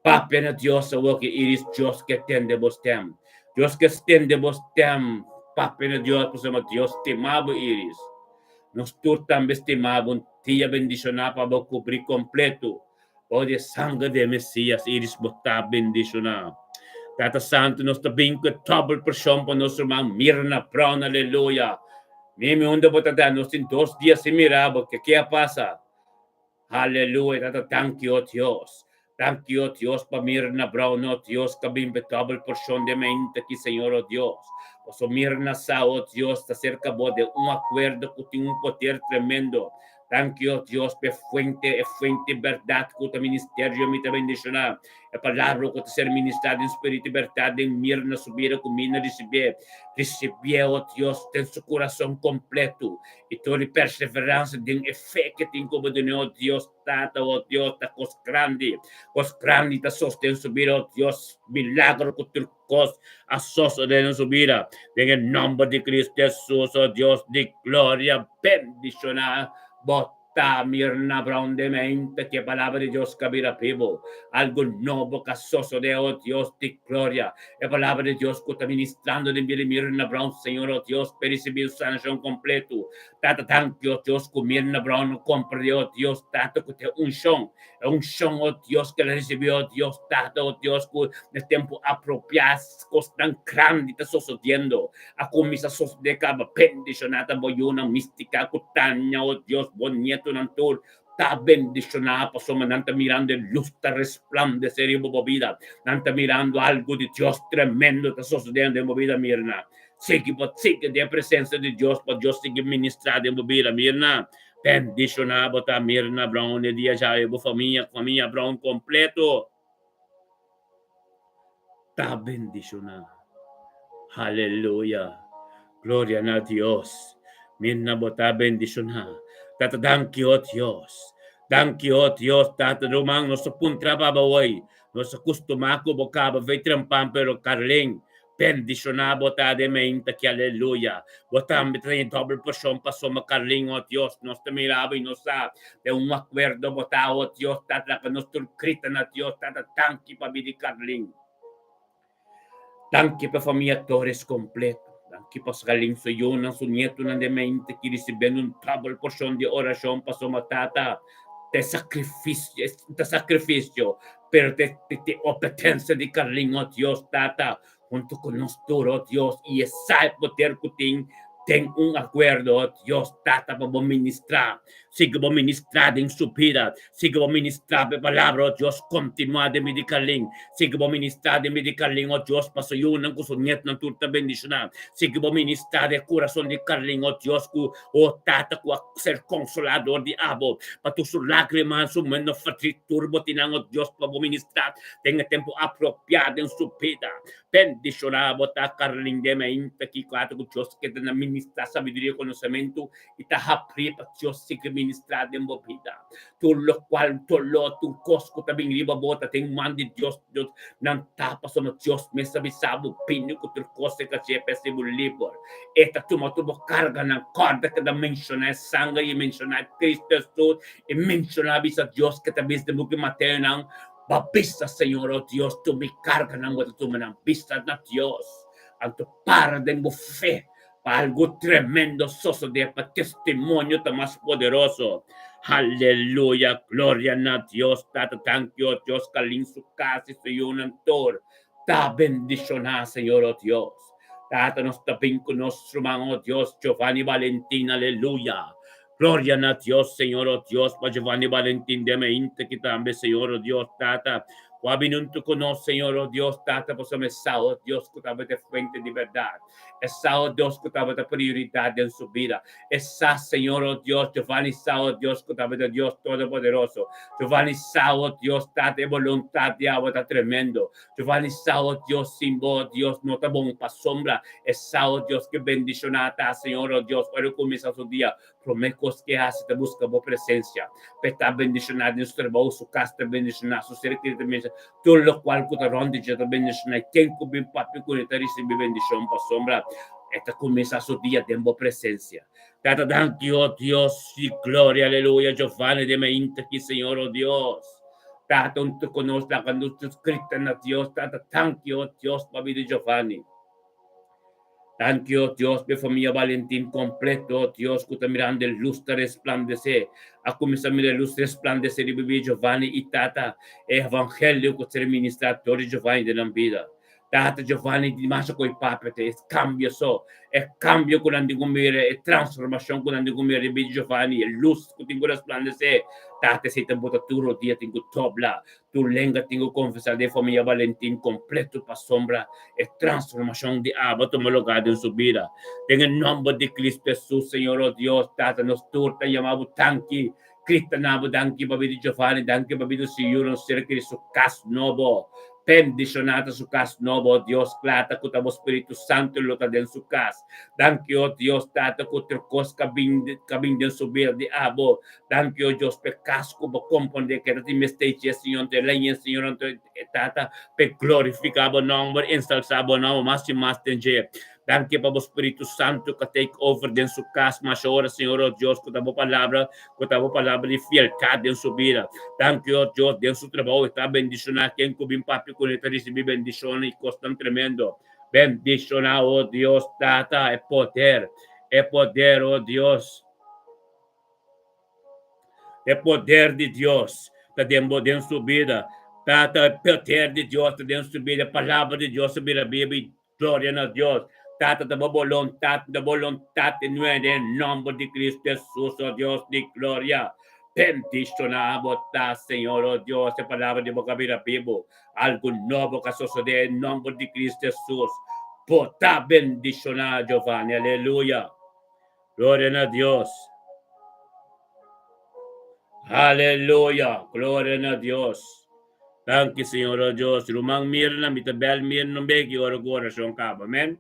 Papia na Deus o que iris Deus que atende vos tem. Deus que atende vos tem. Papia na Deus por cima Deus temado iris. Nos tur também estimado tia bendicionar para cobrir completo. Pode sangue de Messias iris botar bendicionar. Tata Santo nos também com double porção para nosso irmão Mirna Brown, aleluia. Mimi onda botada nos em 2 dias se mirava que passa. Aleluia, tata thank you, Dios. Thank you, Dios, para Mirna Brown, oh Dios, que bem double porção de mente aqui, Senhor, oh Dios. Posso Mirna sa, oh Dios, está cerca de acordo que tem poder tremendo. Thank you, Dios, por fuente verdade que o ministério me também bendicionar. A palavra que ser ministrado em espírito e verdade em Mirna subir com mina receber, oh Deus, tem seu coração completo e toda perseverança de fé que tem como de oh Deus, tata, oh Deus, tá cos grande, tá sostém subir, oh Deus, milagro que tu cos a soça de subir, em nome de Cristo Jesus, oh Deus, de glória, bendicionar. Botta Mirna Brown de mente que palabra de Dios cabira vivo, algo nuevo casoso de oh Dios de gloria, la palabra de Dios que está ministrando de Mirna Brown, Señor oh Dios, per recibir sanación completo, tata tanto oh Dios que Mirna Brown compre oh Dios, tata que te unción oh Dios que le recibió oh Dios, tata oh Dios que el tiempo apropiado, cosas tan grandes está sucediendo, a comisa de caba bendicionada boyuna mística cutanya oh Dios bonito nantur ta bendicionada pasó nanta mirando luz ta resplandecer en mi vida nanta mirando algo de Dios tremendo está sucediendo en mi vida Mirna sigue de presencia de Dios para Dios sigue ministrando en mi vida Mirna bendicionada bota Mirna Brown el día ya de familia Brown completo ta bendicionada aleluya gloria a Dios Mirna bota bendicionada Tata thank you, oh Dios. Thank you, oh Dios. Tata rumang no sa puntra babaway. No sa kustumako bokaba vay trampam pero Carling. Bendicionado ta de mente que aleluya. Botam betray double portion paso Carling, oh Dios. Nos te miraba y nos sa de un acuerdo bota, oh Dios. Tata que nos turcrita na Dios. Tata thank you pa bidi Carling. Thank you pa familia Torres completo. Que pas galing sa iyo ng sunyeto ng demente que recebendo un double portion de oración para su matata de sacrificio pero de obediencia de Carling, oh Dios, tata junto con nosotros, oh Dios, y esa poder que ten un acuerdo, oh Dios, tata para ministrar Sigue vos ministrar en su vida. Sigue vos ministrar de palabra, oh Dios, continua de medicaling. Sigue vos ministrar de medicaling, oh Dios, paso yun ang kusunyet ng turta bendisyonan. Sigue vos ministrar de corazón de Carling, oh Dios, ku, oh tata ku ser consolador de abo. Patu su lágrimas, su meno turbo tinang, oh Dios, pa vos ministrar. Tenga tempo apropiado en su vida. Bendicionado ta Carling de meinta ki kato ku Dios que te ministra sabiduría y conocimiento y ta hapri pa Dios sigue ministrar en vos vida. Tu lo cual tu lo tu cosco tabing riba bota ting man de Dios Dios nan tapa sama Dios me sabi sabu pinyo ko tu cose ka chepe se libor. Esta tu mo tu carga ng corda que da menciona sangre y menciona Cristo Jesús y menciona bisa Dios que tabis de buki mateo ng babisa, Señor, oh Dios, tú me cargas en what tú me vista na Dios. Anto para de mi fe, para algo tremendo, soso de para testimonio tan más poderoso. Aleluya, gloria a Dios, tata, thank you, Dios, calin su casa, soy un antor. Ta bendicionar, Señor, oh Dios. Tata, nos tapin con nuestro hermano, oh Dios, Giovanni Valentín, aleluya. Gloria a Dios, Señor, oh Dios, para Giovanni Valentín de Meinte, que también, Señor, oh Dios, tata. Wabinunto ko no, Señor, oh Dios, tata, po sa mesao, Dios, ko tabat de fuente de verdad. Esa, Dios, ko tabat de prioridad en su vida. Esa, Señor, oh Dios, Giovanni Sao, Dios, ko tabat de Dios Todopoderoso. Giovanni Sao, Dios, tata, voluntad de agua, está tremendo. Giovanni Sao, Dios, sin voz, Dios, no te bon pa sombra. Esa, oh Dios, que bendicionata, Señor, oh Dios, para comienza su día. Promecos que hace, te busca por presencia. Está bendicionado en su trabajo, su casa, te bendicionado, su ser que te bendicionado. Todo lo cual que te ronde, te bendicionado. Quien que bien papi, que te recibe bendición por sombra. Esta comienza su día de presencia. Tata, thank you, oh Dios, y gloria, aleluya, Giovanni de Meinte, aquí, Señor, oh Dios. Tata, un te conoce, cuando tú escritas a Dios, Tata, thank you, oh Dios, papi de Giovanni. Thank you, Dios, mi familia Valentín completo, Dios, que te mirando el luz te resplandece. A comienza a mirar luz resplandece y vivir Giovanni y Tata, evangelio que te ministra todo Giovanni de la vida. Tata Giovanni di masa coi papete, cambio so, cambio con andigumire, transformación con andigumire di Giovanni, luz que tengo resplandece. Tata se te bota tu dia tengo tobla, tu lenga tengo confesar de familia Valentín completo pa sombra, transformación de agua homologada en su vida. En el nombre de Cristo Jesús, Señor, oh Dios, Tata, nos turta llamamos tanki, Cristo nabo tanki, babi Giovanni, tanki, babi Signore, cerca de su casa nuevo. Bendicionata su casa nuevo, Dios, plata, kutamo Espíritu Santo, lota den su casa. Thank you, oh Dios, Tata, kutirkos kabing den su vida de abo. Thank you, Dios, pe casco, bo compone que ti mestece, Señor, te leñen, Señor, Tata, pe glorificabo nombre, ensalzabo nombre, más y más tenje. Thank you, Pabo Espíritu Santo, que take over den su casa, más ahora, Señor, oh Dios, kutamo palabra de fieltad en su vida. Thank you, oh Dios, de su trabajo está bendicionado, quien cubin papi con el recibir bendición y costan tremendo. Bendicionado, oh Dios, Tata, es poder, oh Dios. É poder de Deus está dentro de sua vida. Tata, é poder de Deus está dentro de sua vida. A palavra de Deus sobre a Bíblia. Glória a Deus. Tata, da voluntade em nome de Cristo Jesus, oh Deus de glória. Bendicionado, tá, Senhor, oh Deus, a palavra de boca a Bíblia. Algo novo que sucede em nome de Cristo Jesus. Tá bendicionado, Giovanni. Aleluia. Glória a Deus. Aleluya, gloria a Dios. Thank you, Señor, oh Dios. Rumang mirna, mitabel mirna, begi, oro corazón cabo. Amen.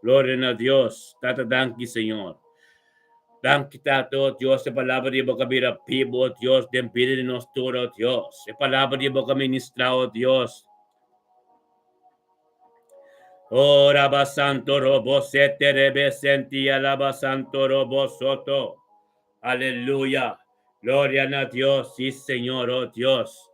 Gloria a Dios. Tata, thank you, Señor. Thank you, Tato, Dios, a palabra de boca mira pibo, Dios, de pide de nos todo, Dios. A palabra de boca ministra, oh Dios. Oh, Rabasanto, robo, sete, rebe, senti, alabasanto, robo, soto. Aleluya. Gloria a Dios, sí, Señor, oh Dios.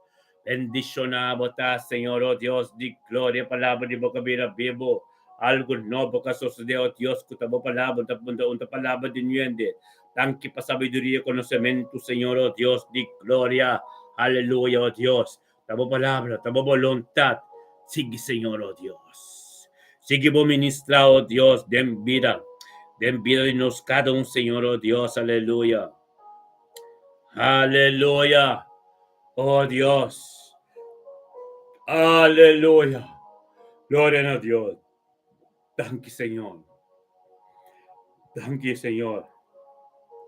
Bendicionado está, Señor, oh Dios, de gloria, palabra de boca mira vivo. Algo nuevo que sucede, oh Dios, que tu palabra, una palabra de nuende. Tanque para sabiduría y conocimiento, Señor, oh Dios, de gloria. Aleluya, oh Dios. Tu palabra, tu voluntad. Sigue, Señor, oh Dios. Sigue, vos ministra, oh Dios, den vida de nos cada un, Señor, oh Dios, aleluya. Aleluya. Oh Dios. Aleluya. Gloria a Dios. Thank you, Señor. Thank you, Señor.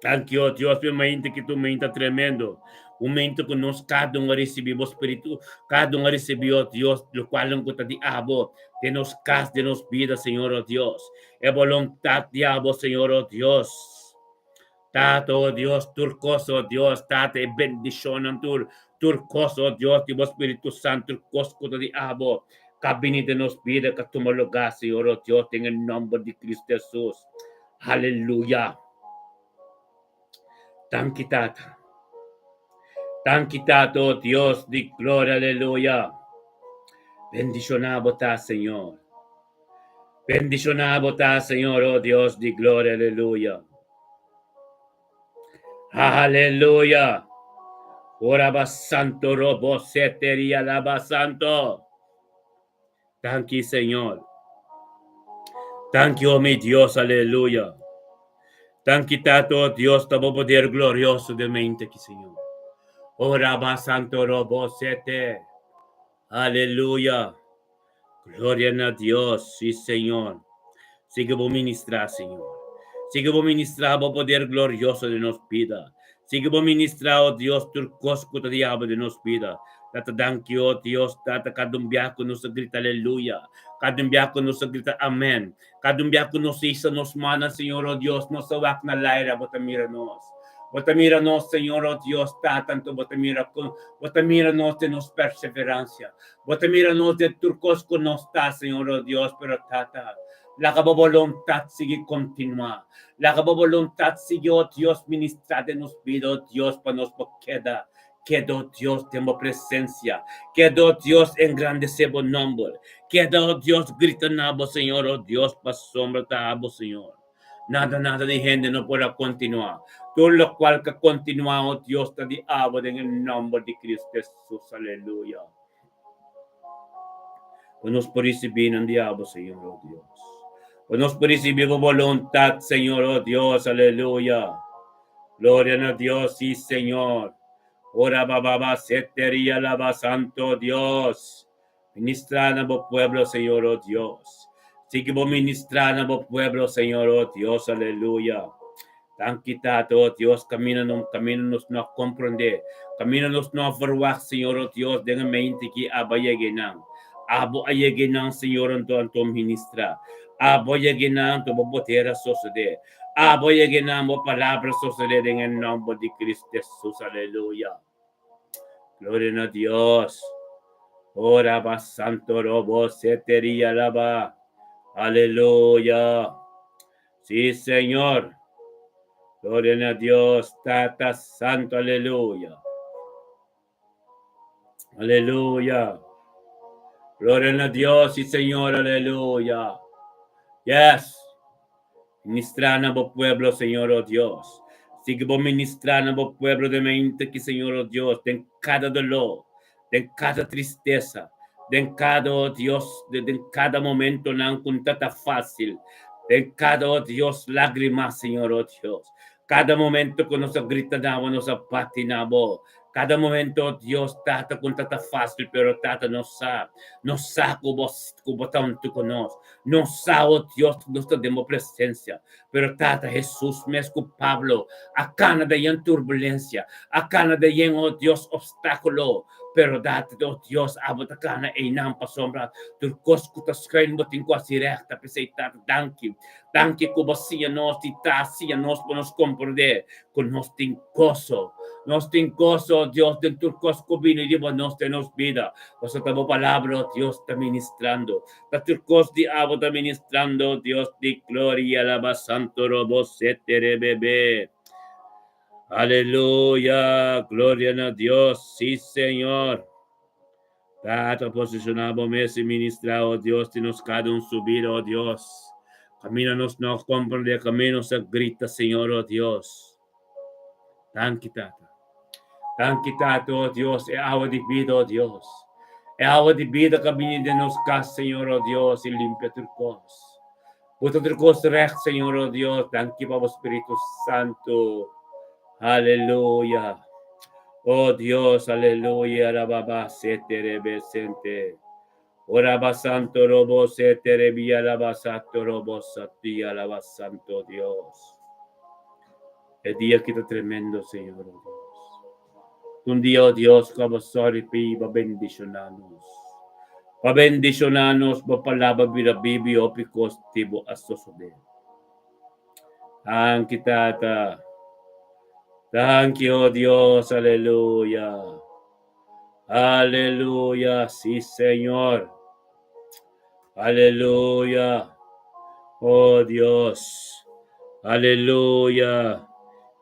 Thank you, Dios, pelo mente que tu mente tremendo. O mente que nós cada um recebemos espírito, cada um recebeu, Deus, do qual não conta diabo, de nos casa, de nos vida, Senhor, oh Deus. É vontade, diabo, Senhor, oh Deus. Tato, oh Deus, turcoso, oh Deus, tato, e bendição, turcoso, oh Deus, de Espírito Santo, turcoso, conta diabo. Cabine de nos vida, que tu lugar, Senhor, oh Deus, em nome de Cristo Jesus. Aleluia. Thank you, Tata. Thank you, Tato, Dios de gloria, aleluya. Bendicionado está, Señor. Bendicionado está, Señor, oh Dios de gloria, aleluya. Aleluya. Oraba santo, robo, setería, lava santo. Thank you, Señor. Thank you, oh mi Dios, aleluya. Thank you, Tato, Dios, tu poder glorioso de mente aquí, Señor. Oraba santo, robo, sete. Aleluya. Gloria a Dios, sí, Señor. Sigue a ministrar, Señor. Sigue a ministrar o poder glorioso de nos vida. Sigue a ministrar, oh Dios, turcosco de diabo de nos vida. Tata danki, oh Dios, tata kadumbiaco nos grita aleluya. Kadumbiaco nos grita amén. Kadumbiaco nos isa nos mana, Señor, oh Dios, nos awak na laira, botamira nos. Botamira nos, Señor, oh Dios, tanto botamira nos de nos perseverancia. Botamira nos de turcosco nos está, Señor, oh Dios, pero tata. La voluntad sigue continuar. La voluntad sigue, oh Dios, ministrar de nos vida, oh Dios, para nos queda. Quedó Dios, tengo presencia. Quedó Dios, engrandecer el nombre. Quedó Dios, gritando, Señor, oh Dios, para sombra de Señor. Nada de gente no podrá continuar. Todo lo cual que continúa, oh Dios, te diabo en el nombre de Cristo Jesús. Aleluya. Pues nos por recibir en diabo, Señor, oh Dios. Pues nos por recibir voluntad, Señor, oh Dios. Aleluya. Gloria a Dios, sí, Señor. Ora bababa, setería, lava, santo Dios. Ministrar a vos pueblo, Señor, oh Dios. Sigue vos ministrar a vos pueblo, Señor, oh Dios, aleluya. Tan quitado, oh Dios, camínanos no comprender. Camínanos no verwach, Señor, oh Dios, de mente que abayaginang. Abo ayaginang, Señor, anto ministra. Abo ayaginang, to botera suceder. Abo ayaginang, mo palabra suceder en el nombre de Cristo Jesús, aleluya. Gloria a Dios. Ora va santo robo, setería lava. Aleluya. Sí, Señor. Gloria a Dios. Tata santo, aleluya. Aleluya. Gloria a Dios, sí, Señor, aleluya. Yes. Ministrando a pueblo, Señor, oh Dios. Sigue ministrando a pueblo de mente que, Señor, oh Dios, en cada dolor, en cada tristeza, en cada, oh Dios, en cada momento no con tanta fácil, en cada, oh Dios, lágrimas, Señor, oh Dios. Cada momento que nos gritamos, nos patinamos. Cada momento, Dios, tata con tanta fácil, pero tata no sabe como tanto con nosotros. No sabe, oh Dios, nos tenemos presencia. Pero tata Jesús me es culpable. Acá nada hay en turbulencia. Acá nada hay en, oh Dios, obstáculo. Pero date, oh Dios, abotacana e nampa sombra. Turcos kutas kain boting ko asireta. Pesay tata, danki. Danki ko basia nos, titasia nos, nos comprender. Con nos tincoso. Nos tincoso, Dios, del turcos cubino y digo, nos tenemos vida. Pues estamos palabra, Dios, está ministrando. La turcos de abo está ministrando, Dios de gloria, alaba santo, robo, setere, bebé. Aleluya, gloria a Dios, sí, Señor. Tato posicionamos mes y ministrado, Dios, y nos cada un subir, oh Dios. Camínanos, no comprende, camino se grita, Señor, oh Dios. Tan quitata. Tan quitado, oh Dios, é agua de vida, oh Dios. É agua de vida que viene de nos casa, Señor, oh Dios, y limpia turcos. Puta turcos recht, Señor, oh Dios, tan que para Espíritu Santo. Aleluya. Oh Dios, aleluya, alababa, setere, besente. Oraba santo, robo, setere, vía, alaba, santo, robo, sati, alaba, santo Dios. El día que está tremendo, Señor, oh Dios. Un día, oh Dios, como sorry, va bendicionanos. Va bendicionanos, va palabra, vira, bibi, opicos, tibo, asosode. Thank you, Tata. Thank you, oh Dios, aleluya. Aleluya, sí, Señor. Aleluya. Oh Dios. Aleluya.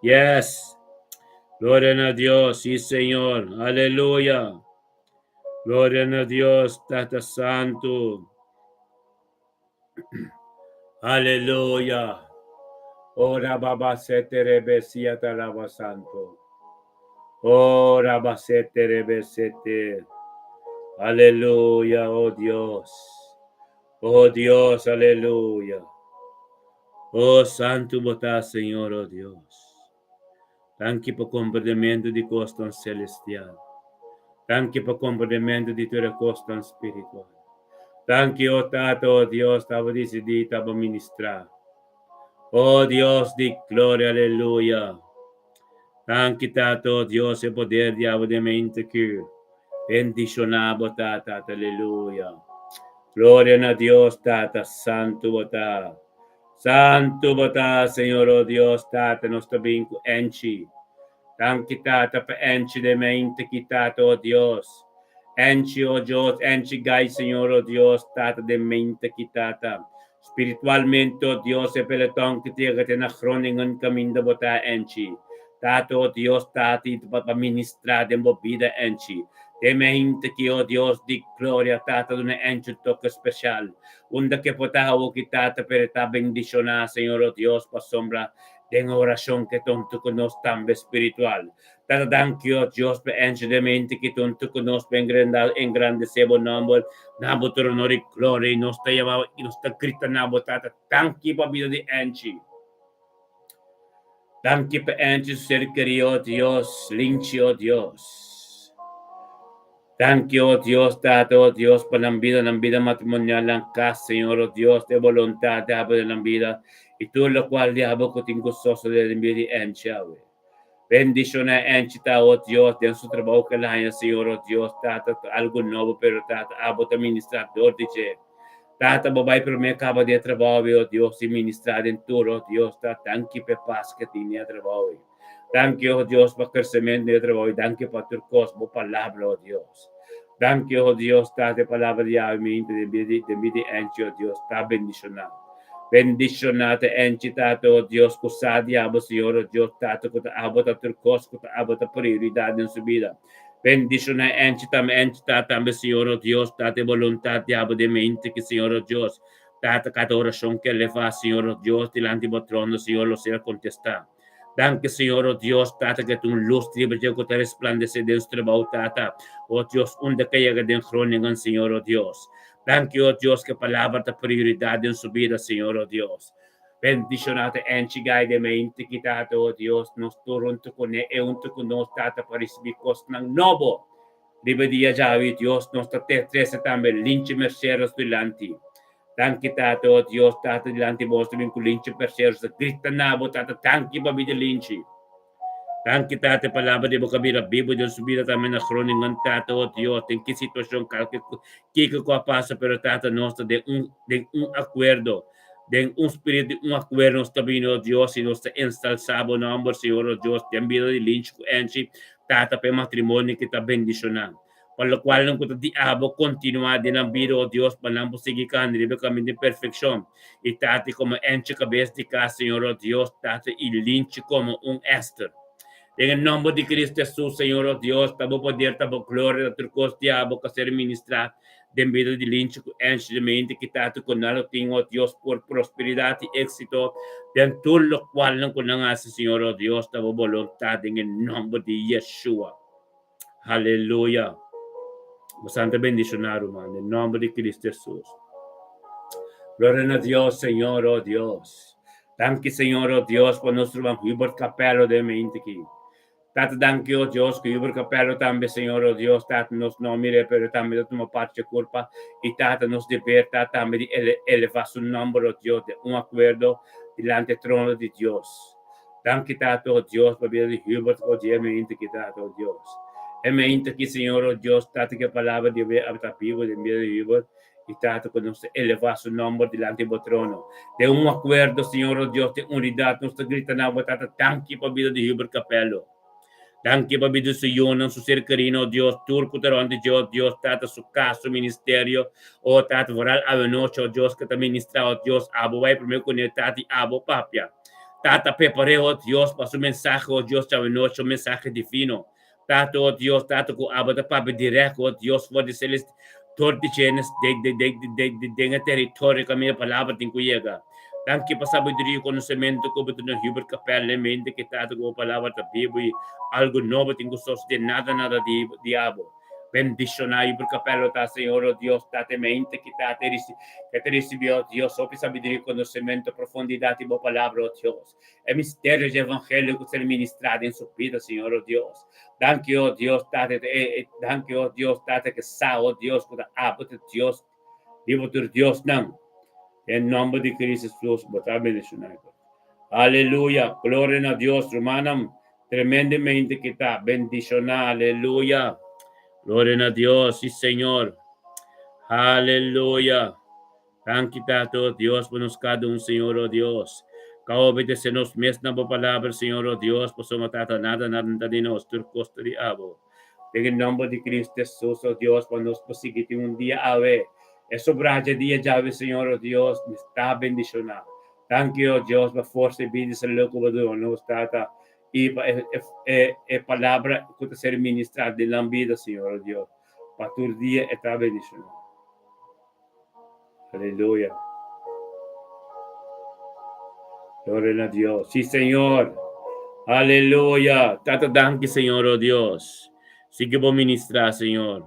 Yes. Gloria a Dios, sí, Señor. Aleluya. Gloria a Dios, Tata Santo. Aleluya. Ora baba sete rebesia talaba santo. Ora basete rebesete. Aleluya, oh Dios. Oh Dios, aleluya. Oh Santo botá, Senhor, oh Deus. Thank you por compreendimento de costa celestial. Thank you por compreendimento de tua costa espiritual. Thank you, oh Tato, oh Deus, estava decidido, estava ministrar. Oh Deus de glória, aleluia. Thank you, Tato, oh Deus, e poder de mente que bendicionado, Tata, aleluia. Glória a Deus, Tata, santo, botá. Santo bata, Senhor, oh Deus, Tata, nostro vinco enchi. Tanki Tata per enchi de mente kitata, oh Deus. Enchi, oh Deus, enchi gai, Senhor, oh Deus, Tata, de mente kitata. Spiritualmente, oh Deus, e peletong kitiga te na chroningan kaminda bota enchi. Tata, oh Deus, Tata, ito pa ministra de vida enchi. Te mente ki, oh Deus, di gloria, Tata, dune enchi toque special. Unda que potawo kitata per ta bendiciona, Señor, oh Dios, pa sombra de oración que tonto conos tambe espiritual. Tata dankyo, Dios, pe enche de mente que tonto conos ben grande sebo nombre, nabo toronori glory, nos te llamaba y nos te grita nabo, Tata, tanki pa vida de enchi. Tanki pa enchi ser querido, Dios, linchi, oh Dios. Thank you, oh Dios, Tata, oh Dios, por la vida matrimonial, en casa, Señor, oh Dios, de voluntad, de la vida, y tú lo cual diabo que tengo gozoso de enviar en Chave. Bendición en Chita, oh Dios, de su trabajo que la haya, Señor, oh Dios, Tata, algo nuevo, pero Tata, abo te administrador, dice, Tata, babay, pero me acaba de trabajo, oh Dios, y ministrar en tu, oh Dios, Tata, thank you, paz que tiene trabajo. Thank you, oh Dios, por crecimiento de trabajo. Thank you por tu cosmo, palabra, oh Dios. Thank you, oh Dios, de palabra de mi de mi enchi, oh Dios, está bendicionado. Bendicionate enchi, tato, oh Dios, kusadi, abo, Señor, oh Dios, tato, kuta abo, tu cosmo, kuta abo, ta prioridad en su vida. Bendicionate enchi, tambe, Señor, oh Dios, date voluntad, abo, de mente, que Señor, oh Dios, tata, cada oración que le fa, Señor, oh Dios, delante del trono, Señor, lo sea contestar. Danke, Señor, oh Dios, Tata, que tu luz libre que te resplandece de nuestra voz, Tata. Oh Dios, donde que llega de Groningen, Señor, oh Dios. Danke, oh Dios, que palabra de prioridad en su vida, Señor, oh Dios. Bendicionate en chigay de mente, Tata, oh Dios, nos turunto con e unto con nos, Tata, para recibir cosas ng nobo. Libre dia, Javi, Dios, nos tate trece también, linche merceros delante. Thank you, Tata, oh Dios, Tata, delante vostro vinculinci per ser, grita nabo, Tata, thank you, babi de linci. Thank you, Tata, palabra de boca mira, vivo de subida también a Groningen, Tata, oh Dios, en qué situación que pasa, pero Tata, nostra, de un acuerdo, de un espíritu, un acuerdo, está vino, oh Dios, y nos ensalzado, nombre, Señor, oh Dios, te envío de linci, enchi, Tata, per matrimonio que está bendicionado. Por lo cual no puedo diabo continuar de vida, oh Dios, para no seguir camino de perfección. Y tate como enche cabeza de casa, Señor, oh Dios, tate y linche como un Esther. En el nombre de Cristo Jesús, Señor, oh Dios, tabo poder, tabo gloria, tu costa, diabo, que ser ministrar, de vida de linche, enche de mente, que tate con nada, tengo, oh Dios, por prosperidad y éxito, de todo lo cual no con hace, Señor, oh Dios, tabo voluntad, en el nombre de Yeshua. Aleluya. Bastante bendicionado, hermano, en nombre de Cristo Jesús. Gloria a Dios, Señor, oh Dios. Thank you, Señor, oh Dios, por nuestro Hubert Capello de mente aquí. Tata, thank you, Dios, que Hubert Capello también, Señor, oh Dios, Tata, nos no mire, pero también de tu parte culpa, y Tata nos liberta también de elevar su nombre, oh Dios, de un acuerdo delante del trono de Dios. Thank you, Tata, oh Dios, por vida de Hubert, oh Dios, me indique, Tata, oh Dios. E me indique, Señor, oh Dios, Tata, que palabra de ver a vivo de vida de Hubert, y Tata, que nos eleva su nombre delante del trono. De un acuerdo, Señor, oh Dios, de unidad, nos grita, Tata, thank you por vida de Hubert Capello. Thank you, Babi, su yunan, su ser carino, Dios, turco, tarante, Dios, Tata, su casa, su ministerio, Tata, voral, avenocho, Dios, que te ministra, Dios, abo, vai, primero con el Tati, abo, papia. Tata, prepare, Dios, para su mensaje, Dios, avenocho, mensaje divino. Tata, Dios, Tata, con abo, de papi, directo, Dios, for the celeste, todo de chenes, de territorio, que a minha palavra tem que llegar. Thank you, para sabedoria e conhecimento, que eu tenho Hubert Capello, mente que Tata, com a palavra da Bíblia, algo novo, tengo de nada de diabo. Bendicionar por capello, tá, Senhor, oh Deus, tá, mente que tá, que te recibió, Deus, só sabedoria, conhecimento, profundidade e boa palavra, oh Deus. É mistério de evangelho que ser ministrado em sua vida, Senhor, oh Deus. Thank you, oh Deus, tá, thank you, oh Deus, tá, que sa, oh Deus, que tá, Deus, vivo por Deus, não. Em nome de Cristo Jesus, botar bendicionar. Aleluia, glória a Deus, hermanam. Tremendamente que está. Bendición, aleluya. Gloria a Dios, sí, Señor. Aleluya. Thank you, Tato, Dios, por nos cada un, Señor, oh Dios. Kaobedecenos mesna po palabra, Señor, oh Dios, por su matata, nada de nos, turcos de abo. En el nombre de Cristo Jesús, oh Dios, por nos posibilite un día a ver. Eso braje día llave, Señor, oh Dios, me está bendicionado. Thank you, oh Dios, por fuerza y vida, se lo como Dios, nos trata. Y palabra que te ser ministrada de la vida, Señor Dios. Para tu día está bendicionado. Aleluya. Gloria a Dios. Sí, Señor. Aleluya. Tata, danke, Señor, oh Dios. Sigue por ministrar, Señor.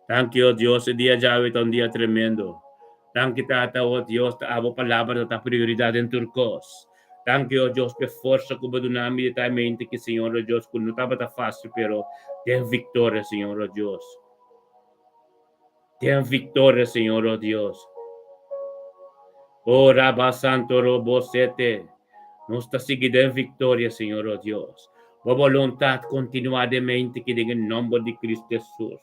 Danke, oh Dios. El día ya es un día tremendo. Danke, Tata, oh Dios. Te hago palabra, te prioridad en turcos. Thank you, Dios, por força que tu nome diretamente que, Senhor, oh Deus, que não estava fácil, pero tem vitória, Senhor, oh Deus. Tem vitória, Senhor, oh Deus. Oh, Rabba Santo Robosete, nos está seguindo em vitória, Senhor, oh Deus. A vontade continuadamente que em nome de Cristo Jesus.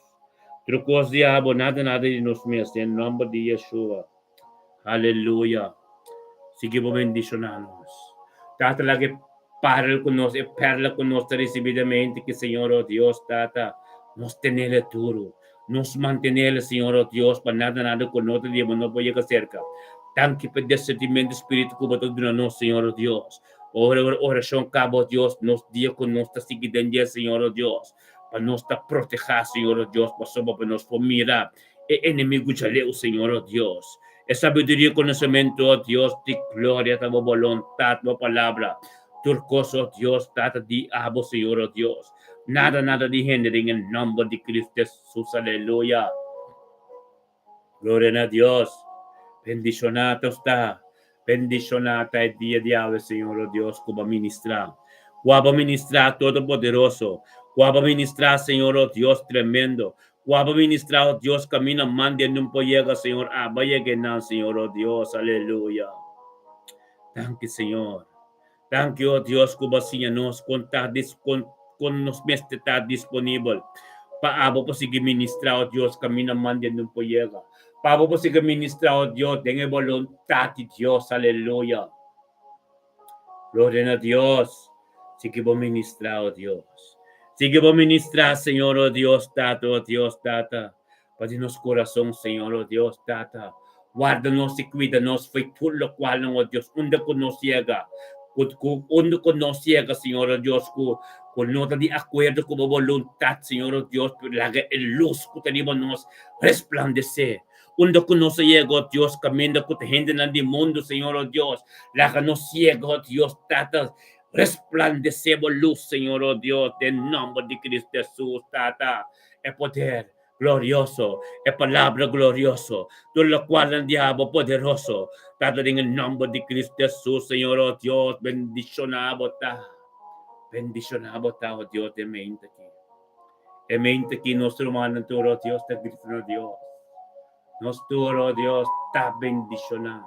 Trucos diabo, nada de nos mesmos, em nome de Yeshua. Aleluia. Seguimos bendicionando-nos. Tata, lagi parla con nos, perla con nos recibidamente que, Señor, oh Dios, Tata, nos tener duro, nos mantener, Señor, oh Dios, para nada con nosotros, no voy a llegar cerca. Tanque por discernimento espírito que botou de nós, Senhor, oh Deus. Oração cabo, Deus, nos dia com nós está seguindo, Senhor, oh Deus. Para nos proteger, Senhor, oh Deus, para nos mirar. E inimigo já leu, Senhor, oh Deus. É sabedoria e conhecimento, oh Deus, de glória, tua vontade, tua palavra. Turcos, oh Deus, tata de abo, Senhor, oh Deus. Nada de hindering em nome de Cristo Jesus, aleluia. Glória a Deus. Bendicionado está. Bendicionado é dia de ave, Senhor, oh Deus, como ministrar. Como ministrar todo-poderoso. Como ministrar, Senhor, oh Deus, tremendo. Como ministrar, oh Deus, camina, mande, não pode, Senhor. Vaya que não, Senhor, oh Deus, aleluia. Thank you, Senhor. Thank you, oh Deus, como assim nos contar com nos mestre está disponível. Para conseguir ministrar, oh Deus, camina, mande, não pode. Para conseguir ministrar, oh Deus, tenha vontade de Deus, aleluia. Glória a Deus. Sigue por ministrar, oh Deus. Sigue por ministrar, Senhor, oh Deus, Tata, oh Deus, Tata. Para nos coração, Senhor, oh Deus, Tata. Guarda-nos e cuida-nos, foi tudo o qual, oh Deus, onde que nos chega. Onde que nos chega, Senhor, oh Deus, com nota de acordo com a vontade, Senhor, oh Deus, para que a luz que tenemos nos resplandecer. Onde que nos chega, oh Deus, caminho que te rende no mundo, Senhor, oh Deus. La que nos chega, oh Deus, Tata. Resplandecemos luz, Senhor, oh Deus, em nome de Cristo Jesus, Tata. É poder glorioso, é palavra glorioso, do qual o diabo poderoso, Tata, em nome de Cristo Jesus, Senhor, oh Deus, bendicionado, Tata. Bendicionamos tao Dios de mente aquí. E mente aquí nuestro hermano turo Dios te grito no Dios. Nos turo Dios ta bendicionar.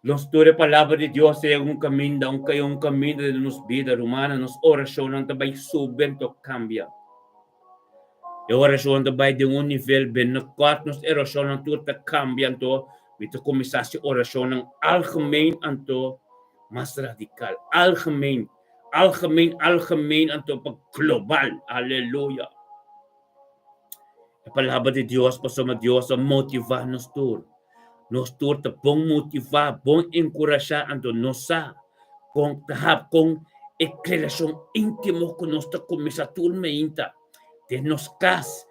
Nos turo palabra de Dios é um caminho de nos vida humana, nos oração não também suben to cambia. E oração também de nível bem no quarto nos oração não tudo ta cambia to, então começar a oração não algemeen anto mais radical, algemeen anto global. Aleluia. A palavra de Deus, pastor Deus, a motivar nos tur. Nos tur te bom motivar, bom encorajar anto nossa com tahap com relação íntimo com nossa começatur meinta de nos cas.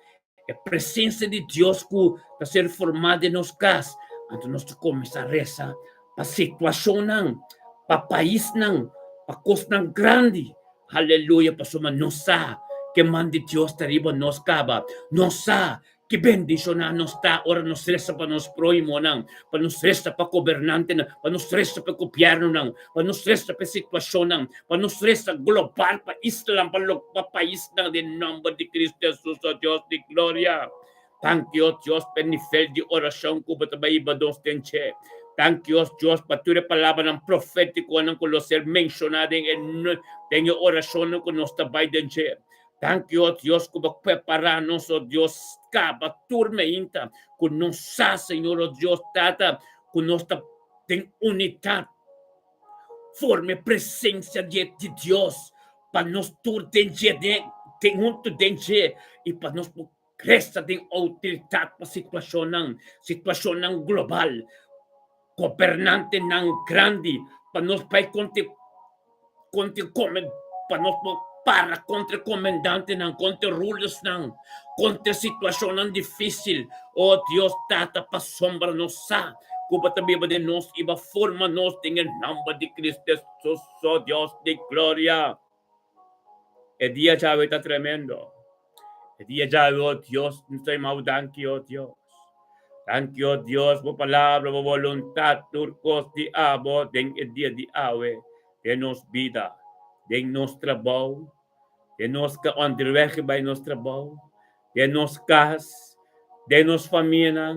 A presença de Deus que está ser formada em nos cas, anto nós começar a rezar para situação não, para país não, para coisa não grande. Aleluia, pastor nossa que mande Deus tariba nos caba, nossa que bendición nos está, ora nos resta para nos prójimo não, para nos resta para governante não, para nos resta para governo não, para nos resta para situação não, para nos resta global para Islam, para país não, em nome de Cristo Jesus, oh Deus de glória. Thank you, Deus, pelo nível de oração que você vai ibados tenche. Thank you, Deus, para tua palavra não profético não que ser mencionado em oração que nós vai tenche. Thank you, Deus, que vai preparar nosso Deus, cada turma inta, que nossa, Senhor, Deus, tata, que nós tem unidade, forme presença de Deus, para nós tudo tem muito dentro, e para nós resta tem autoridade para situação global, governante não grande, para nós vai para nós para contra comandante não, contra rulers não, contra situação não difícil. Oh Deus, tata para sombra nossa, cuba também de nós e forma nós em nome de Cristo Jesus, oh Deus de glória. E dia já está tremendo. E dia já, oh Deus, não sei mal, thank you, oh Deus. Thank you, oh Deus, por palavra, por voluntad, turcos de abo, den el dia de awe, de nos vida, de nos trabalho, de nos que onderweg bij nos trabalho, de nos cas, de nos família,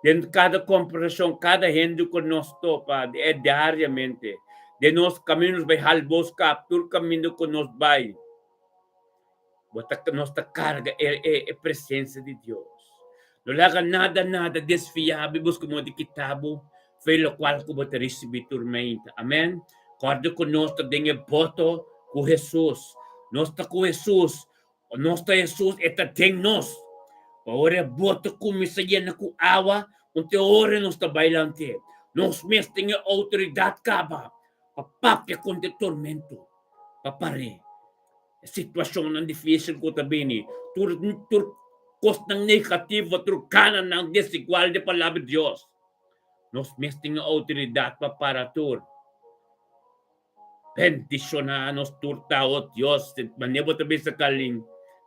de cada compreensão, cada gente que nos topa, diariamente, de nos caminhos by halbos captur caminho que nos vai, bota nossa carga é presença de Deus. Não laga nada desfiável, busca mo de kitabo, pelo qual que bota receber tormenta. Amém? Corda conosco dengue voto com Jesus. Nós está com Jesus. Nós está Jesus está tem nós. Ora voto com misaya na com awa, onde ora nós está bailante. Nós mesmo tem autoridade caba. Papapia com de tormento. Papare. Situação não difícil ko tabini. Tur costa negativa, trucana ng desigual de palavra de Deus. Nós mesmo tem autoridade para tur. Bendicionar nos turtao Dios, manebo tabi sa kaling,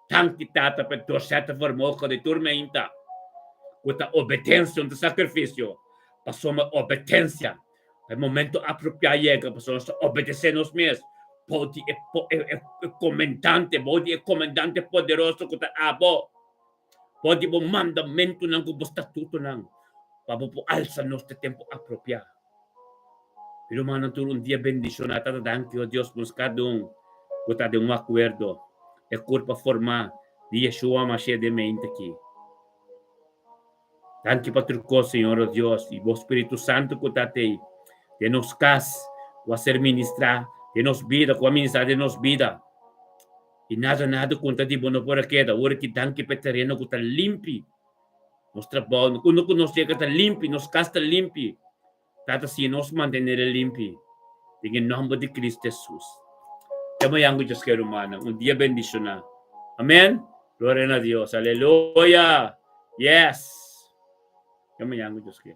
tang kitata pa torseta formoco de tormenta, kuta obediencia un sacrificio, pasó ma obediencia, el momento apropiado llega, pasó a obedecer nos mes, podi comandante poderoso kuta abo, podi po mandamento ng kubustatuto ng, pabupo alsa nos te tempo apropiado. Pero mano tu un día bendición a thank you Dios buscado puta de un acuerdo e culpa forma de Yeshua Mashiach de mente aqui. Thank you Patrico Senhor Deus e o Espírito Santo que está aí de nos cas o a ser ministrar de nos vida com a ministrar de nos vida e nada conta de bono por aqui da hora que thank you terreno que está limpo nos trabalho quando nos chega está limpo nos cas está limpo. Tata si nos mantener limpi. En nombre de Cristo Jesús. Llamayang Diyos kay Romana. Un día bendición na. Amen. Gloria a Dios. Aleluya. Yes. Llamayang Diyos kay.